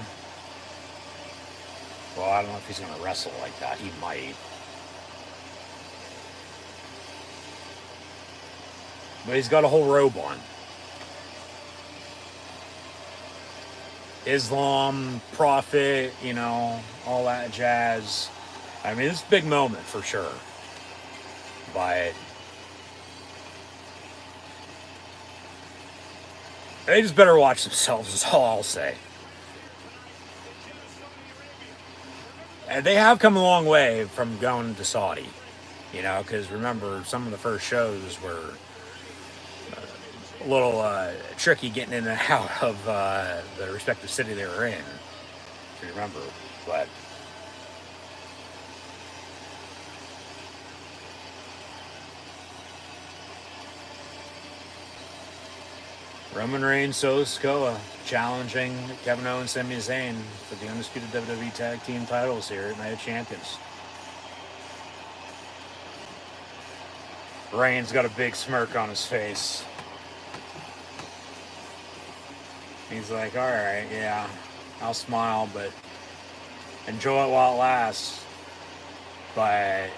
S1: I don't know if he's going to wrestle like that. He might. But he's got a whole robe on. Islam, prophet, all that jazz. I mean, it's a big moment for sure. But they just better watch themselves, is all I'll say. And they have come a long way from going to Saudi. Because remember, some of the first shows were a little tricky getting in and out of the respective city they were in, if you remember. But Roman Reigns, Solo Sikoa, challenging Kevin Owens, Sami Zayn for the undisputed WWE Tag Team titles here at Night of Champions. Reigns got a big smirk on his face. He's like, all right, yeah, I'll smile, but enjoy it while it lasts. But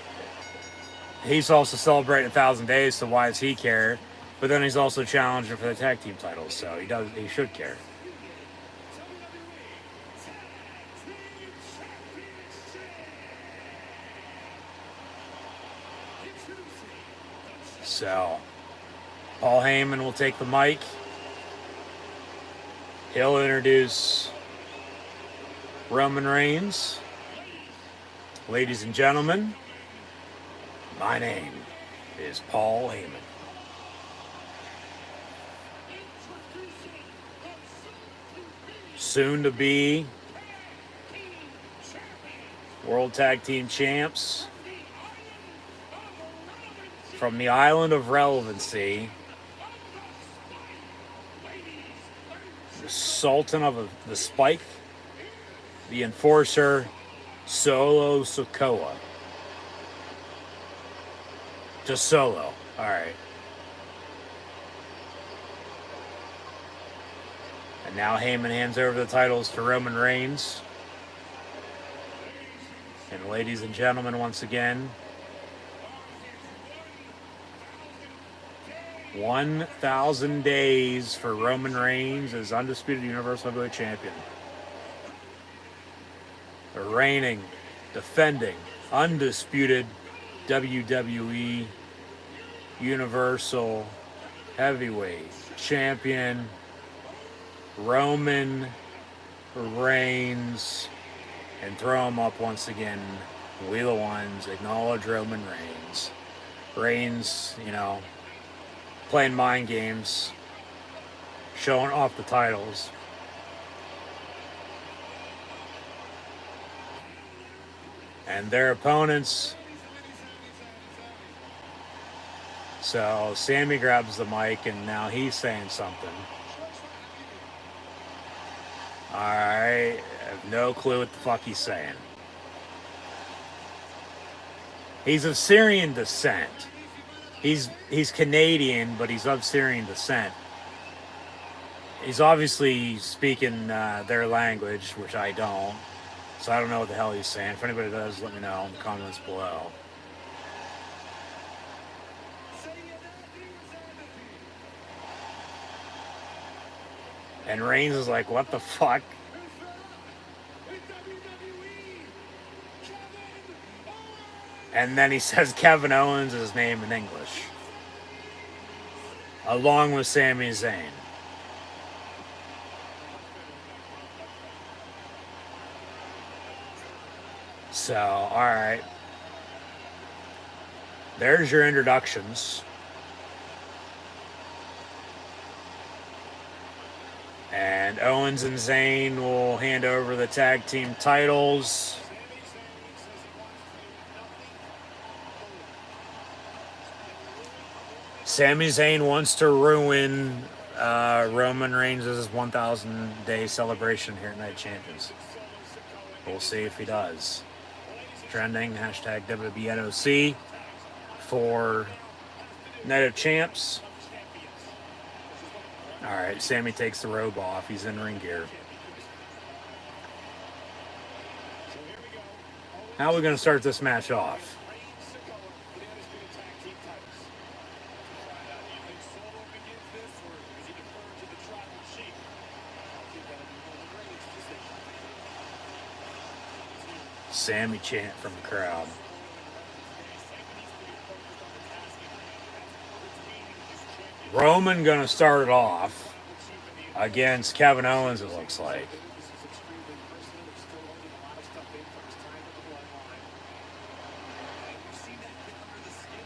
S1: He's also celebrating 1,000 days, so why does he care? But then he's also challenging for the tag team titles, so he should care. So Paul Heyman will take the mic. He'll introduce Roman Reigns. Ladies and gentlemen, my name is Paul Heyman. Soon to be World Tag Team Champs from the Island of Relevancy, the Sultan of the Spike, the Enforcer, Solo Sikoa. Just Solo. Alright. And now Heyman hands over the titles to Roman Reigns. And ladies and gentlemen, once again, 1,000 days for Roman Reigns as undisputed Universal Heavyweight Champion. The reigning, defending, undisputed WWE Universal Heavyweight Champion, Roman Reigns. And throw him up once again. We the ones. Acknowledge Roman Reigns. Reigns, playing mind games, showing off the titles. And their opponents. So Sammy grabs the mic and now he's saying something. Alright, I have no clue what the fuck he's saying. He's of Syrian descent. He's Canadian, but he's of Syrian descent. He's obviously speaking their language, which I don't. So I don't know what the hell he's saying. If anybody does, let me know in the comments below. And Reigns is like, what the fuck? And then he says Kevin Owens is his name in English, along with Sami Zayn. So, alright. There's your introductions. And Owens and Zayn will hand over the tag team titles. Sami Zayn wants to ruin Roman Reigns' 1,000 day celebration here at Night of Champions. We'll see if he does. Trending, hashtag WWNOC for Night of Champs. Alright, Sammy takes the robe off. He's in ring gear. How are we going to start this match off? Sammy chant from the crowd. Roman gonna start it off against Kevin Owens, it looks like.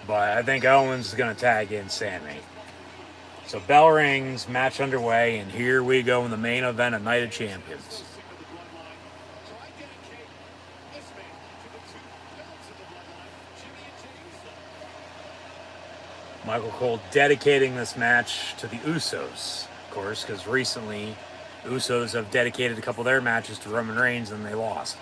S1: But I think Owens is gonna tag in Sammy. So bell rings, match underway, and here we go in the main event of Night of Champions. Michael Cole dedicating this match to the Usos, of course, because recently Usos have dedicated a couple of their matches to Roman Reigns and they lost.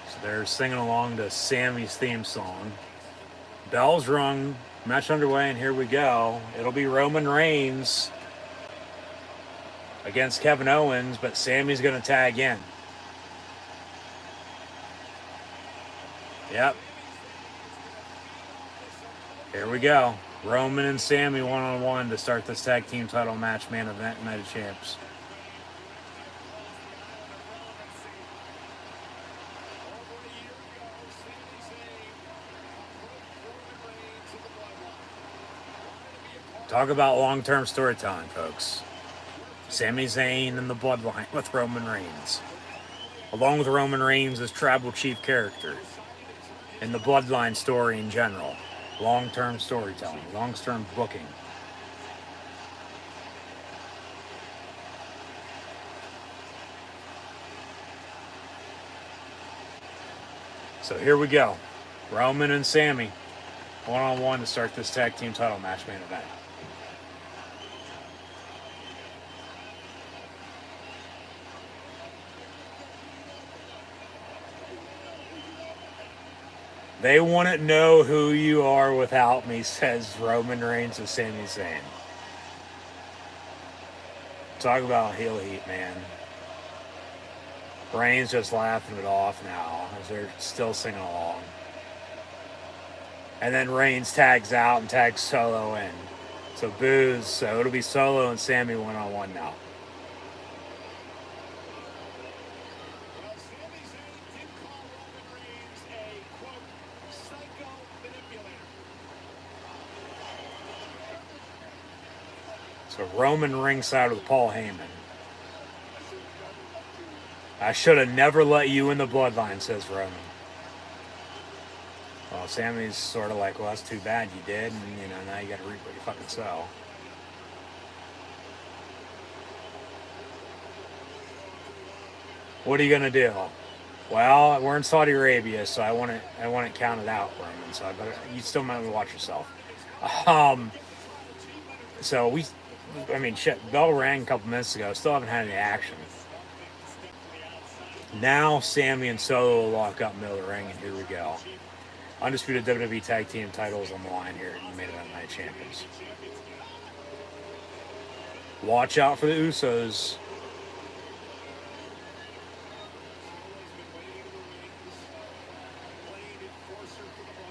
S1: So they're singing along to Sammy's theme song. Bells rung, match underway, and here we go. It'll be Roman Reigns against Kevin Owens, but Sammy's going to tag in. Yep. Here we go. Roman and Sammy one-on-one to start this tag team title match, main event, Night of Champs. Talk about long-term storytelling, folks. Sami Zayn and the Bloodline with Roman Reigns. Along with Roman Reigns as Tribal Chief character. And the Bloodline story in general. Long-term storytelling. Long-term booking. So here we go. Roman and Sammy. One-on-one to start this tag team title match main event. They wouldn't know who you are without me, says Roman Reigns and Sami Zayn. Talk about heel heat, man. Reigns just laughing it off now as they're still singing along. And then Reigns tags out and tags Solo in. So boos. So it'll be Solo and Sammy one-on-one now. So Roman ringside with Paul Heyman. I should have never let you in the Bloodline, says Roman. Well, Sammy's sort of like, well, that's too bad you did, and now you got to reap what you fucking sow. What are you gonna do? Well, we're in Saudi Arabia, so I want it counted out, Roman. So you still might watch yourself. So shit, bell rang a couple minutes ago. Still haven't had any action. Now Sammy and Solo will lock up middle of the ring, and here we go. Undisputed WWE Tag Team titles on the line here in the main event Night Champions. Watch out for the Usos.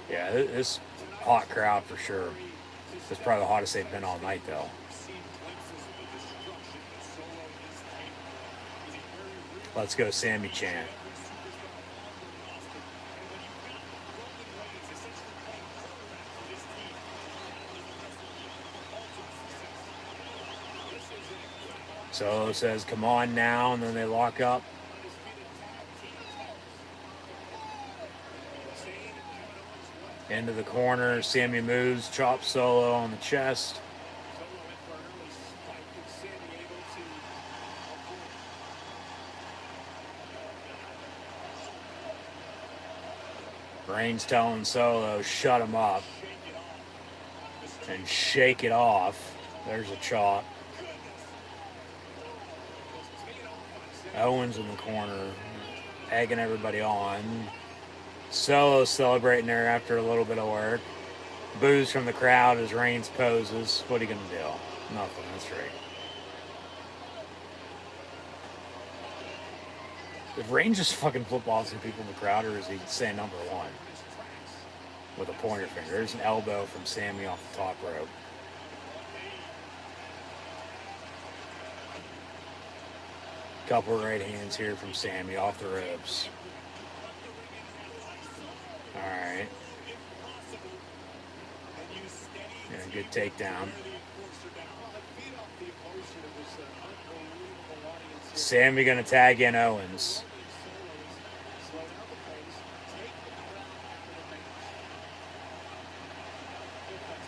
S1: Yeah, this hot crowd for sure. It's probably the hottest they've been all night, though. Let's go, Sammy chant. Solo says, come on now, and then they lock up. Into the corner, Sammy moves, chops Solo on the chest. Reigns telling Solo, shut him up. And shake it off. There's a chop. Owens in the corner, egging everybody on. Solo celebrating there after a little bit of work. Boos from the crowd as Reigns poses. What are you going to do? Nothing, that's right. Did Reigns just fucking flip off some people in the crowd, or is he saying number one? With a pointer finger. There's an elbow from Sammy off the top rope. Couple right hands here from Sammy off the ropes. Alright. Yeah, good takedown. Sammy gonna tag in Owens.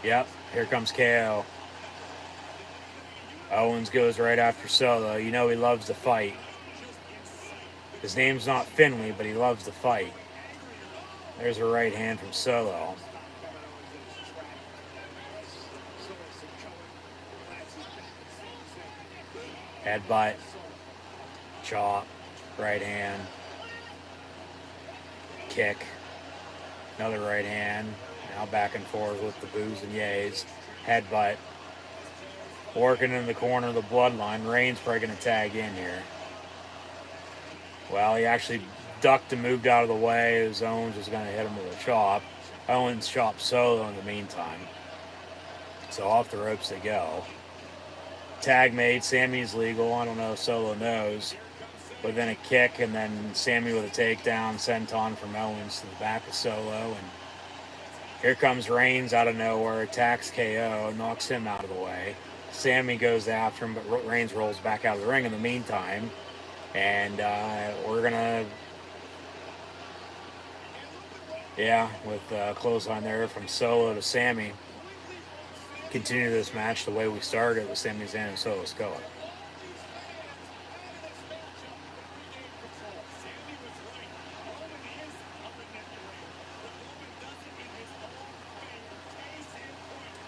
S1: Yep, here comes KO. Owens goes right after Solo. You know he loves to fight. His name's not Finley, but he loves to fight. There's a right hand from Solo. Headbutt. Chop. Right hand. Kick. Another right hand. Now back and forth with the boos and yays. Headbutt. Working in the corner of the Bloodline. Reigns probably going to tag in here. Well, he actually ducked and moved out of the way as Owens was going to hit him with a chop. Owens chopped Solo in the meantime. So off the ropes they go. Tag made. Sammy's legal. I don't know if Solo knows. But then a kick, and then Sammy with a takedown, senton from Owens to the back of Solo. And here comes Reigns out of nowhere, attacks KO, knocks him out of the way. Sammy goes after him, but Reigns rolls back out of the ring in the meantime. And we're going to, with clothesline there from Solo to Sammy, continue this match the way we started with Sami Zayn and Solo Sikoa.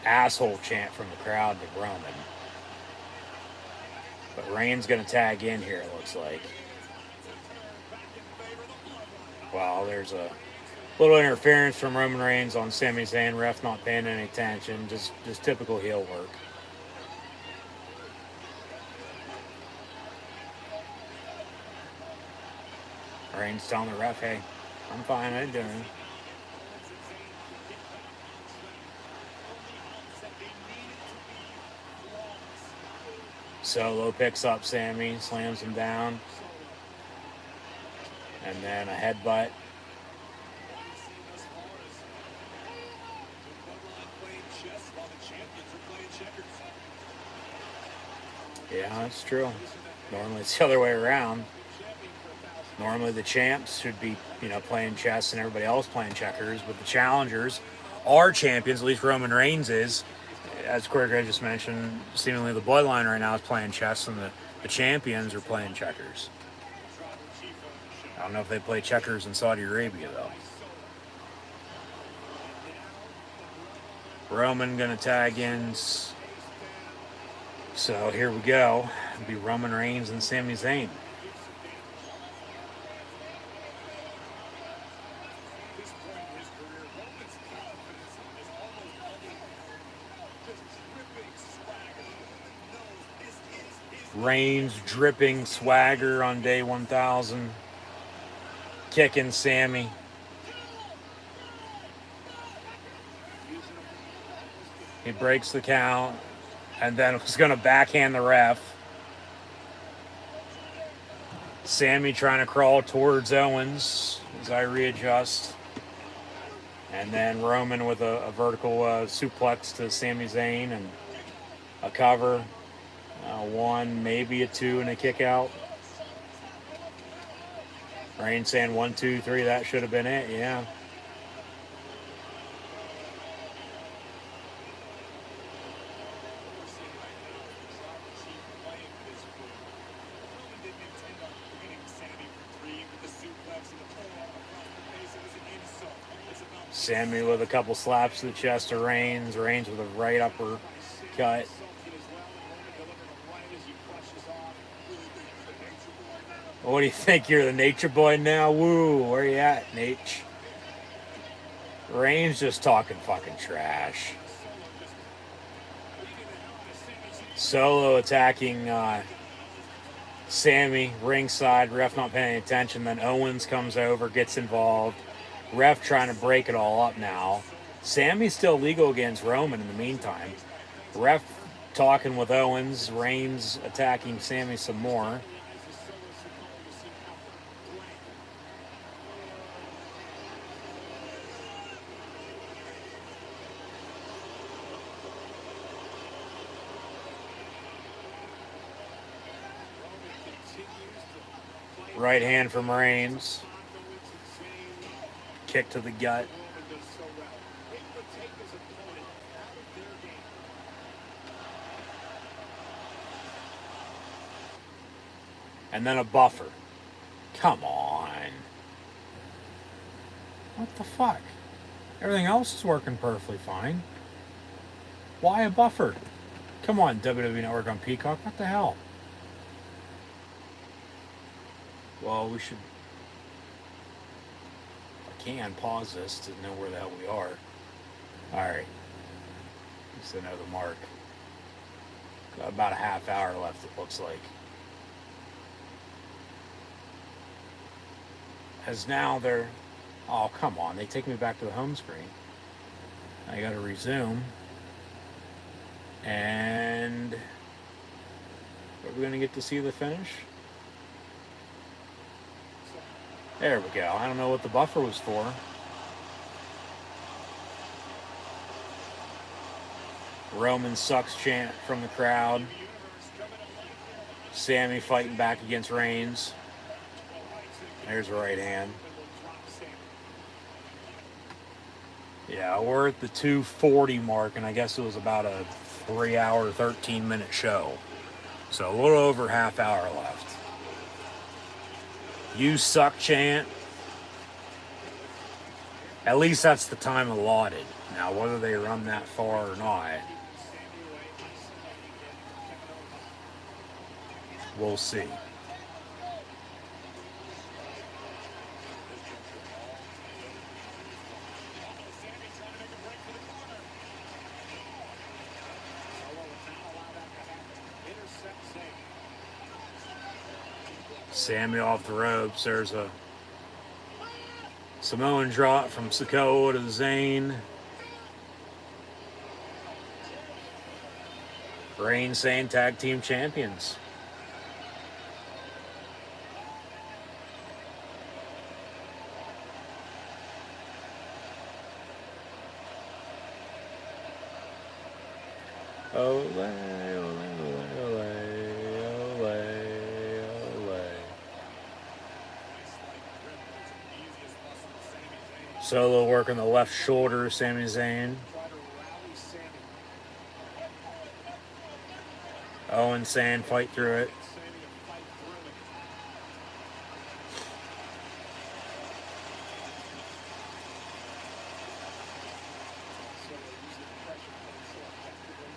S1: Asshole chant from the crowd to Roman. But Reigns going to tag in here, it looks like. Well, there's a little interference from Roman Reigns on Sami Zayn. Ref not paying any attention. Just typical heel work. Reigns telling the ref, hey, I'm fine, I ain't doing it. Solo picks up Sammy, slams him down. And then a headbutt. Yeah, that's true. Normally it's the other way around. Normally the champs should be, playing chess and everybody else playing checkers, but the challengers are champions, at least Roman Reigns is. As Corey Gray just mentioned, seemingly the bloodline right now is playing chess and the champions are playing checkers. I don't know if they play checkers in Saudi Arabia, though. Roman going to tag in. So here we go. It'll be Roman Reigns and Sami Zayn. Reigns dripping swagger on day 1000. Kicking Sammy. He breaks the count. And then was going to backhand the ref. Sammy trying to crawl towards Owens as I readjust. And then Roman with a vertical suplex to Sami Zayn and a cover. One, maybe a two, and a kick out. Reigns saying 1, 2, 3, that should have been it, yeah. Sammy with a couple slaps to the chest of Reigns. Reigns with a right upper cut. What do you think? You're the nature boy now? Woo, where you at, Nate? Reigns just talking fucking trash. Solo attacking Sammy ringside. Ref not paying any attention. Then Owens comes over, gets involved. Ref trying to break it all up now. Sammy's still legal against Roman in the meantime. Ref talking with Owens. Reigns attacking Sammy some more. Right hand from Reigns. Kick to the gut. And then a buffer. Come on. What the fuck? Everything else is working perfectly fine. Why a buffer? Come on, WWE Network on Peacock. What the hell? Well, we should... I can pause this to know where the hell we are. Alright. Just to know the mark. Got about a half hour left, it looks like. as now they're... Oh, come on. They take me back to the home screen. I got to resume. And are we going to get to see the finish? There we go. I don't know what the buffer was for. Roman sucks chant from the crowd. Sammy fighting back against Reigns. There's a right hand. Yeah, we're at the 2:40 mark, and I guess it was about a 3-hour, 13-minute show. So a little over half hour left. You suck chant. At least that's the time allotted. Now, whether they run that far or not, we'll see. Sammy off the ropes. There's a Samoan drop from Sikoa to Zayn. Reigns saying tag team champions. Ole, ole, ole, ole, ole. Solo working the left shoulder, Sami Zayn. Owen saying fight through it.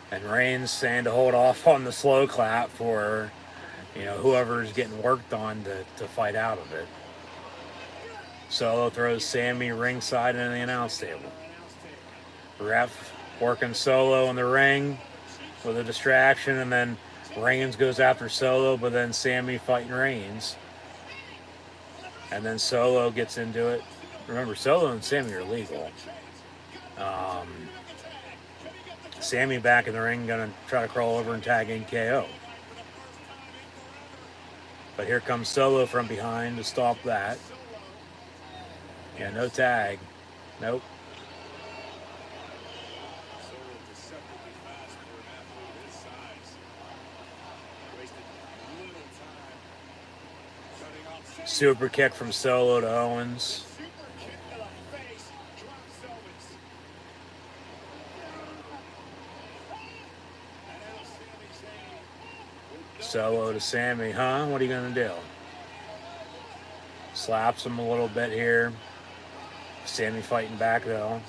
S1: And Reigns saying to hold off on the slow clap for, whoever's getting worked on to fight out of it. Solo throws Sammy ringside into the announce table. Ref working Solo in the ring with a distraction, and then Reigns goes after Solo, but then Sammy fighting Reigns. And then Solo gets into it. Remember, Solo and Sammy are legal. Sammy back in the ring, gonna try to crawl over and tag in KO. But here comes Solo from behind to stop that. Yeah, no tag. Nope. Super kick from Solo to Owens. Solo to Sammy, huh? What are you going to do? Slaps him a little bit here. Sammy fighting back, though.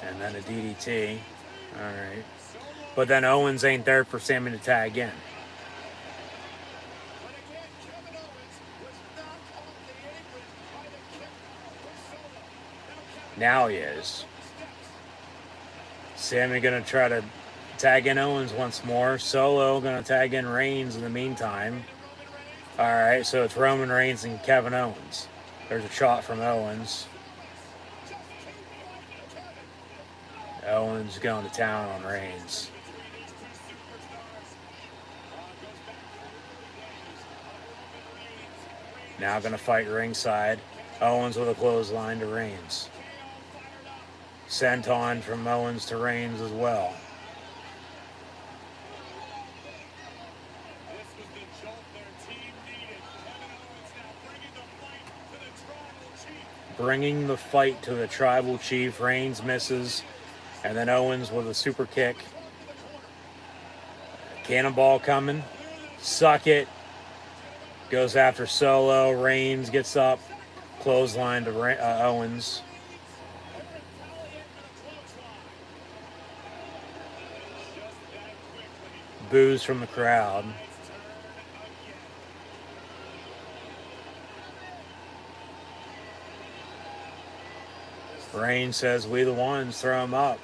S1: And then a DDT. All right. But then Owens ain't there for Sammy to tag in. Now he is. Sammy going to try to tag in Owens once more. Solo going to tag in Reigns in the meantime. All right, so it's Roman Reigns and Kevin Owens. There's a shot from Owens. Owens going to town on Reigns. Now going to fight ringside. Owens with a clothesline to Reigns. Senton from Owens to Reigns as well. Bringing the fight to the Tribal Chief. Reigns misses. And then Owens with a super kick. Cannonball coming. Suck it. Goes after Solo. Reigns gets up. Clothesline to Owens. Boos from the crowd. Reigns says, "We the ones, throw him up.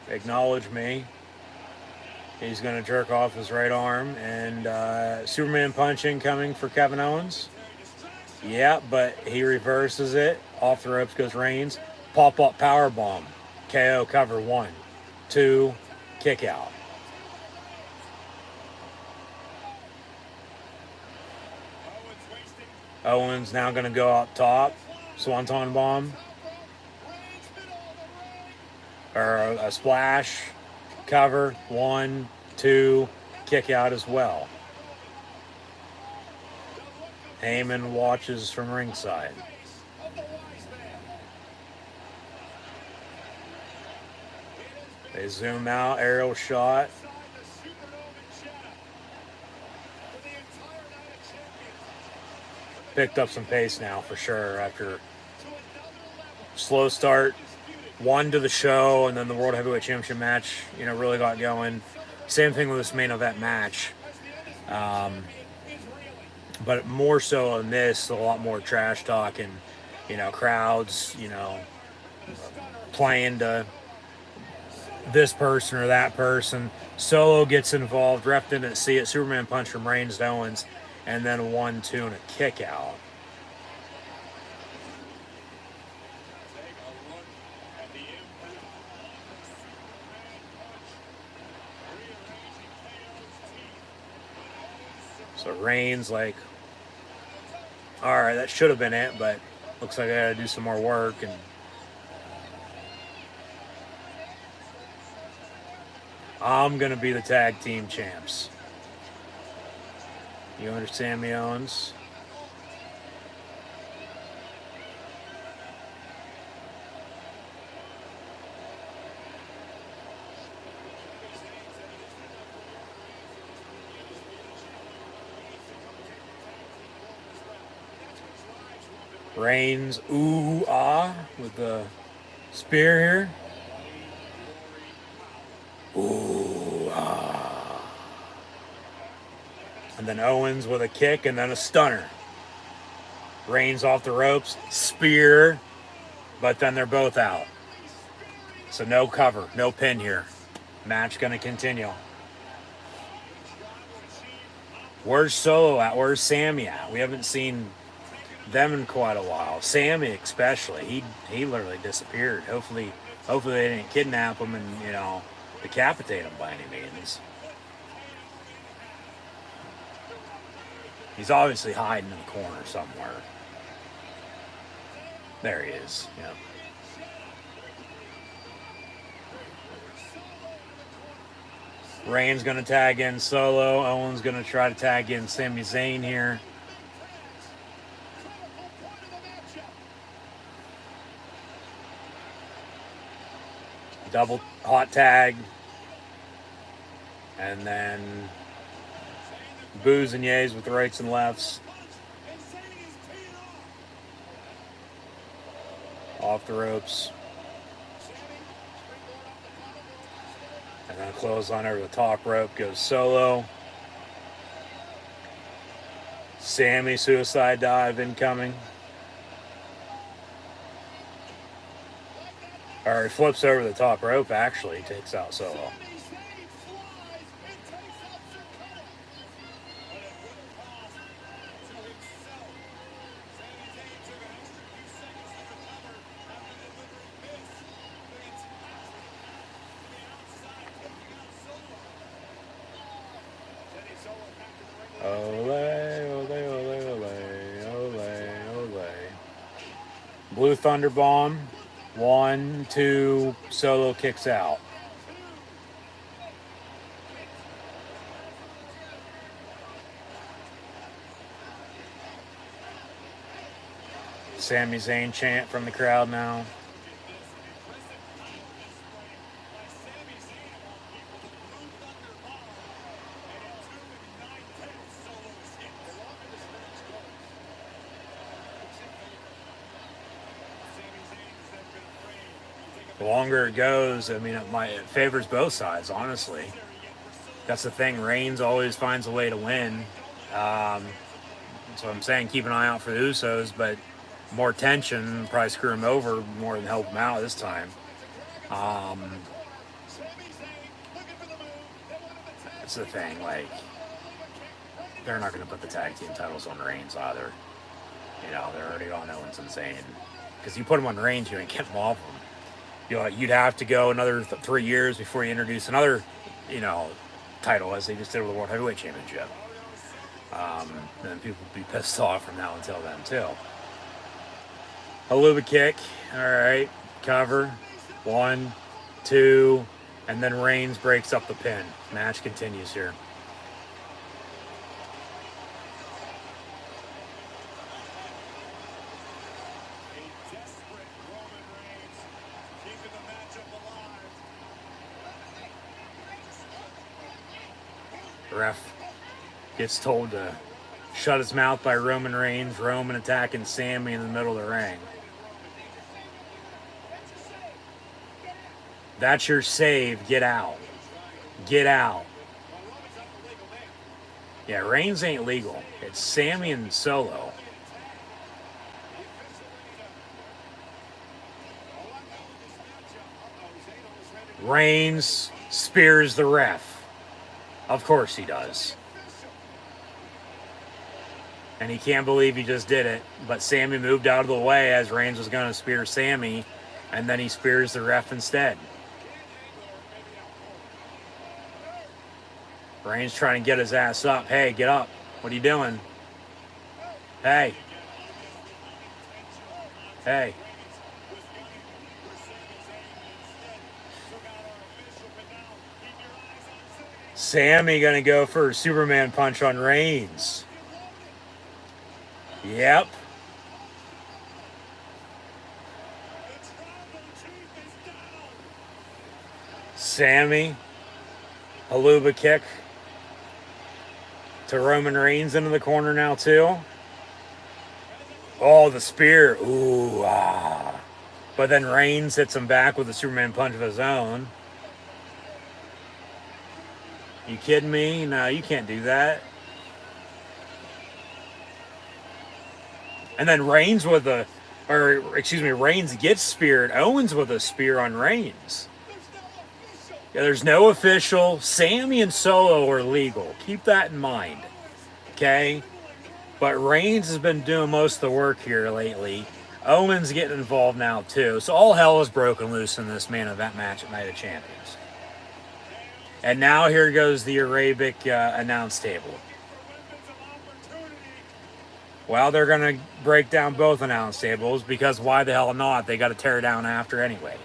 S1: Acknowledge me." He's going to jerk off his right arm, and Superman punch incoming for Kevin Owens. Yeah, but he reverses it. Off the ropes goes Reigns. Pop-up powerbomb. KO cover 1, 2, kick out. Owens now going to go up top. Swanton bomb. Or a splash. Cover. 1, 2, kick out as well. Heyman watches from ringside. They zoom out, aerial shot. Picked up some pace now for sure after slow start. One to the show, and then the World Heavyweight Championship match, really got going. Same thing with this main event match. But more so on this, a lot more trash talking, crowds, playing to this person or that person. Solo gets involved. Ref didn't see it. Superman punch from Reigns to Owens, and then a 1, 2, and a kick out. So Reigns like, all right, that should have been it, but looks like I got to do some more work. And I'm going to be the tag team champs. You understand me, Owens? Reigns, ooh, ah, with the spear here. Ooh, ah. And then Owens with a kick and then a stunner. Reigns off the ropes, spear, but then they're both out. So no cover, no pin here. Match going to continue. Where's Solo at? Where's Sammy at? We haven't seen them in quite a while. Sammy especially. He literally disappeared. Hopefully they didn't kidnap him and, decapitate him by any means. He's obviously hiding in the corner somewhere. There he is. Yep. Reigns going to tag in Solo. Owens going to try to tag in Sami Zayn here. Double hot tag. And then boos and yays with the rights and lefts. Off the ropes. And then a clothesline over the top rope goes Solo. Sammy suicide dive incoming. Or he flips over the top rope, actually. Takes out Solo. Blue Thunder Bomb. 1, 2, Solo kicks out. Sami Zayn chant from the crowd now. The longer it goes, I mean, it favors both sides, honestly. That's the thing. Reigns always finds a way to win. So I'm saying keep an eye out for the Usos, but more tension probably screw him over more than help him out this time. that's the thing. Like, they're not going to put the tag team titles on Reigns either. You know, they're already on Owens and Zayn. Because you put them on Reigns, you ain't getting them off them. You know, you'd have to go another 3 years before you introduce another, you know, title, as they just did with the World Heavyweight Championship. And then people would be pissed off from now until then, too. Haluva kick. All right. Cover. 1, 2, and then Reigns breaks up the pin. Match continues here. The ref gets told to shut his mouth by Roman Reigns. Roman attacking Sammy in the middle of the ring. That's your save. Get out. Get out. Yeah, Reigns ain't legal. It's Sammy and Solo. Reigns spears the ref. Of course he does. And he can't believe he just did it. But Sammy moved out of the way as Reigns was going to spear Sammy. And then he spears the ref instead. Reigns trying to get his ass up. Hey, get up. What are you doing? Hey. Hey. Sammy going to go for a Superman punch on Reigns. Yep. Sammy. Haluva kick to Roman Reigns into the corner now too. Oh, the spear. Ooh, ah. But then Reigns hits him back with a Superman punch of his own. You kidding me? No, you can't do that. And then Reigns Reigns gets speared. Owens with a spear on Reigns. Yeah, there's no official. Sammy and Solo are legal. Keep that in mind. Okay? But Reigns has been doing most of the work here lately. Owens getting involved now too. So all hell is broken loose in this main event match at Night of Champions. And now here goes the Arabic announce table. Well, they're going to break down both announce tables because why the hell not? They got to tear down after anyway.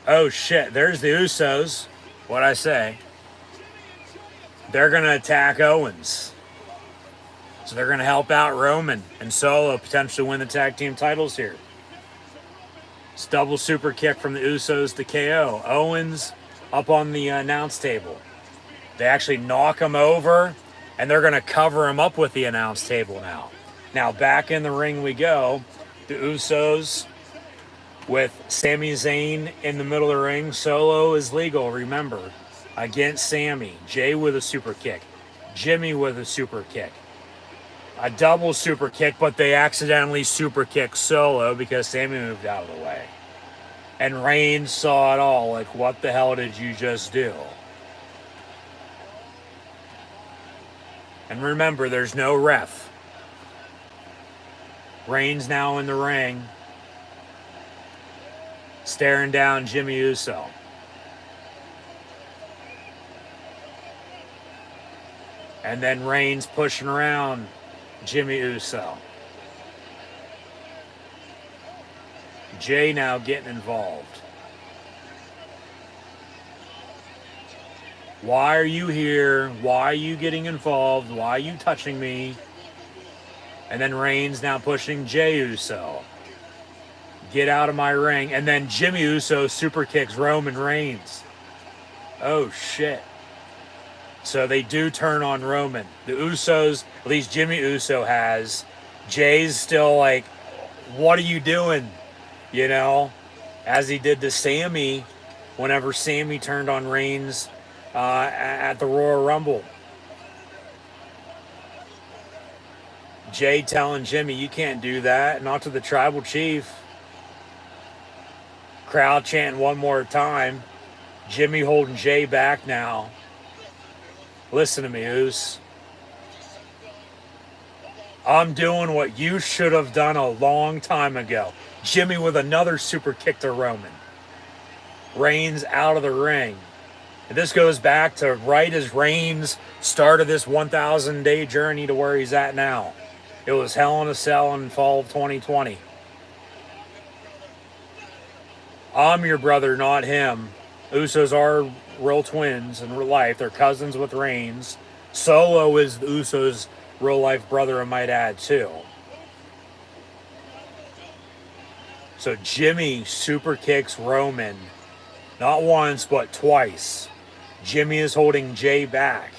S1: Oh shit, there's the Usos. What'd I say? They're going to attack Owens. So they're going to help out Roman and Solo potentially win the tag team titles here. It's double super kick from the Usos to KO. Owens up on the announce table. They actually knock him over and they're going to cover him up with the announce table now. Now back in the ring we go. The Usos with Sami Zayn in the middle of the ring. Solo is legal, remember, against Sami. Jay with a super kick. Jimmy with a super kick. A double super kick, but they accidentally super kick Solo because Sami moved out of the way. And Reigns saw it all. Like, what the hell did you just do? And remember, there's no ref. Reigns now in the ring. Staring down Jimmy Uso. And then Reigns pushing around Jimmy Uso. Jay now getting involved. Why are you here? Why are you getting involved? Why are you touching me? And then Reigns now pushing Jay Uso. Get out of my ring. And then Jimmy Uso super kicks Roman Reigns. Oh, shit. So they do turn on Roman. The Usos, at least Jimmy Uso has. Jay's still like, what are you doing? You know, as he did to Sami whenever Sami turned on Reigns at the Royal Rumble. Jay telling Jimmy, you can't do that. Not to the tribal chief. Crowd chanting one more time. Jimmy holding Jay back now. Listen to me, Oos. I'm doing what you should have done a long time ago. Jimmy with another super kick to Roman. Reigns out of the ring. And this goes back to right as Reigns started this 1,000-day journey to where he's at now. It was Hell in a Cell in fall of 2020. I'm your brother, not him. Usos are real twins in real life. They're cousins with Reigns. Solo is the Usos' real-life brother, I might add, too. So Jimmy super kicks Roman. Not once, but twice. Jimmy is holding Jay back.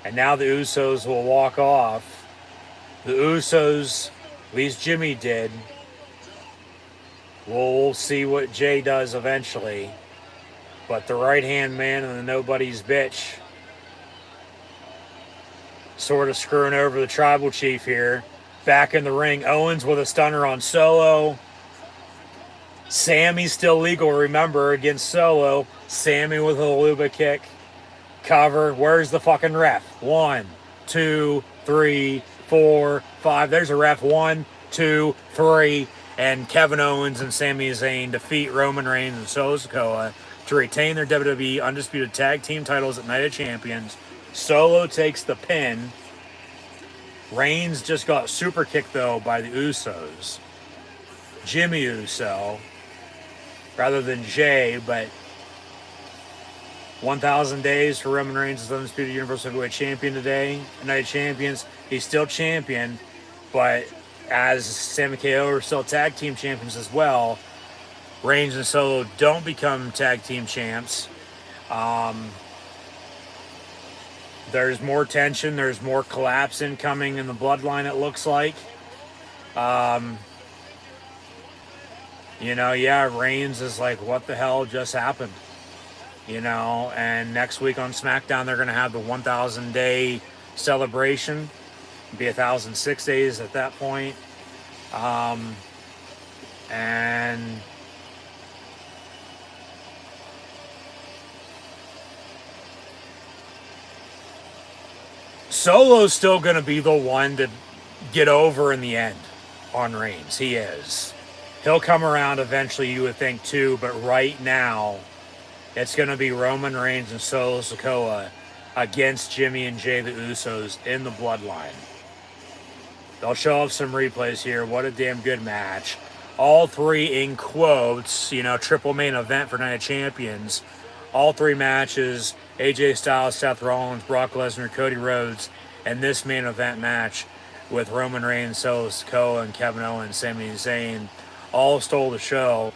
S1: And now the Usos will walk off. The Usos, at least Jimmy did. We'll see what Jay does eventually. But the right-hand man and the nobody's bitch sort of screwing over the tribal chief here. Back in the ring, Owens with a stunner on Solo. Sammy's still legal, remember, against Solo. Sammy with a Luba kick. Cover. Where's the fucking ref? 1, 2, 3, 4, 5. There's a ref. 1, 2, 3. And Kevin Owens and Sami Zayn defeat Roman Reigns and Solo Sikoa to retain their WWE Undisputed Tag Team titles at Night of Champions. Solo takes the pin. Reigns just got super kicked, though, by the Usos. Jimmy Uso, rather than Jay, but 1,000 days for Roman Reigns as Undisputed Universal Heavyweight Champion today. Night of Champions, he's still champion, but as Sami KO are still tag team champions as well, Reigns and Solo don't become tag team champs. There's more tension. There's more collapse incoming in the bloodline, it looks like. Reigns is like, what the hell just happened? And next week on SmackDown, they're going to have the 1,000-day celebration. It'll be 1,006 days at that point. And Solo's still going to be the one to get over in the end on Reigns. He is. He'll come around eventually, you would think, too. But right now, it's going to be Roman Reigns and Solo Sikoa against Jimmy and Jay, the Usos, in the bloodline. They'll show up some replays here. What a damn good match. All three in quotes, triple main event for Night of Champions. All three matches, AJ Styles, Seth Rollins, Brock Lesnar, Cody Rhodes, and this main event match with Roman Reigns, Solo Sikoa, and Kevin Owens, Sami Zayn, all stole the show.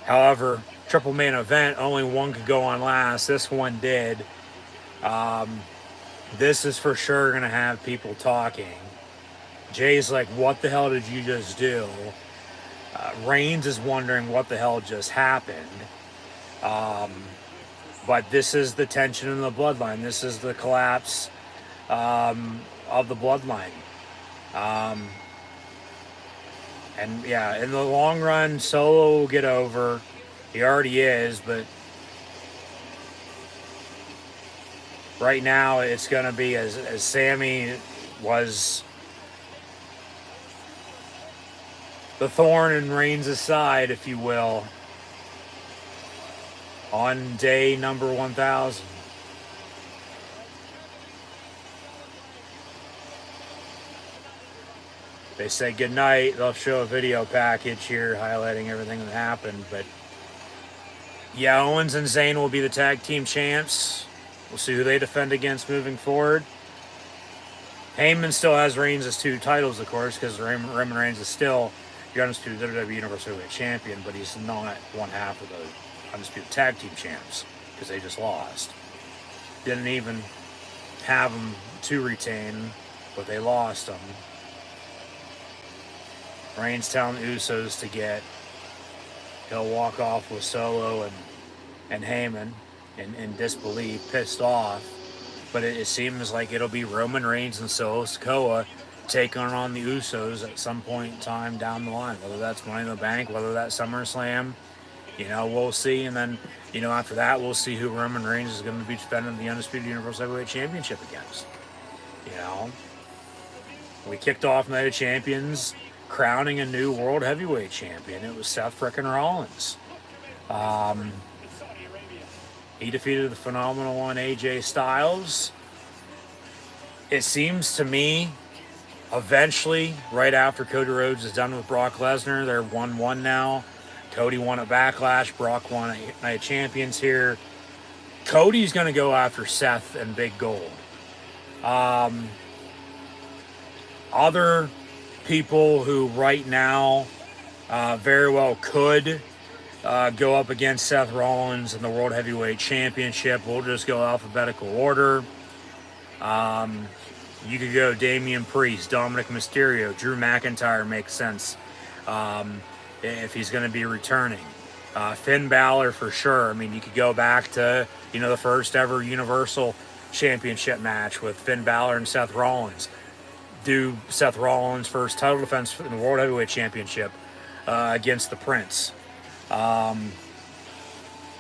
S1: However, triple main event, only one could go on last. This one did. This is for sure going to have people talking. Jay's like, what the hell did you just do? Reigns is wondering what the hell just happened. But this is the tension in the bloodline. This is the collapse of the bloodline. And yeah, in the long run, Solo will get over. He already is, but right now it's going to be as Sammy was the thorn in Reigns' side, if you will, on day number 1,000. They say goodnight. They'll show a video package here highlighting everything that happened. But yeah, Owens and Zayn will be the tag team champs. We'll see who they defend against moving forward. Heyman still has Reigns' 2 titles, of course, because Roman Reigns is still the Undisputed WWE Universal Heavyweight Champion, but he's not one half of the Undisputed Tag Team Champs because they just lost. Didn't even have them to retain, but they lost them. Reigns telling the Usos to get. He'll walk off with Solo and Heyman in disbelief, pissed off. but it seems like it'll be Roman Reigns and Solo Sikoa taking on the Usos at some point in time down the line. Whether that's Money in the Bank, whether that's SummerSlam, we'll see. And then, after that, we'll see who Roman Reigns is going to be defending the Undisputed Universal Heavyweight Championship against. You know, we kicked off Night of Champions crowning a new World Heavyweight Champion. It was Seth frickin' Rollins. He defeated the phenomenal one AJ Styles. It seems to me, eventually, right after Cody Rhodes is done with Brock Lesnar, they're 1-1 now. Cody won at Backlash. Brock won at Night of Champions here. Cody's going to go after Seth and Big Gold. Other people who right now very well could go up against Seth Rollins in the World Heavyweight Championship. We'll just go alphabetical order. You could go Damian Priest, Dominic Mysterio, Drew McIntyre makes sense if he's going to be returning. Finn Balor for sure. I mean, you could go back to, the first ever Universal Championship match with Finn Balor and Seth Rollins. Do Seth Rollins' first title defense in the World Heavyweight Championship against the Prince.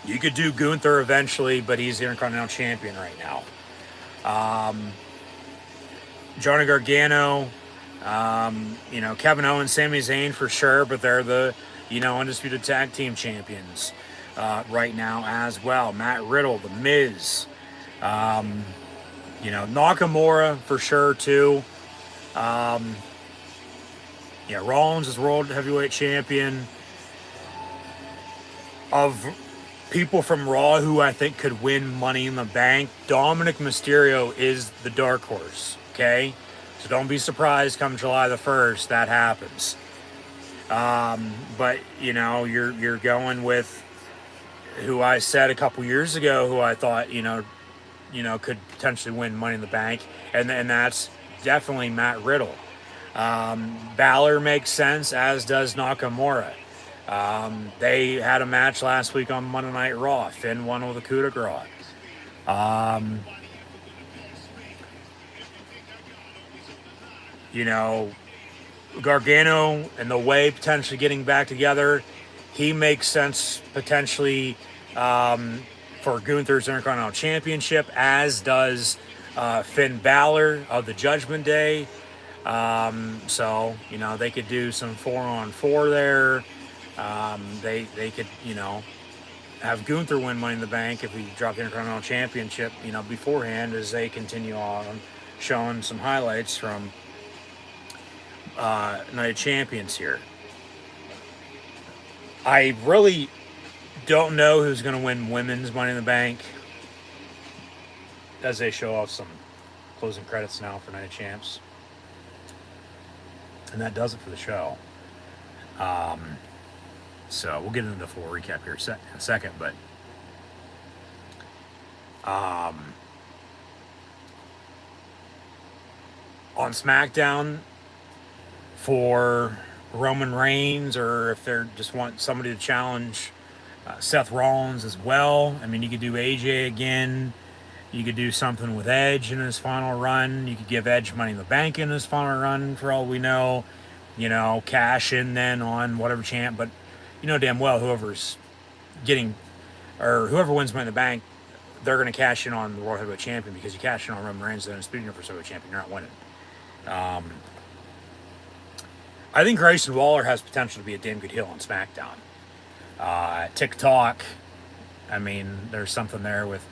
S1: You could do Gunther eventually, but he's the Intercontinental Champion right now. Johnny Gargano, Kevin Owens, Sami Zayn for sure, but they're the, Undisputed Tag Team Champions right now as well. Matt Riddle, The Miz, Nakamura for sure too. Rollins is World Heavyweight Champion. Of people from Raw who I think could win Money in the Bank, Dominic Mysterio is the dark horse, okay? So don't be surprised come July the 1st that happens. But, you're going with who I said a couple years ago who I thought, could potentially win Money in the Bank, and that's definitely Matt Riddle. Balor makes sense, as does Nakamura. They had a match last week on Monday Night Raw. Finn won with a coup de grace. Gargano and the Way potentially getting back together. He makes sense potentially for Gunther's Intercontinental Championship, as does Finn Balor of the Judgment Day. So, they could do some 4-on-4 there. They could, have Gunther win Money in the Bank if we drop the Intercontinental Championship, beforehand, as they continue on showing some highlights from Night of Champions here. I really don't know who's going to win women's Money in the Bank, as they show off some closing credits now for Night of Champs. And that does it for the show. So we'll get into the full recap here in a second, but on SmackDown for Roman Reigns, or if they just want somebody to challenge Seth Rollins as well. I mean, you could do AJ again. You could do something with Edge in his final run. You could give Edge Money in the Bank in his final run, for all we know. Cash in then on whatever champ. But damn well whoever's getting, or whoever wins Money in the Bank, they're going to cash in on the World Heavyweight Champion, because you cash in on Roman Reigns, then Undisputed Universal Heavyweight Champion, you're not winning. I think Grayson Waller has potential to be a damn good heel on SmackDown. TikTok, I mean, there's something there with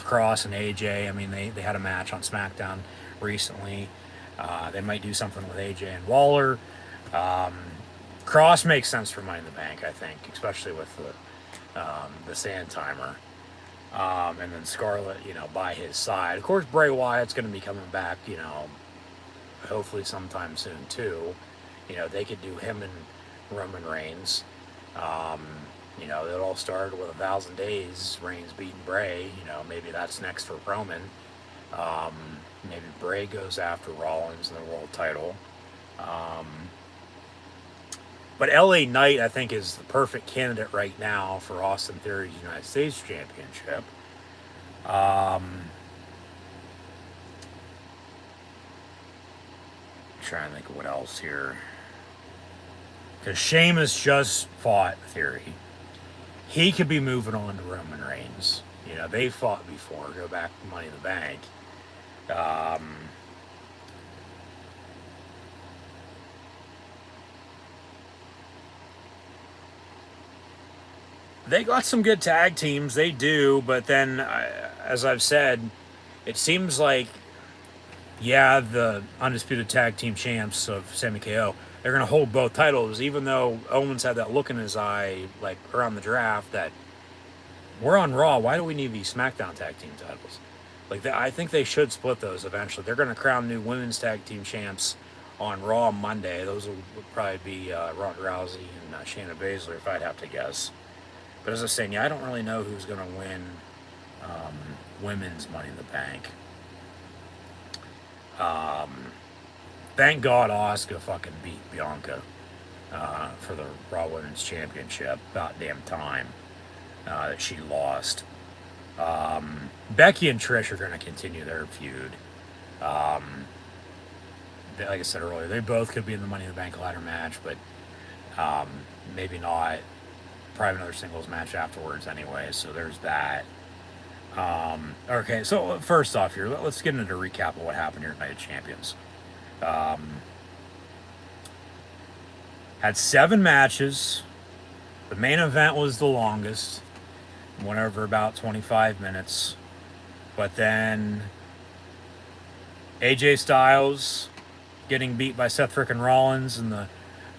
S1: Cross and AJ. I mean, they had a match on SmackDown recently. They might do something with AJ and Waller. Cross makes sense for Money in the Bank, I think, especially with the Sand Timer. And then Scarlett, by his side. Of course, Bray Wyatt's going to be coming back, hopefully sometime soon too. They could do him and Roman Reigns. It all started with 1,000 Days, Reigns beating Bray. Maybe that's next for Roman. Maybe Bray goes after Rollins in the world title. But LA Knight, I think, is the perfect candidate right now for Austin Theory's United States Championship. trying to think of what else here. Because Sheamus just fought Theory. He could be moving on to Roman Reigns. You know, they fought before. Go back to Money in the Bank. They got some good tag teams. They do. But then, as I've said, it seems like, yeah, the Undisputed Tag Team Champs of Sami KO, they're going to hold both titles, even though Owens had that look in his eye, like, around the draft, that we're on Raw. Why do we need these SmackDown Tag Team titles? Like, I think they should split those eventually. They're going to crown new Women's Tag Team Champs on Raw Monday. Those will probably be Ronda Rousey and Shayna Baszler, if I'd have to guess. But as I was saying, yeah, I don't really know who's going to win women's Money in the Bank. Thank God Asuka fucking beat Bianca for the Raw Women's Championship. About damn time that she lost. Becky and Trish are going to continue their feud. Like I said earlier, they both could be in the Money in the Bank ladder match, but maybe not. Probably another singles match afterwards anyway, so there's that. Okay, so first off here, let's get into a recap of what happened here at Night of Champions. Had 7 matches. The main event was the longest. Went over about 25 minutes. But then AJ Styles getting beat by Seth frickin' Rollins in the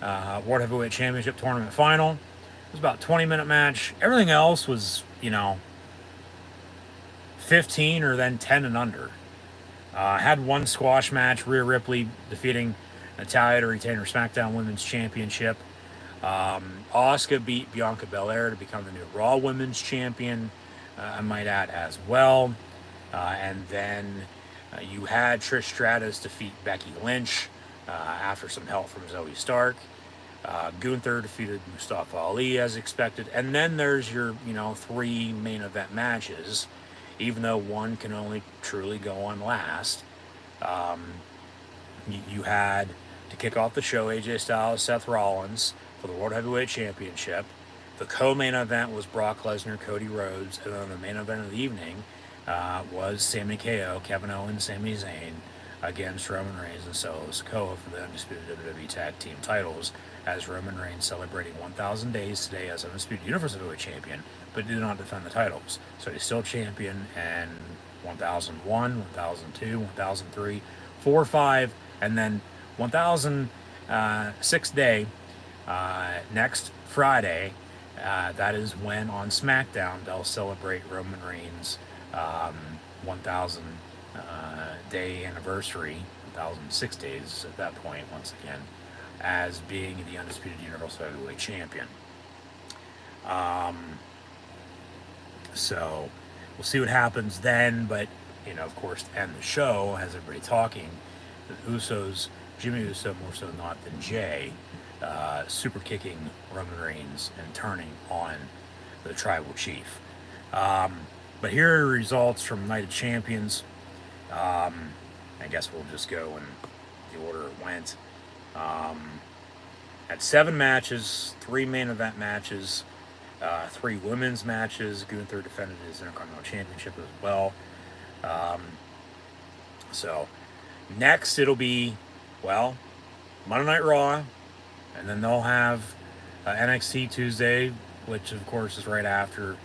S1: World Heavyweight Championship Tournament Final. It was about a 20-minute match. Everything else was, 15 or then 10 and under. Had one squash match, Rhea Ripley defeating Natalya to retain her SmackDown Women's Championship. Asuka beat Bianca Belair to become the new Raw Women's Champion, I might add, as well. And then you had Trish Stratus defeat Becky Lynch after some help from Zoe Stark. Gunther defeated Mustafa Ali as expected. And then there's your, 3 main event matches, even though one can only truly go on last. You had, to kick off the show, AJ Styles, Seth Rollins for the World Heavyweight Championship. The co-main event was Brock Lesnar, Cody Rhodes, and then the main event of the evening was Sami KO, Kevin Owens, Sami Zayn against Roman Reigns and Solo Sikoa for the Undisputed WWE Tag Team titles, as Roman Reigns celebrating 1,000 days today as Undisputed Universal Heavyweight Champion, but did not defend the titles. So he's still champion in 1001, 1002, 1003, 4, 5, and then 1006th day, next Friday. That is when on SmackDown they'll celebrate Roman Reigns' 1,000 day anniversary, 1,006 days at that point, once again, as being the Undisputed Universal Heavyweight Champion. So we'll see what happens then, but, of course, to end the show, has everybody talking, the Usos, Jimmy Uso more so not than Jay, super kicking Roman Reigns and turning on the Tribal Chief. But here are results from Night of Champions. I guess we'll just go in the order it went. Had 7 matches, 3 main event matches, 3 women's matches. Gunther defended his Intercontinental Championship as well. So next it'll be, Monday Night Raw, and then they'll have NXT Tuesday, which of course is right after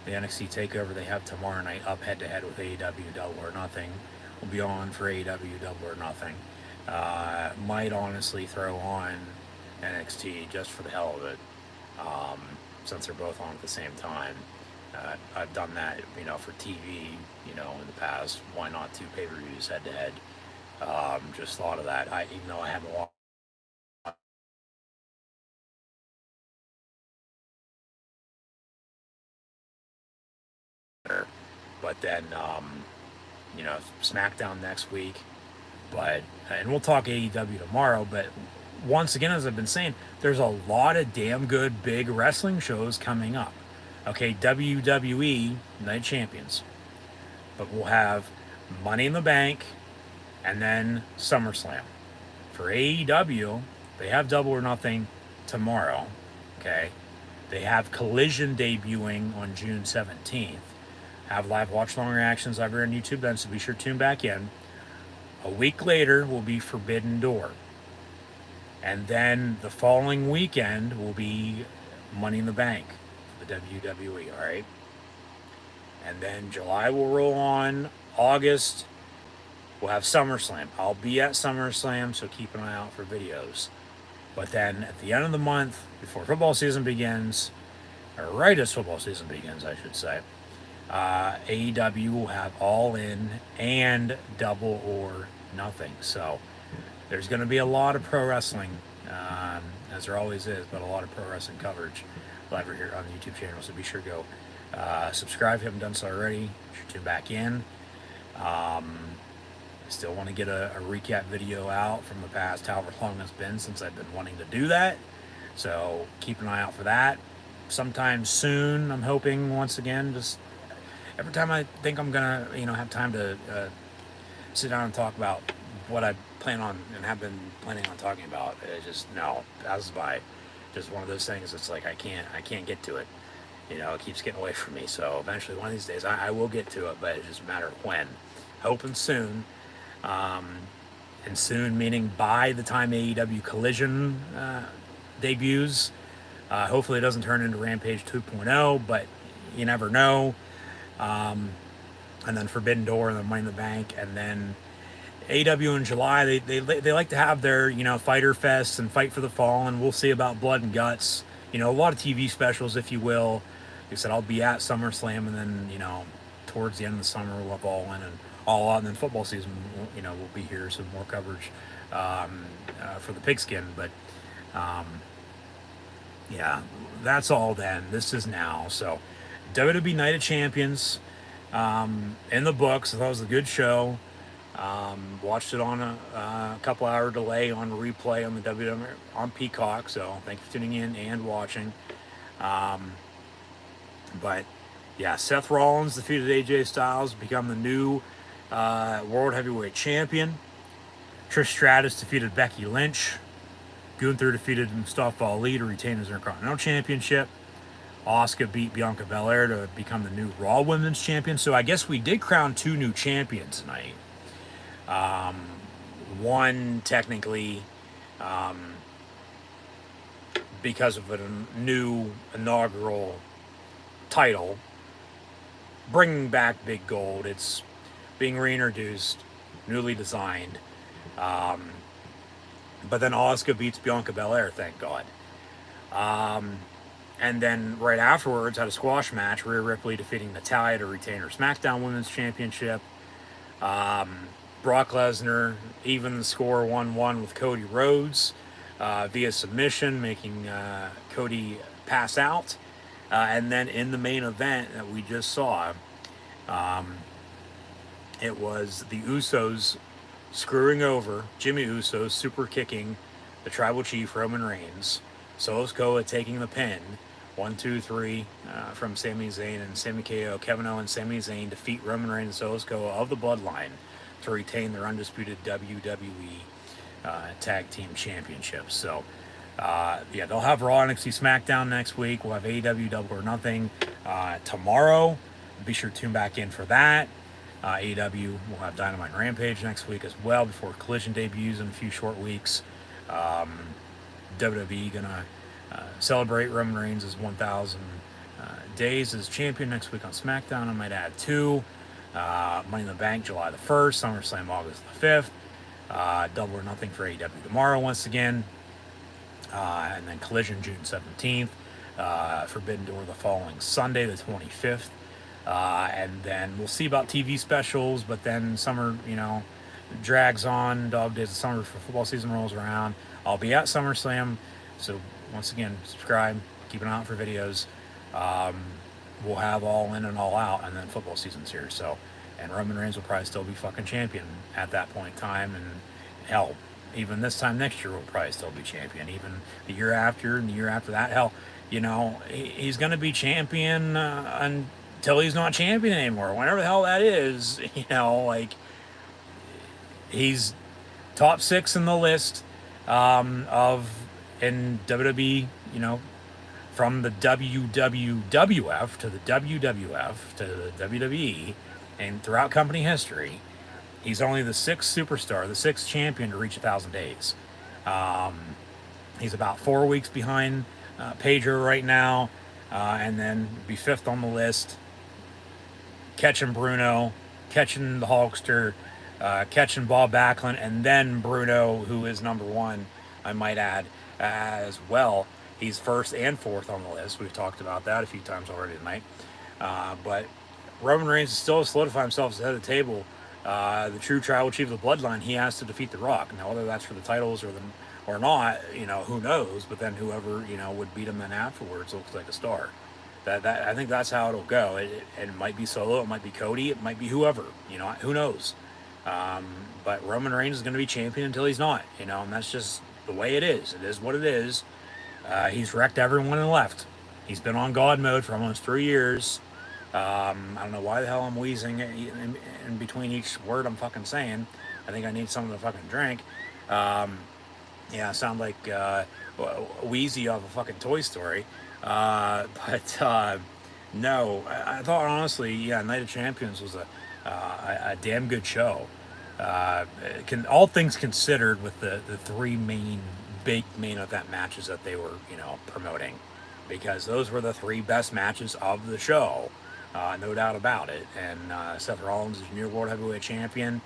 S1: the NXT TakeOver they have tomorrow night, up head-to-head with AEW Double or Nothing. Will be on for AEW Double or Nothing. Might honestly throw on NXT just for the hell of it, since they're both on at the same time. I've done that, for TV, in the past. Why not 2 pay-per-views head-to-head? Just thought of that. Even though I haven't watched. But then, SmackDown next week. And we'll talk AEW tomorrow, but once again, as I've been saying, there's a lot of damn good big wrestling shows coming up. Okay, WWE Night Champions. But we'll have Money in the Bank and then SummerSlam. For AEW, they have Double or Nothing tomorrow. Okay. They have Collision debuting on June 17th. Have live watch long reactions over on YouTube then, so be sure to tune back in. A week later will be Forbidden Door. And then the following weekend will be Money in the Bank for the WWE, all right? And then July will roll on. August, we'll have SummerSlam. I'll be at SummerSlam, so keep an eye out for videos. But then at the end of the month, before football season begins, or right as football season begins, I should say, AEW will have All In and Double or Nothing. So there's going to be a lot of pro wrestling, as there always is, but a lot of pro wrestling coverage live here on the YouTube channel. So be sure to go subscribe if you haven't done so already. Be sure to tune back in. I still want to get a recap video out from the past, however long it's been since I've been wanting to do that. So keep an eye out for that. Sometime soon, I'm hoping, once again, just every time I think I'm gonna, have time to sit down and talk about what I plan on and have been planning on talking about, it just passes by. Just one of those things. It's like I can't get to it. It keeps getting away from me. So eventually, one of these days, I will get to it, but it's just a matter of when. Hoping soon. And soon meaning by the time AEW Collision debuts. Hopefully, it doesn't turn into Rampage 2.0, but you never know. And then Forbidden Door, and then Money in the Bank, and then AEW in July. They like to have their Fighter Fest and Fight for the Fallen. We'll see about Blood and Guts. A lot of TV specials, if you will. Like I said, I'll be at SummerSlam, and then towards the end of the summer we'll have All In and All Out, and then football season. We'll be here, so more coverage for the pigskin. But yeah, that's all then. This is now. So WWE Night of Champions in the books. I thought it was a good show. Watched it on a couple hour delay on replay on the WWE on Peacock. So thank you for tuning in and watching. But yeah, Seth Rollins defeated AJ Styles to become the new World Heavyweight Champion. Trish Stratus defeated Becky Lynch. Gunther defeated Mustafa Ali to retain his Intercontinental Championship. Asuka beat Bianca Belair to become the new Raw Women's Champion. So I guess we did crown two new champions tonight. One technically because of a new inaugural title, bringing back Big Gold. It's being reintroduced, newly designed. But then Asuka beats Bianca Belair, thank God. And then right afterwards, had a squash match, Rhea Ripley defeating Natalya to retain her SmackDown Women's Championship. Brock Lesnar even the score 1-1 with Cody Rhodes via submission, making Cody pass out. And then in the main event that we just saw, it was the Usos screwing over Jimmy Uso, super kicking the Tribal Chief Roman Reigns. Solo Sikoa taking the pin. 1, 2, 3 from Sami Zayn and Sami KO. Kevin Owens, Sami Zayn defeat Roman Reigns and Solo Sikoa of the Bloodline to retain their undisputed WWE Tag Team Championships. So, yeah, they'll have Raw, NXT, SmackDown next week. We'll have AEW Double or Nothing tomorrow. Be sure to tune back in for that. AEW will have Dynamite and Rampage next week as well before Collision debuts in a few short weeks. WWE gonna celebrate Roman Reigns' 1,000 days as champion next week on SmackDown. I might add 2. Money in the Bank July the 1st, SummerSlam August the 5th, Double or Nothing for AEW tomorrow once again, and then Collision June 17th, Forbidden Door the following Sunday the 25th, and then we'll see about TV specials, but then summer, drags on, dog days of summer for football season rolls around. I'll be at SummerSlam, so once again, subscribe, keep an eye out for videos. We'll have All In and All Out, and then football season's here. So, and Roman Reigns will probably still be fucking champion at that point in time, and hell, even this time next year will probably still be champion. Even the year after and the year after that, hell, he's gonna be champion until he's not champion anymore. Whenever the hell that is, like he's top 6 in the list of in WWE, from the WWF to the WWF to the WWE, and throughout company history, he's only the 6th superstar, the 6th champion to reach 1,000 days. He's about 4 weeks behind Pedro right now, and then be 5th on the list, catching Bruno, catching the Hulkster, catching Bob Backlund, and then Bruno, who is number 1, I might add, as well. He's 1st and 4th on the list. We've talked about that a few times already tonight. But Roman Reigns is still solidifying himself as the head of the table. The true tribal chief of the bloodline, he has to defeat The Rock. Now, whether that's for the titles or not, who knows? But then whoever would beat him then afterwards looks like a star. That I think that's how it'll go. It might be Solo, it might be Cody, it might be whoever. Who knows? But Roman Reigns is going to be champion until he's not. And that's just the way it is. It is what it is. He's wrecked everyone and left. He's been on God mode for almost 3 years. I don't know why the hell I'm wheezing in between each word I'm fucking saying. I think I need something to fucking drink. Yeah, I sound like Wheezy off a fucking Toy Story. But no, I thought honestly, yeah, Night of Champions was a damn good show. All things considered, with the 3 big main event matches that they were promoting, because those were the 3 best matches of the show, no doubt about it. And Seth Rollins is your world heavyweight champion.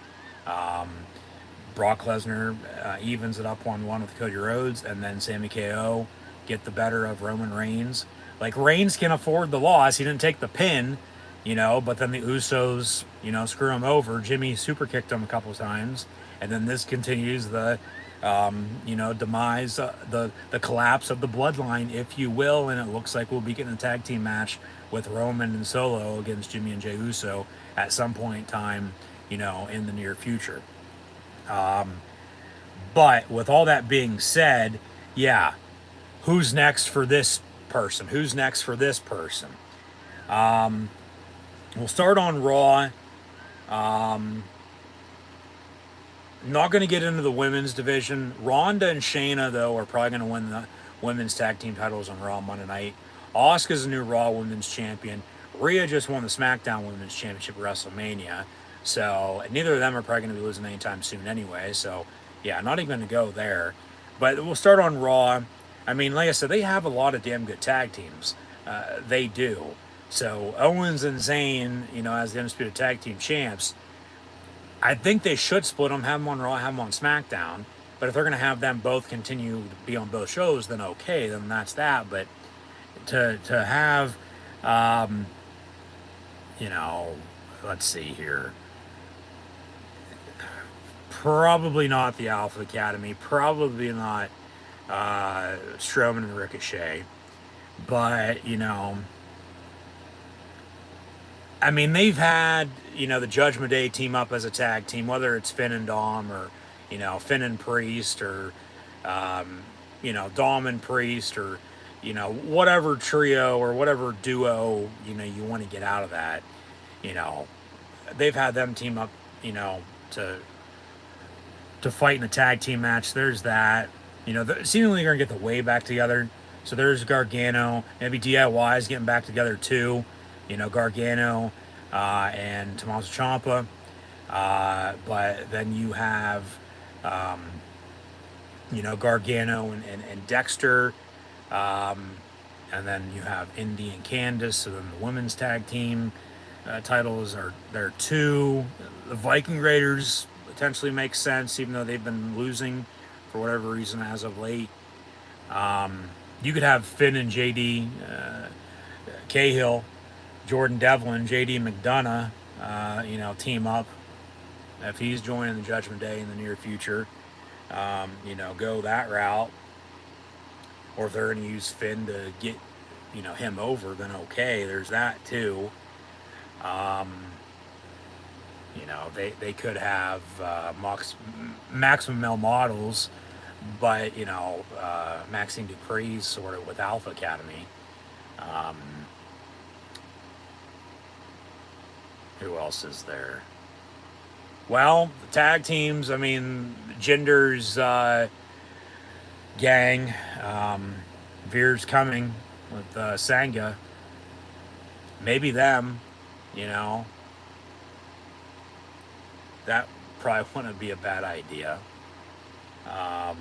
S1: Brock Lesnar evens it up 1-1 with Cody Rhodes, and then Sami KO get the better of Roman Reigns. Like, Reigns can afford the loss. He didn't take the pin, but then the Usos, screw him over. Jimmy super kicked him a couple times, and then this continues the, demise, the collapse of the bloodline, if you will, and it looks like we'll be getting a tag team match with Roman and Solo against Jimmy and Jey Uso at some point in time, in the near future. But with all that being said, yeah, who's next for this person? Who's next for this person? We'll start on Raw. Not going to get into the women's division. Ronda and Shayna, though, are probably going to win the women's tag team titles on Raw Monday night. Asuka's the new Raw Women's Champion. Rhea just won the SmackDown Women's Championship at WrestleMania. So neither of them are probably going to be losing anytime soon anyway. So, yeah, not even going to go there. But we'll start on Raw. I mean, like I said, they have a lot of damn good tag teams. They do. So Owens and Zayn, as the Undisputed Tag Team Champs, I think they should split them, have them on Raw, have them on SmackDown. But if they're going to have them both continue to be on both shows, then okay, then that's that. But to have, let's see here. Probably not the Alpha Academy. Probably not Strowman and Ricochet. But, I mean, they've had, the Judgment Day team up as a tag team, whether it's Finn and Dom or, Finn and Priest or, Dom and Priest or, whatever trio or whatever duo, you want to get out of that. They've had them team up, to fight in a tag team match. There's that. Seemingly they're going to get the way back together. So there's Gargano. Maybe DIY is getting back together too. Gargano and Tommaso Ciampa. But then you have, Gargano and Dexter. And then you have Indy and Candice. So then the women's tag team titles are there too. The Viking Raiders potentially makes sense, even though they've been losing for whatever reason as of late. You could have Finn and JD Cahill, Jordan Devlin, JD McDonough, team up. If he's joining the Judgment Day in the near future, go that route. Or if they're going to use Finn to get, him over, then okay, there's that too. They could have Maximum Male Models, but, Maxine Dupree's sort of with Alpha Academy. Who else is there? Well, the tag teams, I mean, Jinder's gang, Veer's coming with Sangha. Maybe them, you know, that probably wouldn't be a bad idea. Um,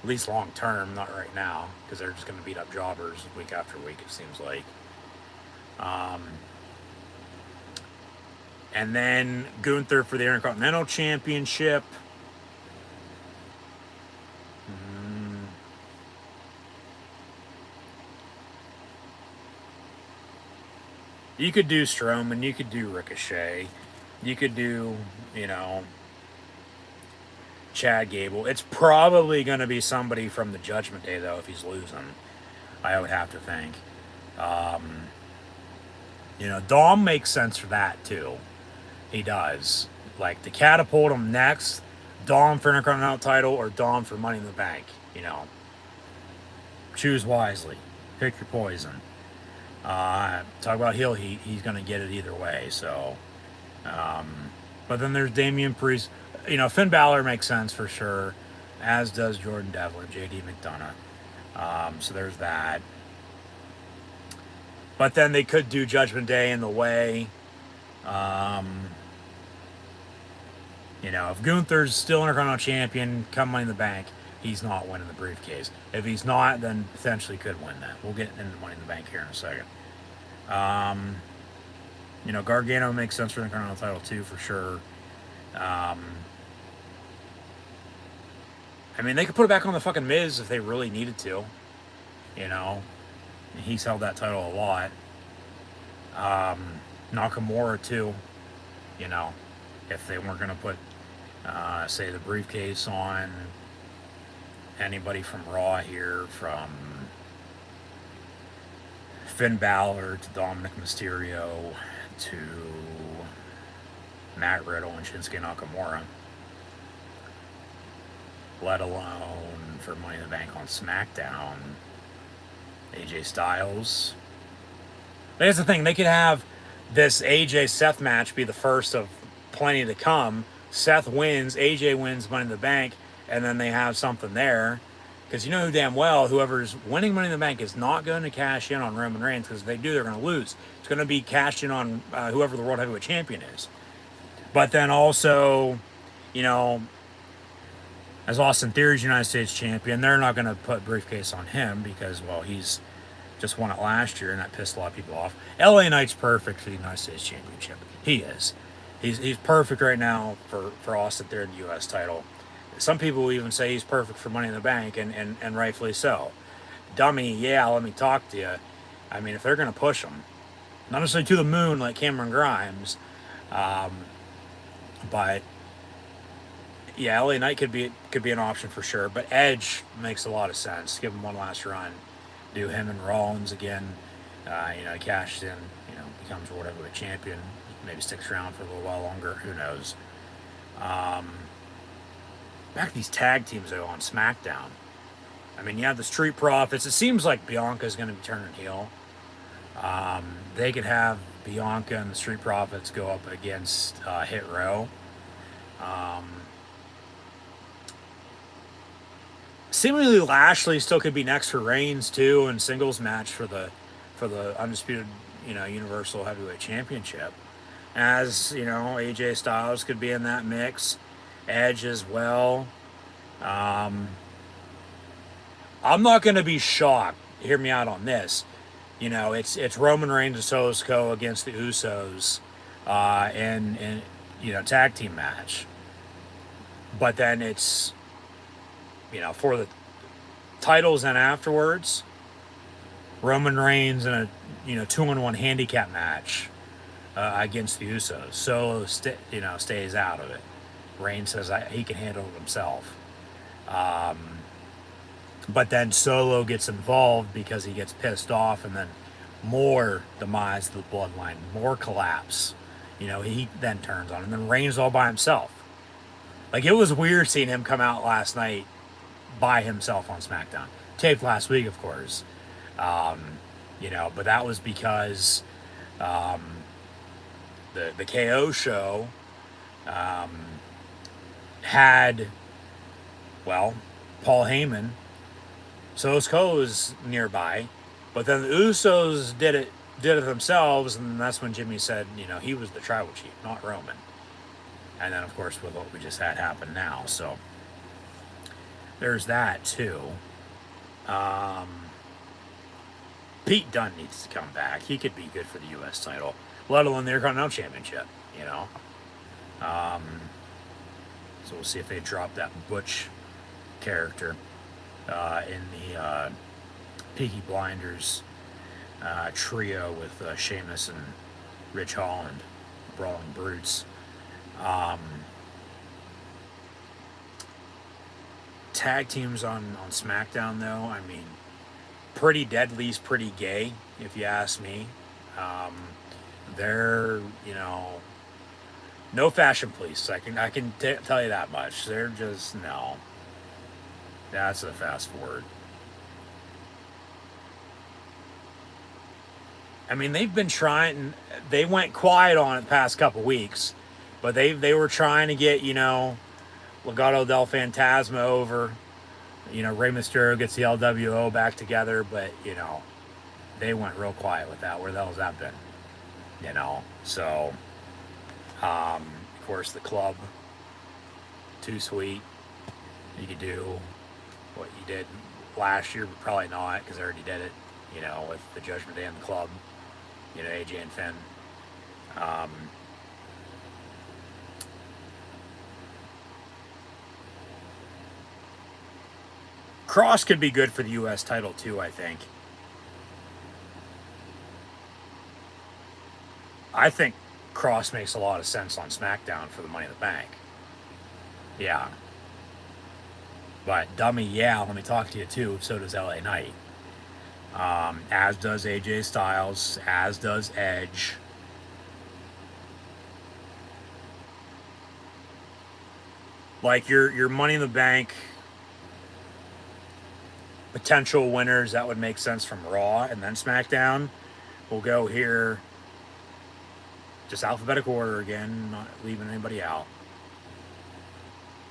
S1: at least long term, not right now, because they're just going to beat up jobbers week after week, it seems like. Um, and then Gunther for the Intercontinental Championship. Mm, you could do Strowman, you could do Ricochet, you could do, you know, Chad Gable. It's probably going to be somebody from the Judgment Day, though, if he's losing. I would have to think. Um, Dom makes sense for that, too. He does. Like, to catapult him next, Dom for Intercontinental title or Dom for Money in the Bank. Choose wisely. Pick your poison. Talk about heel heat. He's going to get it either way, so. But then there's Damian Priest. Finn Balor makes sense for sure, as does Jordan Devlin, JD McDonough. So there's that. But then they could do Judgment Day in the way. If Gunther's still Intercontinental Champion, come Money in the Bank, he's not winning the briefcase. If he's not, then potentially could win that. We'll get into Money in the Bank here in a second. Gargano makes sense for the Intercontinental title too, for sure. They could put it back on the fucking Miz if they really needed to. He's held that title a lot. Nakamura too. If they weren't going to put, say, the briefcase on anybody from Raw here, from Finn Balor to Dominic Mysterio to Matt Riddle and Shinsuke Nakamura, let alone for Money in the Bank on SmackDown, AJ Styles. That's the thing, they could have this AJ Seth match be the first of plenty to come. Seth wins, AJ wins Money in the Bank, and then they have something there. Because you know damn well whoever's winning Money in the Bank is not going to cash in on Roman Reigns, because if they do, they're going to lose. It's going to be cashed in on whoever the World Heavyweight Champion is. But then also, as Austin Theory's United States Champion, they're not going to put briefcase on him because, well, he's just won it last year, and that pissed a lot of people off. LA Knight's perfect for the United States Championship. He is. He's perfect right now for Austin Theory in the U.S. title. Some people will even say he's perfect for Money in the Bank, and rightfully so. Dummy, yeah, let me talk to you. If they're going to push him, not necessarily to the moon like Cameron Grimes, but yeah, LA Knight could be an option for sure. But Edge makes a lot of sense. Give him one last run. Do him and Rollins again. He cashes in. Becomes World Heavyweight Champion. Maybe sticks around for a little while longer. Who knows? Back to these tag teams though on SmackDown. You have the Street Profits. It seems like Bianca's going to be turning heel. They could have Bianca and the Street Profits go up against Hit Row. Seemingly Lashley still could be next for Reigns too, in singles match for the undisputed Universal Heavyweight Championship. As AJ Styles could be in that mix, Edge as well. I'm not going to be shocked. Hear me out on this. It's Roman Reigns and Solo Sikoa against the Usos in tag team match. But then it's for the titles and afterwards, Roman Reigns in a 2-on-1 handicap match against the Usos. Solo stays out of it. Reigns says he can handle it himself. But then Solo gets involved because he gets pissed off, and then more demise of the bloodline, more collapse. He then turns on, and then Reigns all by himself. Like, it was weird seeing him come out last night by himself on SmackDown. Taped last week, of course. But that was because the KO show had, well, Paul Heyman, Sosco was nearby, but then the Usos did it themselves, and that's when Jimmy said, he was the tribal chief, not Roman. And then, of course, with what we just had happen now, so there's that too. Pete Dunne needs to come back. He could be good for the U.S. title, let alone the Intercontinental Championship. So we'll see if they drop that Butch character in the Peaky Blinders trio with Sheamus and Ridge Holland, Brawling Brutes. Tag teams on SmackDown, though, I mean, Pretty Deadly's pretty gay, if you ask me. They're, no fashion police. I can tell you that much. They're just, no. That's a fast forward. I mean, they've been trying. They went quiet on it the past couple weeks, but they were trying to get Legado del Fantasma over. Rey Mysterio gets the LWO back together, but they went real quiet with that. Where the hell's that been? So of course the club, Too Sweet. You could do what you did last year, but probably not because I already did it. With the Judgment Day and the club. AJ and Finn. Cross could be good for the U.S. title too, I think. I think Cross makes a lot of sense on SmackDown for the Money in the Bank. Yeah. But dummy, yeah, let me talk to you too. So does LA Knight. As does AJ Styles, as does Edge. Like your Money in the Bank potential winners that would make sense from Raw and then SmackDown. We'll go here, just alphabetical order again, not leaving anybody out.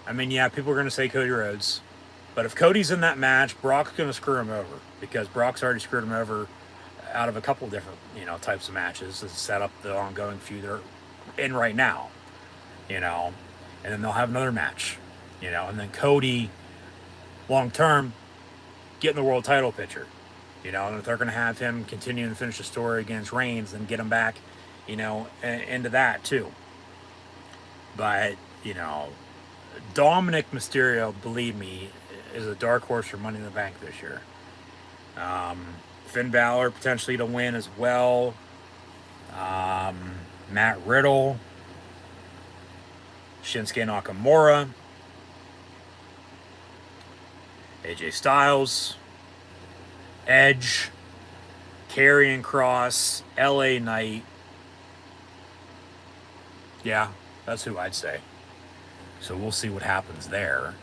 S1: I mean, yeah, people are going to say Cody Rhodes. But if Cody's in that match, Brock's going to screw him over. Because Brock's already screwed him over out of a couple different, types of matches to set up the ongoing feud they're in right now. And then they'll have another match. And then Cody, long term, get in the world title picture. And if they're going to have him continue to finish the story against Reigns, then get him back, into that too. But, Dominic Mysterio, believe me, is a dark horse for Money in the Bank this year. Finn Balor potentially to win as well. Matt Riddle. Shinsuke Nakamura. AJ Styles. Edge. Karrion Kross. LA Knight. Yeah, that's who I'd say. So we'll see what happens there.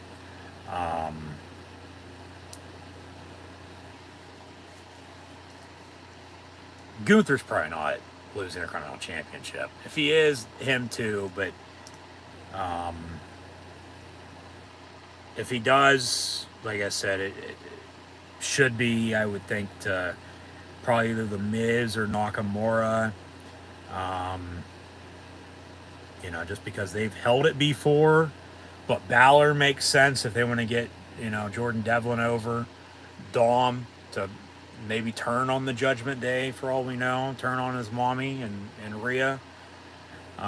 S1: Gunther's probably not losing the Intercontinental Championship. If he is, him too, but if he does, like I said, it should be, I would think, to probably either The Miz or Nakamura. Just because they've held it before. But Balor makes sense if they want to get, Jordan Devlin over. Dom to maybe turn on the Judgment Day for all we know. Turn on his mommy and Rhea. Like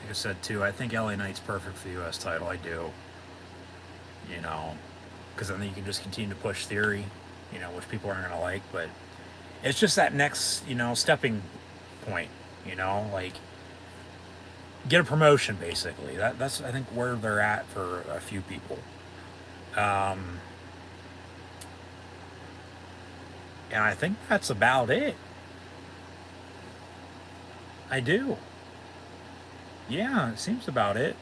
S1: I said, too, I think LA Knight's perfect for the U.S. title. I do. Because then you can just continue to push Theory, which people aren't going to like. But it's just that next, stepping point, like get a promotion, basically. That's, I think, where they're at for a few people. And I think that's about it. I do. Yeah, it seems about it.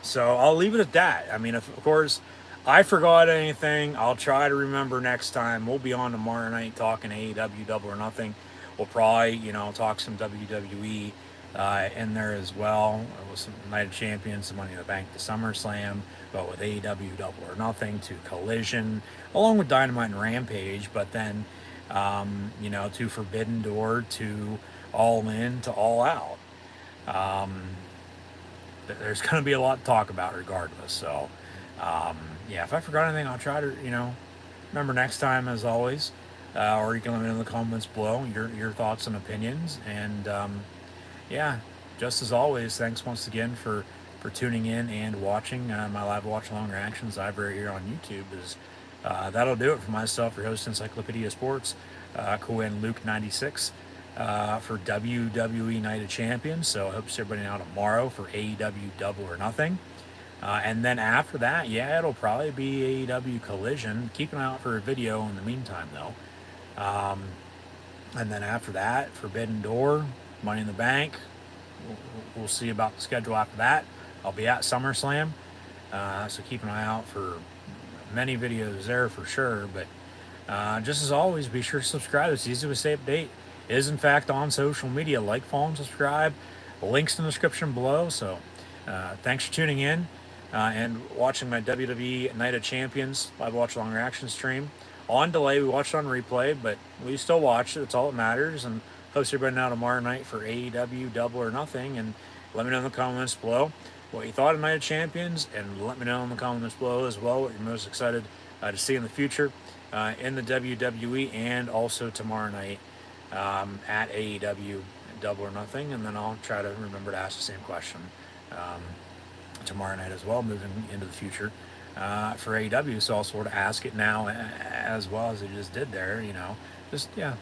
S1: So I'll leave it at that. I mean, if, of course, I forgot anything, I'll try to remember next time. We'll be on tomorrow night talking AEW Double or Nothing. We'll probably, talk some WWE in there as well, with some Night of Champions, some Money in the Bank to SummerSlam, but with AEW Double or Nothing to Collision, along with Dynamite and Rampage, but then, to Forbidden Door to All In to All Out. There's going to be a lot to talk about regardless. So, yeah, if I forgot anything, I'll try to, remember next time as always. Or you can let me know in the comments below your thoughts and opinions. And yeah, just as always, thanks once again for tuning in and watching my live watch along reactions live right here on YouTube. That'll do it for myself, your host Encyclopedia Sports, Cohen Luke 96. For WWE Night of Champions. So I hope to see everybody now tomorrow for AEW Double or Nothing. And then after that, yeah, it'll probably be AEW Collision. Keep an eye out for a video in the meantime, though. And then after that, Forbidden Door, Money in the Bank. We'll see about the schedule after that. I'll be at SummerSlam. So keep an eye out for many videos there for sure. But just as always, be sure to subscribe. It's easy to stay update. It is in fact on social media. Like, follow, and subscribe. The links in the description below. So thanks for tuning in and watching my WWE Night of Champions live watch along reaction stream. On delay, we watched on replay, but we still watched it. That's all that matters. And hope everybody now tomorrow night for AEW Double or Nothing. And let me know in the comments below what you thought of Night of Champions, and let me know in the comments below as well what you're most excited to see in the future in the WWE, and also tomorrow night at AEW Double or Nothing. And then I'll try to remember to ask the same question tomorrow night as well, moving into the future for AEW. So I'll sort of ask it now as well as I just did there. Just let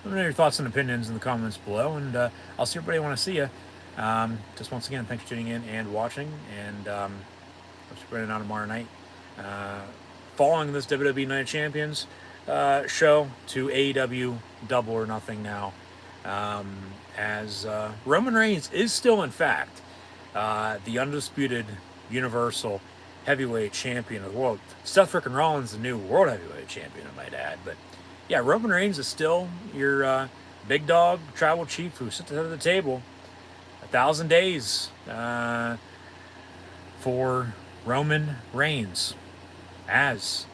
S1: me know your thoughts and opinions in the comments below, and I'll see everybody when I see you. Just once again, thanks for tuning in and watching, and I'll see everybody now tomorrow night following this WWE Night of Champions show to AEW Double or Nothing now, as Roman Reigns is still, in fact, the undisputed Universal Heavyweight Champion of the world. Seth frickin' Rollins, the new World Heavyweight Champion, I might add. But yeah, Roman Reigns is still your big dog, tribal chief who sits at the head of the table. 1,000 days for Roman Reigns as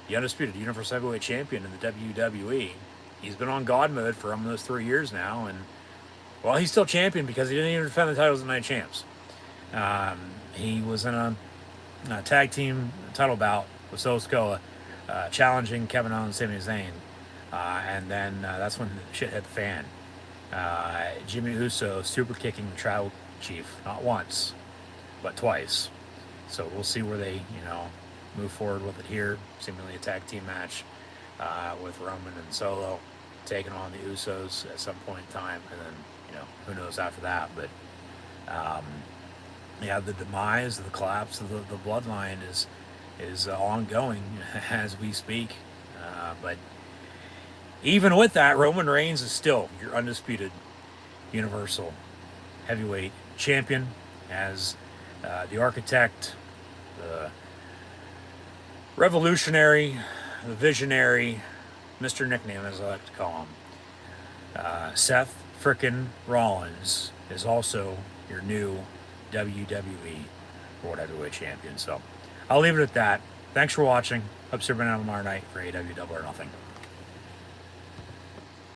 S1: the undisputed Universal Heavyweight Champion in the WWE. He's been on God mode for almost 3 years now, and well, he's still champion because he didn't even defend the titles at Night of Champs. He was in a tag team title bout with Solo Sikoa, challenging Kevin Owens and Sami Zayn, and then that's when shit hit the fan. Jimmy Uso super kicking the tribal chief not once, but twice. So we'll see where they, move forward with it here. Seemingly a tag team match with Roman and Solo taking on the Usos at some point in time, and then who knows after that. But the demise, the collapse of the bloodline is ongoing as we speak. But even with that, Roman Reigns is still your undisputed Universal Heavyweight Champion, as the architect, the revolutionary, the visionary, Mr. Nickname, as I like to call him, Seth frickin' Rollins, is also your new WWE World Heavyweight Champion. So I'll leave it at that. Thanks for watching. Hope to see you tomorrow night for AEW Double or Nothing.